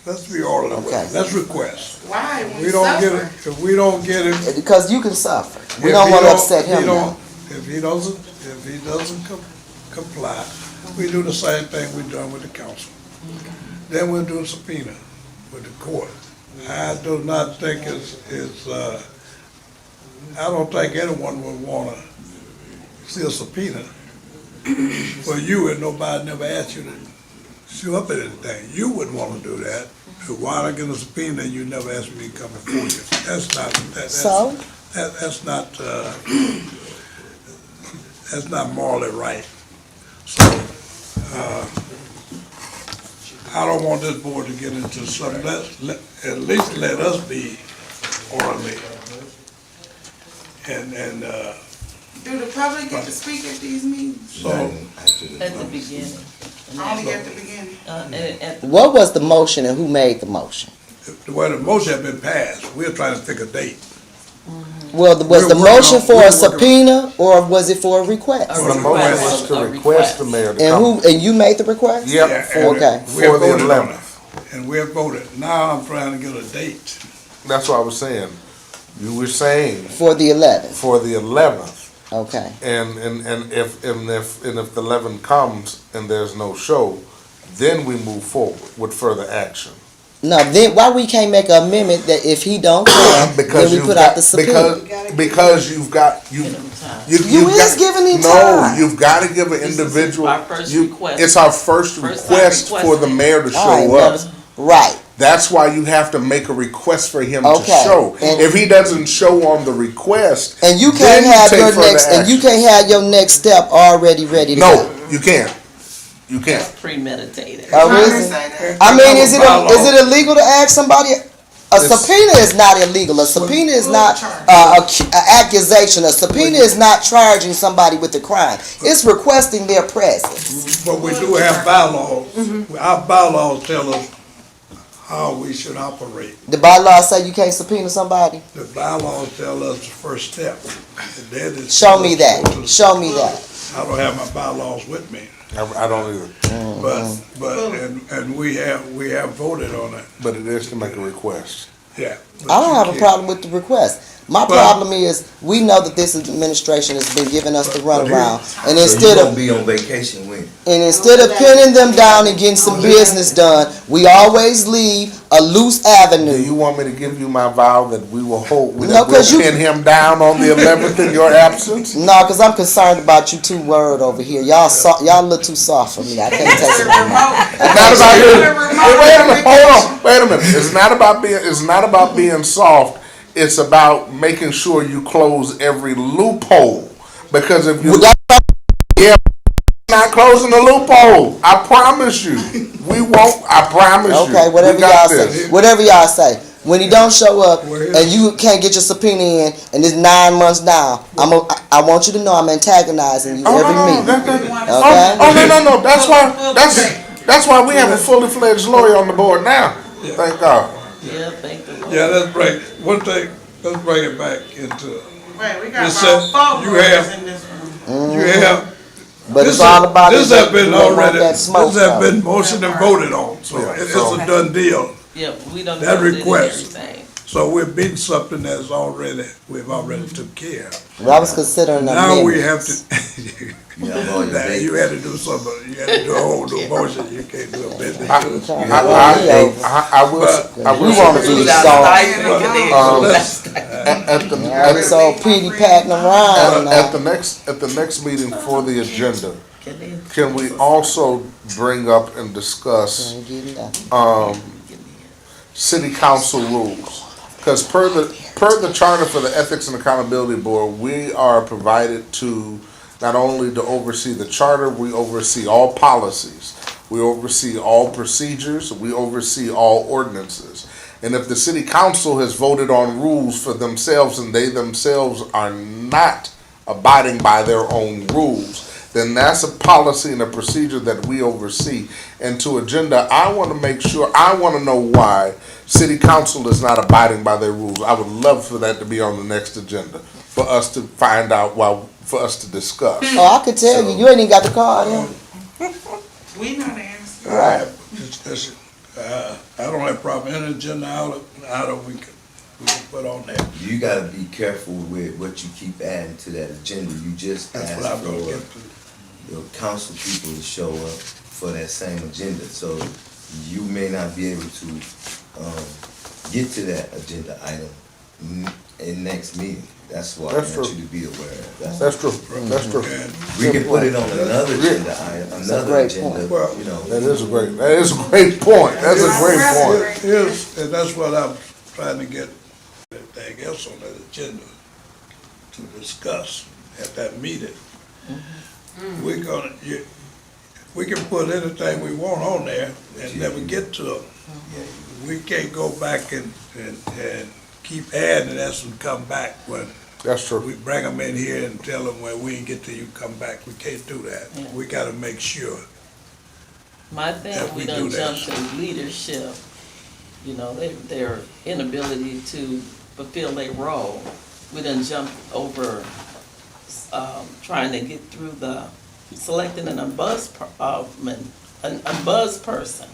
Let's be orderly. with it. Okay. Let's request. Why? When We you don't get suffer? it. If we don't get it. Because you can suffer. We if don't he want to upset if he him now. If he doesn't comply, we do the same thing we done with the council. Then we'll do a subpoena with the court. I do not think it's I don't think anyone would wanna see a subpoena for you and nobody never asked you to show up at anything. You wouldn't wanna do that. So why I get a subpoena and you never asked me to come before you? So? That's not morally right. So, I don't want this board to get into something, at least let us be orderly. And, Do the public get to speak at these meetings? so, At the beginning. Only at the beginning? And at the What was the motion and who made the motion? well, the motion had been passed, we're trying to pick a date. Well, was the We're working motion on- for we're a working- subpoena or was it for a request? A The motion was to A request the mayor to And come. and you made the request? Yep, Yeah, for, and Okay. we have for the voted on 11th. it. And we have voted, now I'm trying to get a date. That's what I was saying. You were saying For the 11th, for the 11th. okay. And if the 11 comes and there's no show, then we move forward with further action. No, then why we can't make an amendment that if he don't come, then we you've put got- out the subpoena? because you've got give them time. You you've is got- giving him no, time. you've got to give an This is individual. our first you- request. It's our first First time request for the requesting. mayor to All right, show up. right. That's why you have to make a request for him Okay, to show. and- If he doesn't show on the request, And you then can't have take your further next, and you action. can't have your next step already ready to No, go. you can't. You can't. premeditated. Oh, is Congress it? say that? I mean, That's is it our bylaw. illegal to ask somebody? A It's- subpoena is not illegal. A subpoena is not an accusation. A subpoena is not charging somebody with a crime. It's requesting their presence. But we do have bylaws. Our bylaws tell us how we should operate. The bylaws say you can't subpoena somebody. The bylaws tell us the first step. And then it's- Show me that. Show me that. I don't have my bylaws with me, I don't either. and we have voted on it, But it is to make a request. yeah. But I don't you have a can't- problem with the request. My But- problem is, we know that this administration has been giving us the But runaround. And So you instead gonna of, be on vacation when? and instead of pinning them down and getting some business done, we always leave a loose Do avenue. you want me to give you my vow that we will hold, No, that we'll 'cause you- pin him down on the 11th in your absence? No, cause I'm concerned about you two word over here. Y'all a little too soft for me. I can't take it anymore. It's not about being, wait a minute, hold on, wait a minute. It's not about being soft. It's about making sure you close every loophole. Because if you, yeah, not closing the loophole. I promise you. We won't, I promise you. Okay, whatever We got y'all say. this. Whatever y'all say. When he don't show up and you can't get your subpoena in and it's 9 months now, I want you to know I'm antagonizing you every meeting. Okay? No. That's why we have a fully fledged lawyer on the board now. Thank God. Yeah, thank the Lord. Yeah, let's bring, one thing, let's bring it back into, Wait, we got You said about 4 you lawyers have- in this room. you have. But this it's all is- about This has been already, that this smoke. has though. been motioned and voted on, so it's a done deal. Yeah, we don't That know that request. everything. So we're beating something we've already took care of. Well, I was considering Now we have amendments. to, Yeah, I'm on your now you vacation. had to do something, you had to do a whole new motion, you can't do a business. I will, We want to be soft. at We so petty patting around now. the next meeting for the agenda, can we also bring up and discuss Ain't getting nothing. city council rules? Because per the charter for the Ethics and Accountability Board, we are provided to not only to oversee the charter, we oversee all policies, we oversee all procedures, we oversee all ordinances. And if the city council has voted on rules for themselves and they themselves are not abiding by their own rules, then that's a policy and a procedure that we oversee. And to agenda, I want to make sure, I want to know why city council is not abiding by their rules. I would love for that to be on the next agenda, for us to find out, for us to discuss. Oh, I could tell you. You ain't even got the card in. We know the answer. Right. Discussion. I don't have a problem, any agenda item we can put on there. You gotta be careful with what you keep adding to that agenda. You just That's what asked I'm gonna get for to. your council people to show up for that same agenda. So you may not be able to, get to that agenda item in next meeting. That's what I That's want true. you to be aware of. That's true, that's true. And, We can put it on another agenda, another great agenda, point. you know. That is a great point. That's a great point. here's, and that's what I'm trying to get everything else on that agenda to discuss at that meeting. We're gonna, we can put anything we want on there and never get to it. We can't go back and keep adding and ask them to come back when That's true. we bring them in here and tell them, well, we didn't get to you, come back. We can't do that. Yeah. We gotta make sure. My That thing, we we do done that. jumped to leadership, you know, their inability to fulfill their role. We done jumped over, trying to get through selecting a buzz person.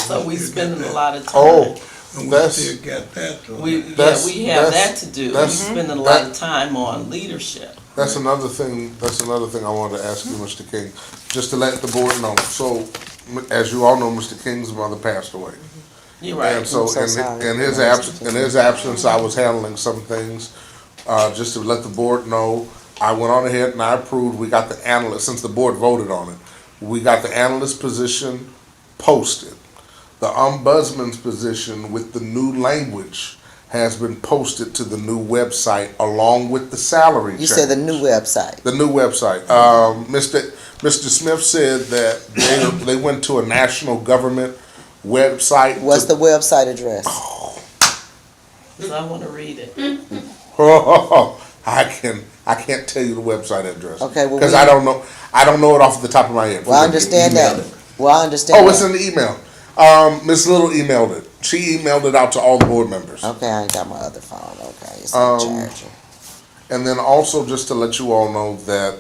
So we spending a lot of time. Oh, And we That's- still got that. though. We That's- have that that's- to do. We're that's- spending a lot that- of time on leadership. That's another thing I wanted to ask you, Mr. King, just to let the board know. So, as you all know, Mr. King's mother passed away. You're right. And so, I'm so sorry. in his absence, I was handling some things, just to let the board know. I went on ahead and I approved, we got the analyst, since the board voted on it, we got the analyst position posted. The ombudsman's position with the new language has been posted to the new website along with the salary change. You said the new website. The new website. Mr. Smith said that they went to a national government website. What's the website address? So I wanna read it. I can't tell you the website address. Okay, well, Because we- I don't know it off the top of my head. Well, I understand that. Well, I understand Oh, it's that. in the email. Miss Little emailed it. She emailed it out to all the board members. Okay, I ain't got my other phone, okay, it's on charger. And then also just to let you all know that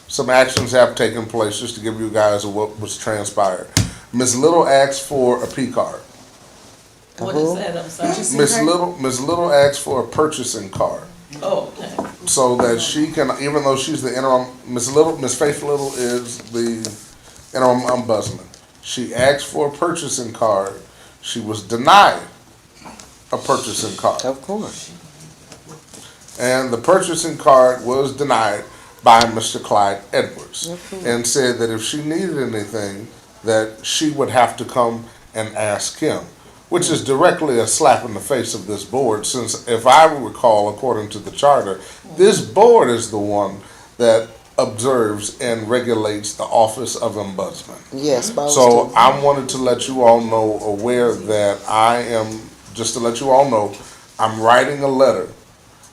some actions have taken place, just to give you guys what was transpired. Miss Little asked for a P card. What is that? I'm sorry. Miss Little asked for a purchasing card. Oh, okay. So that she can, even though she's the interim, Miss Faith Little is the interim ombudsman. She asked for a purchasing card. She was denied a purchasing card. Of course. And the purchasing card was denied by Mr. Clyde Edwards. And said that if she needed anything, that she would have to come and ask him. Which is directly a slap in the face of this board, since if I recall, according to the charter, this board is the one that observes and regulates the office of ombudsman. Yes, supposed So to. I wanted to let you all know, aware that I am, just to let you all know, I'm writing a letter,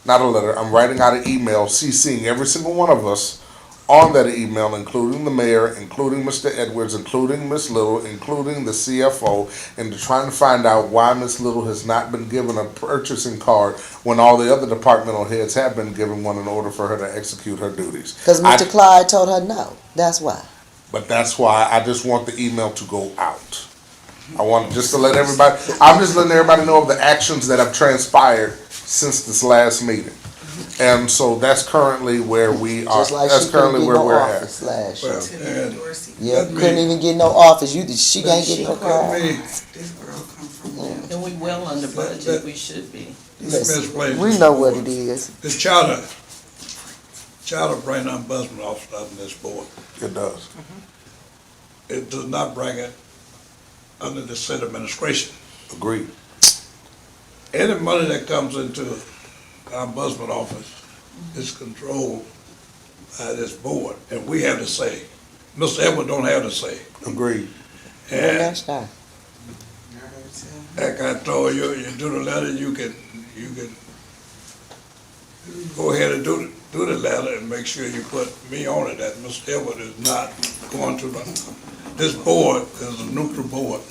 not a letter, I'm writing out an email CCing every single one of us on that email, including the mayor, including Mr. Edwards, including Miss Little, including the CFO, and to trying to find out why Miss Little has not been given a purchasing card when all the other departmental heads have been given one in order for her to execute her duties. Because Mr. Clyde told her no, that's why. But that's why I just want the email to go out. I want just to let everybody, I'm just letting everybody know of the actions that have transpired since this last meeting. And so that's currently where we are. Just like That's she couldn't currently get where no we're at. office last Well, year. and Yeah, let me- couldn't even get no office. She can't get no let car. me, This girl come from. And we well under budget, we should be. misplace We this know what board. it is. The charter bring ombudsman officer on this board. It does. It does not bring it under the city administration. Agreed. Any money that comes into the ombudsman office is controlled by this board, and we have to say. Mr. Edward don't have to say. Agreed. And And that's that. like I told you, you do the letter, you can go ahead and do the letter and make sure you put me on it, that Mr. Edward is not going to this board is a neutral board,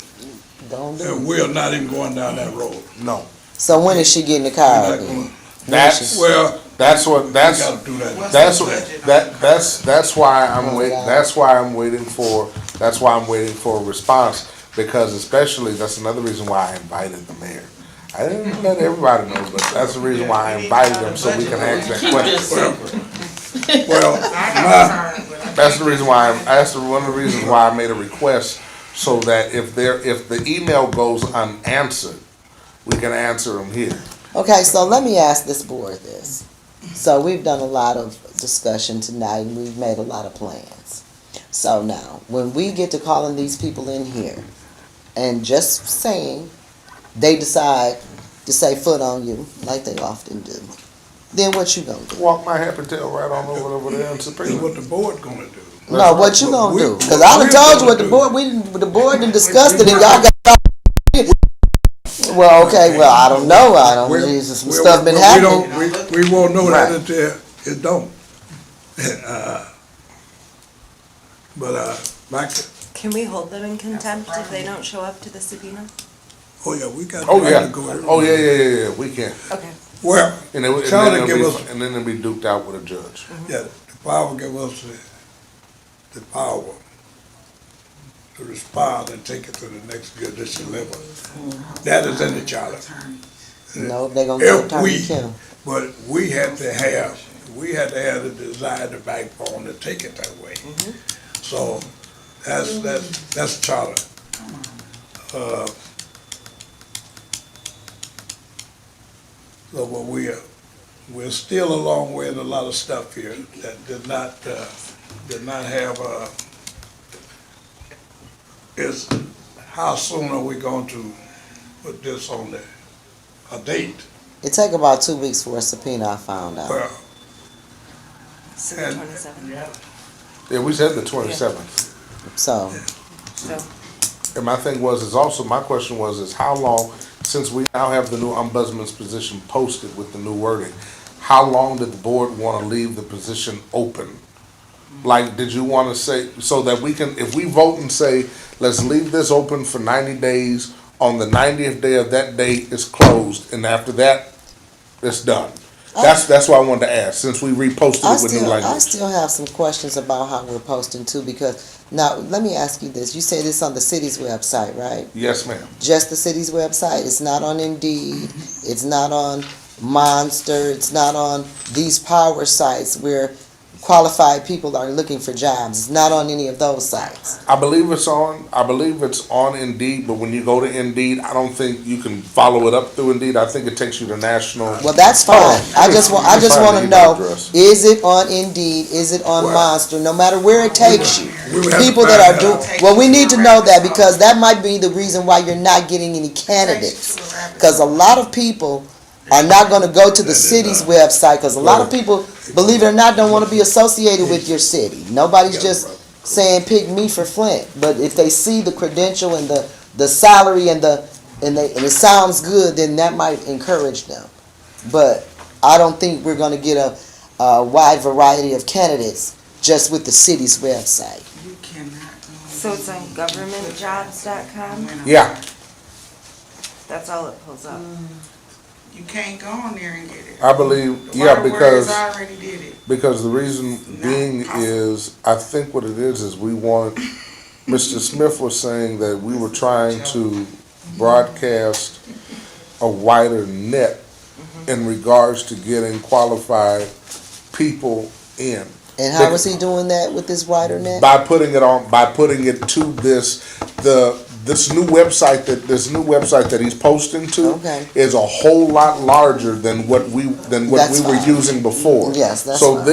Don't do and it. we are not even going down that road. No. So when is she getting the We're car not then? going- That's Well, that's what we that's gotta do that. that's why I'm waiting. That's why I'm waiting for. That's why I'm waiting for a response, because especially that's another reason why I invited the mayor. I didn't let everybody know, but that's the reason why I invited them, so we can ask that Keep this question. secret. Well, That's the reason why one of the reasons why I made a request, so that if the email goes unanswered, we can answer them here. Okay, so let me ask this board this. So we've done a lot of discussion tonight and we've made a lot of plans. So now, when we get to calling these people in here and just saying they decide to say foot on you, like they often do, then what you gonna do? Walk my happy tail right on over there in That's Superior. what the board gonna do. No, what you gonna do? Cause I done We're told you gonna what the do. board, the board done discussed it and y'all got. Well, okay, well, I don't know, some stuff been happening. We won't know that Right. until it don't. Back to, Can we hold them in contempt if they don't show up to the subpoena? oh yeah, we got. Oh, we yeah. got to go ahead. Oh, yeah, we can. Okay. Well, And then Charlie it'll give be- us, and then it'll be duked out with a judge. yeah, the power give us the power to respond and take it to the next judicial level. That is in the charter. No, they gonna get If Attorney we, Kim. but we have to have the desire, the backbone to take it that way. So that's charter. So, but we're still a long way in a lot of stuff here that did not have, is how soon are we going to put this on a date? It take about 2 weeks for a subpoena, I found out. Well, So the And- 27th. Yeah, we said the 27th. So, And my thing was, my question was how long, since we now have the new ombudsman's position posted with the new wording, how long did the board want to leave the position open? Like, did you want to say, so that we can, if we vote and say, let's leave this open for 90 days, on the 90th day of that date, it's closed, and after that, it's done? That's what I wanted to ask, since we reposted it with new I language. still have some questions about how we're posting too, because, now, let me ask you this. You say this on the city's website, right? Yes, ma'am. Just the city's website? It's not on Indeed, it's not on Monster, it's not on these power sites where qualified people are looking for jobs. It's not on any of those sites. I believe it's on Indeed, but when you go to Indeed, I don't think you can follow it up through Indeed. I think it takes you to national. Well, that's fine. I just want Find to the email know, address. is it on Indeed? Is it on Monster? No matter where it takes you. we would have to People that are find out. doing, well, we need to know that because that might be the reason why you're not getting any candidates. Because a lot of people are not going to go to the city's website because a lot of people, believe it or not, don't want to be associated with your city. Nobody's just saying pick me for Flint. But if they see the credential and the salary and it sounds good, then that might encourage them. But I don't think we're going to get a wide variety of candidates just with the city's website. You cannot. So it's on governmentjobs.com? Yeah, That's all it pulls up. You can't go on there and get it. I believe, The yeah, water because. workers already did it. Because the reason being is, I think what it is we want, Mr. Smith was saying that we were trying to broadcast a wider net in regards to getting qualified people in. And how is he doing that with this wider net? By putting it to this new website that he's posting to Okay. is a whole lot larger than what we That's were fine. using before. Yes, that's so fine.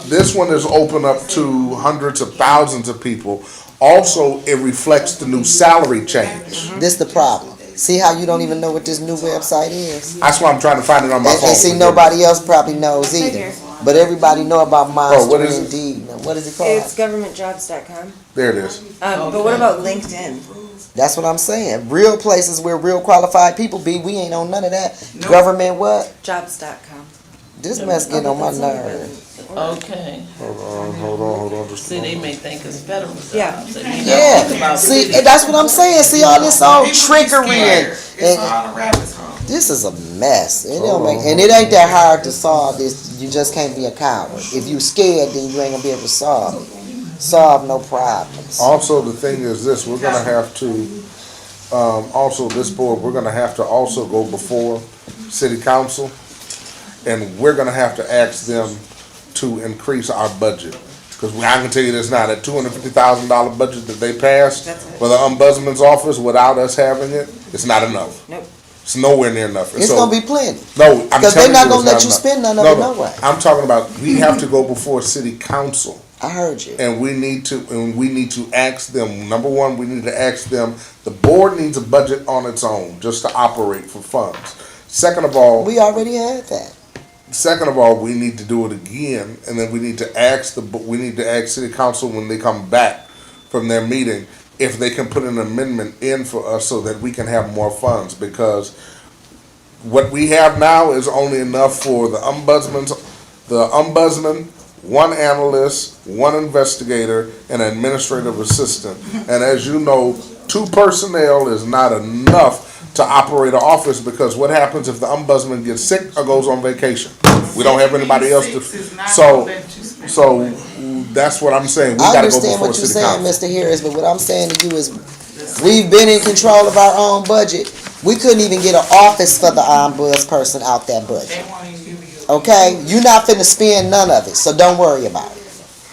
this one is open up to hundreds of thousands of people. Also, it reflects the new salary change. This the problem. See how you don't even know what this new website is? That's why I'm trying to find it on my phone. And see, nobody else probably knows either. But everybody know about Monster what is and it? Indeed. Now, what is it called? It's governmentjobs.com. There it is. But what about LinkedIn? That's what I'm saying. Real places where real qualified people be, we ain't on none of that. Nope. Government what? Jobs.com. This mess getting on my nerves. Okay, Hold on. Just see, they may think it's federal jobs. Yeah. They may not think Yeah, about see, city. that's what I'm saying. See all this old People be trickery scared. It's and all a rabbit hole. this is a mess. It don't make, and it ain't that hard to solve this. You just can't be a coward. If you scared, then you ain't gonna be able to solve no problems. Also, the thing is this, we're gonna have to, also this board, we're gonna have to also go before city council, and we're gonna have to ask them to increase our budget. Because I can tell you this now, that $250,000 budget that they passed That's it. for the ombudsman's office without us having it, it's not enough. Nope. It's nowhere near enough. It's So- gonna be plenty. No, I'm Because they're telling not you gonna it's let you enough. spend none of it no way. I'm talking about, we have to go before city council. I heard you. And we need to ask them, number one, we need to ask them, the board needs a budget on its own, just to operate for funds. Second of all, We already had that. we need to do it again, and then we need to ask city council when they come back from their meeting, if they can put an amendment in for us so that we can have more funds, because what we have now is only enough for the ombudsman, one analyst, one investigator, and an administrative assistant. And as you know, 2 personnel is not enough to operate an office, because what happens if the ombudsman gets sick or goes on vacation? We don't have anybody else to, so that's what I'm saying. We I gotta go understand before what you're city saying, council. Mr. Harris, but what I'm saying to you is, we've been in control of our own budget. We couldn't even get an office for the ombudsperson out that budget. Okay? You're not finna spend none of it, so don't worry about it.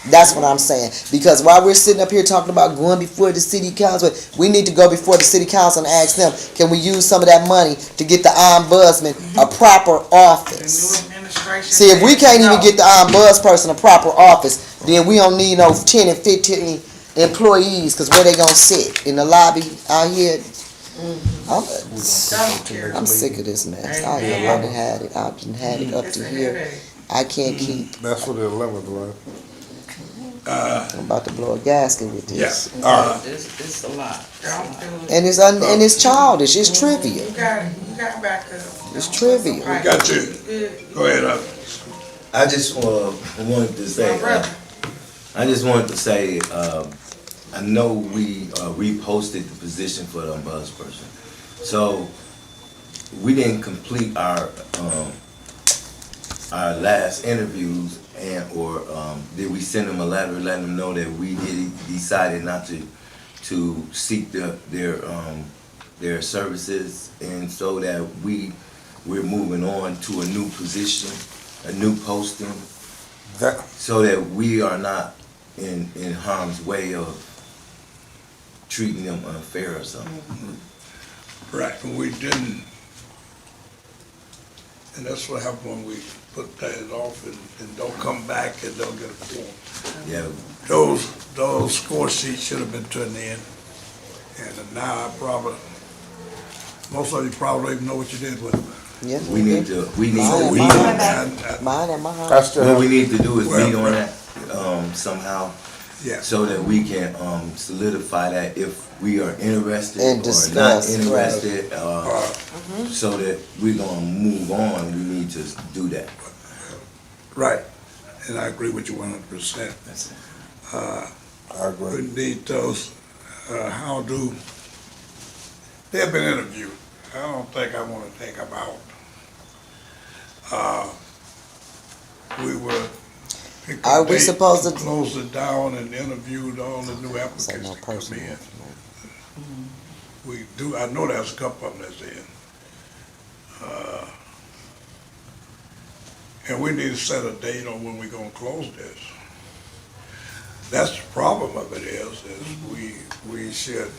That's what I'm saying. Because while we're sitting up here talking about going before the city council, we need to go before the city council and ask them, can we use some of that money to get the ombudsman a proper office? See, if we can't even get the ombudsperson a proper office, then we don't need no 10 and 15 employees, because where they gonna sit? In the lobby out here? I'm sick of this mess. I have had it. I've been had it up to here. I can't keep. That's for the 11th, right? I'm about to blow a gasket with this. Yes. It's a lot. And it's childish. It's trivial. You got back up. It's trivial. We got you. Go ahead, I just wanted to say, I know we reposted the position for the ombudsperson. So we didn't complete our last interviews, or did we send them a letter letting them know that we decided not to seek their services, and so that we're moving on to a new position, a new posting, so that we are not in harm's way of treating them unfair or something. right, and we didn't, and that's what happened when we put that off and don't come back and don't get a form. Yeah. Those score sheets should have been turned in, and now most of you probably don't even know what you did with them. Yes, We need to Mine and mine. what we need to do is meet on that somehow, Yeah. so that we can solidify that if we are interested And or discuss, not right. interested, so that we're gonna move on. We need to do that. Right, and I agree with you 100%. That's it. I We agree. need those, they've been interviewed. I don't think I want to take them out. We were. pick a Are we date supposed to- close it down and interviewed all the new applicants Say no that come personal. in? We do, I know there's a couple of them that's in. And we need to set a date on when we're gonna close this. That's the problem of it is we should,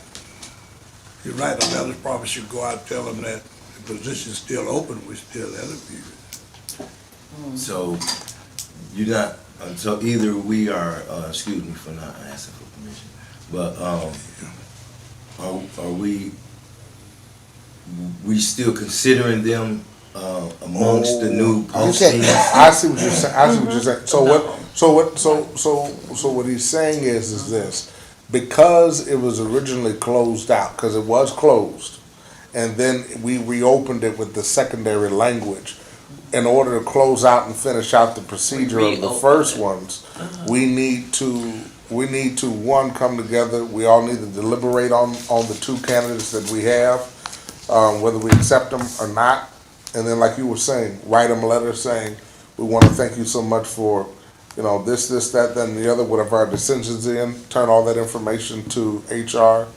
you're right, the letters probably should go out and tell them that the position's still open, we still interview. So you're not, so either we are, excuse me for not asking for permission, but are we still considering them amongst the new postings? I see what you're saying. So what he's saying is this: because it was originally closed out, because it was closed, and then we reopened it with the secondary language. In order to close out and finish out the procedure of the first ones, we need to one, come together. We all need to deliberate on the 2 candidates that we have, whether we accept them or not. And then, like you were saying, write them a letter saying, we want to thank you so much for, this, that, and the other, whatever our decisions in, turn all that information to HR,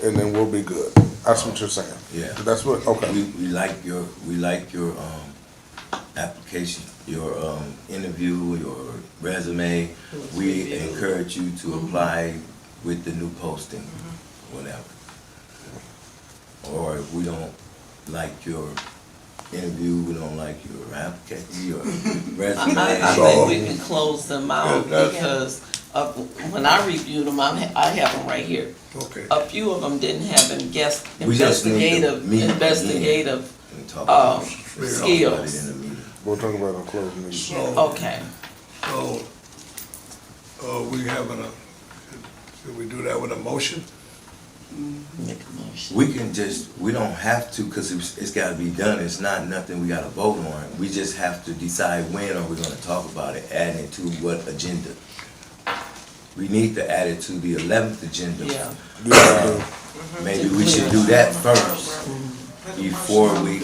and then we'll be good. That's what you're saying. Yeah. That's what, okay. We like your application, your interview, your resume. We encourage you to apply with the new posting, whatever. Or if we don't like your interview, we don't like your application, your resume. I think we can close them out Yeah, that's- because when I reviewed them, I have them right here. Okay. A few of them didn't have We just need to meet again investigative and talk about it. Talk about it skills. in the meeting. We'll talk about it in closed meeting. So, Okay. we having should we do that with a motion? Make a motion. We can just, we don't have to, cause it's gotta be done, it's not nothing we gotta vote on. We just have to decide when are we gonna talk about it, adding it to what agenda. We need to add it to the 11th agenda. Yeah. Maybe we should do that first, before we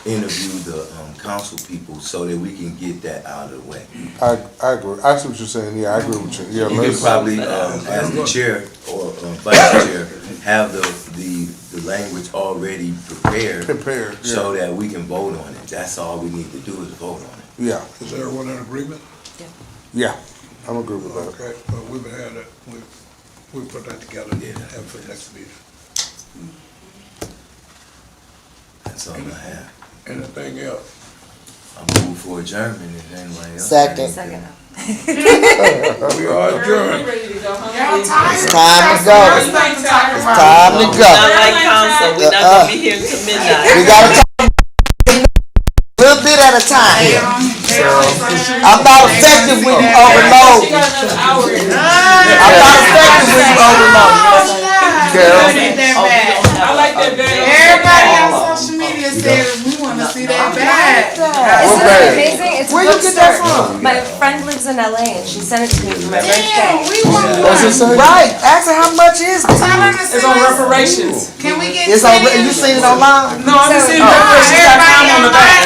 interview the, council people, so that we can get that out of the way. I agree. I see what you're saying. Yeah, I agree with you. Yeah, You could let's, probably, as the chair or vice chair, have the language already prepared. Prepared, So that we can vote on it. That's all we need to do is vote on it. yeah, Is everyone in agreement? yeah, I'm agree with that. Okay, well, we've had it, we put that together and have for the next meeting. That's all I have. Anything else? I'm moving for adjournment if anybody else. Second. We are adjourned. Y'all tired? It's time to go. It's time Time to Not go. like council, we're not gonna be here until midnight. We gotta talk a little bit at a time. I'm not effective when you overload. I'm not effective when you overload. Carol. I like that bad. Everybody on social media said we wanna see that bad. What Isn't bag? it amazing? It's Where a you get that bookstore. from? My friend lives in LA and she sent it to me for my Damn, birthday. we want What's it say? Right, ask her how much is it? Tell her to It's send on us. reparations. Can we get It's on, 20? you seen it online? No, I'm just saying Everybody reparations.com on the back.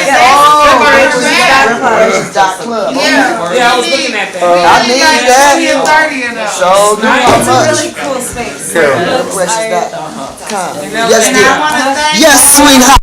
Reparations.club. Yeah. Yeah, I was looking at that. I need that. 20 and 30 of those. So do how It's a much? really cool space. Carol. It looks Reparations.com. And Yes, I dear. wanna thank Yes, sweetheart.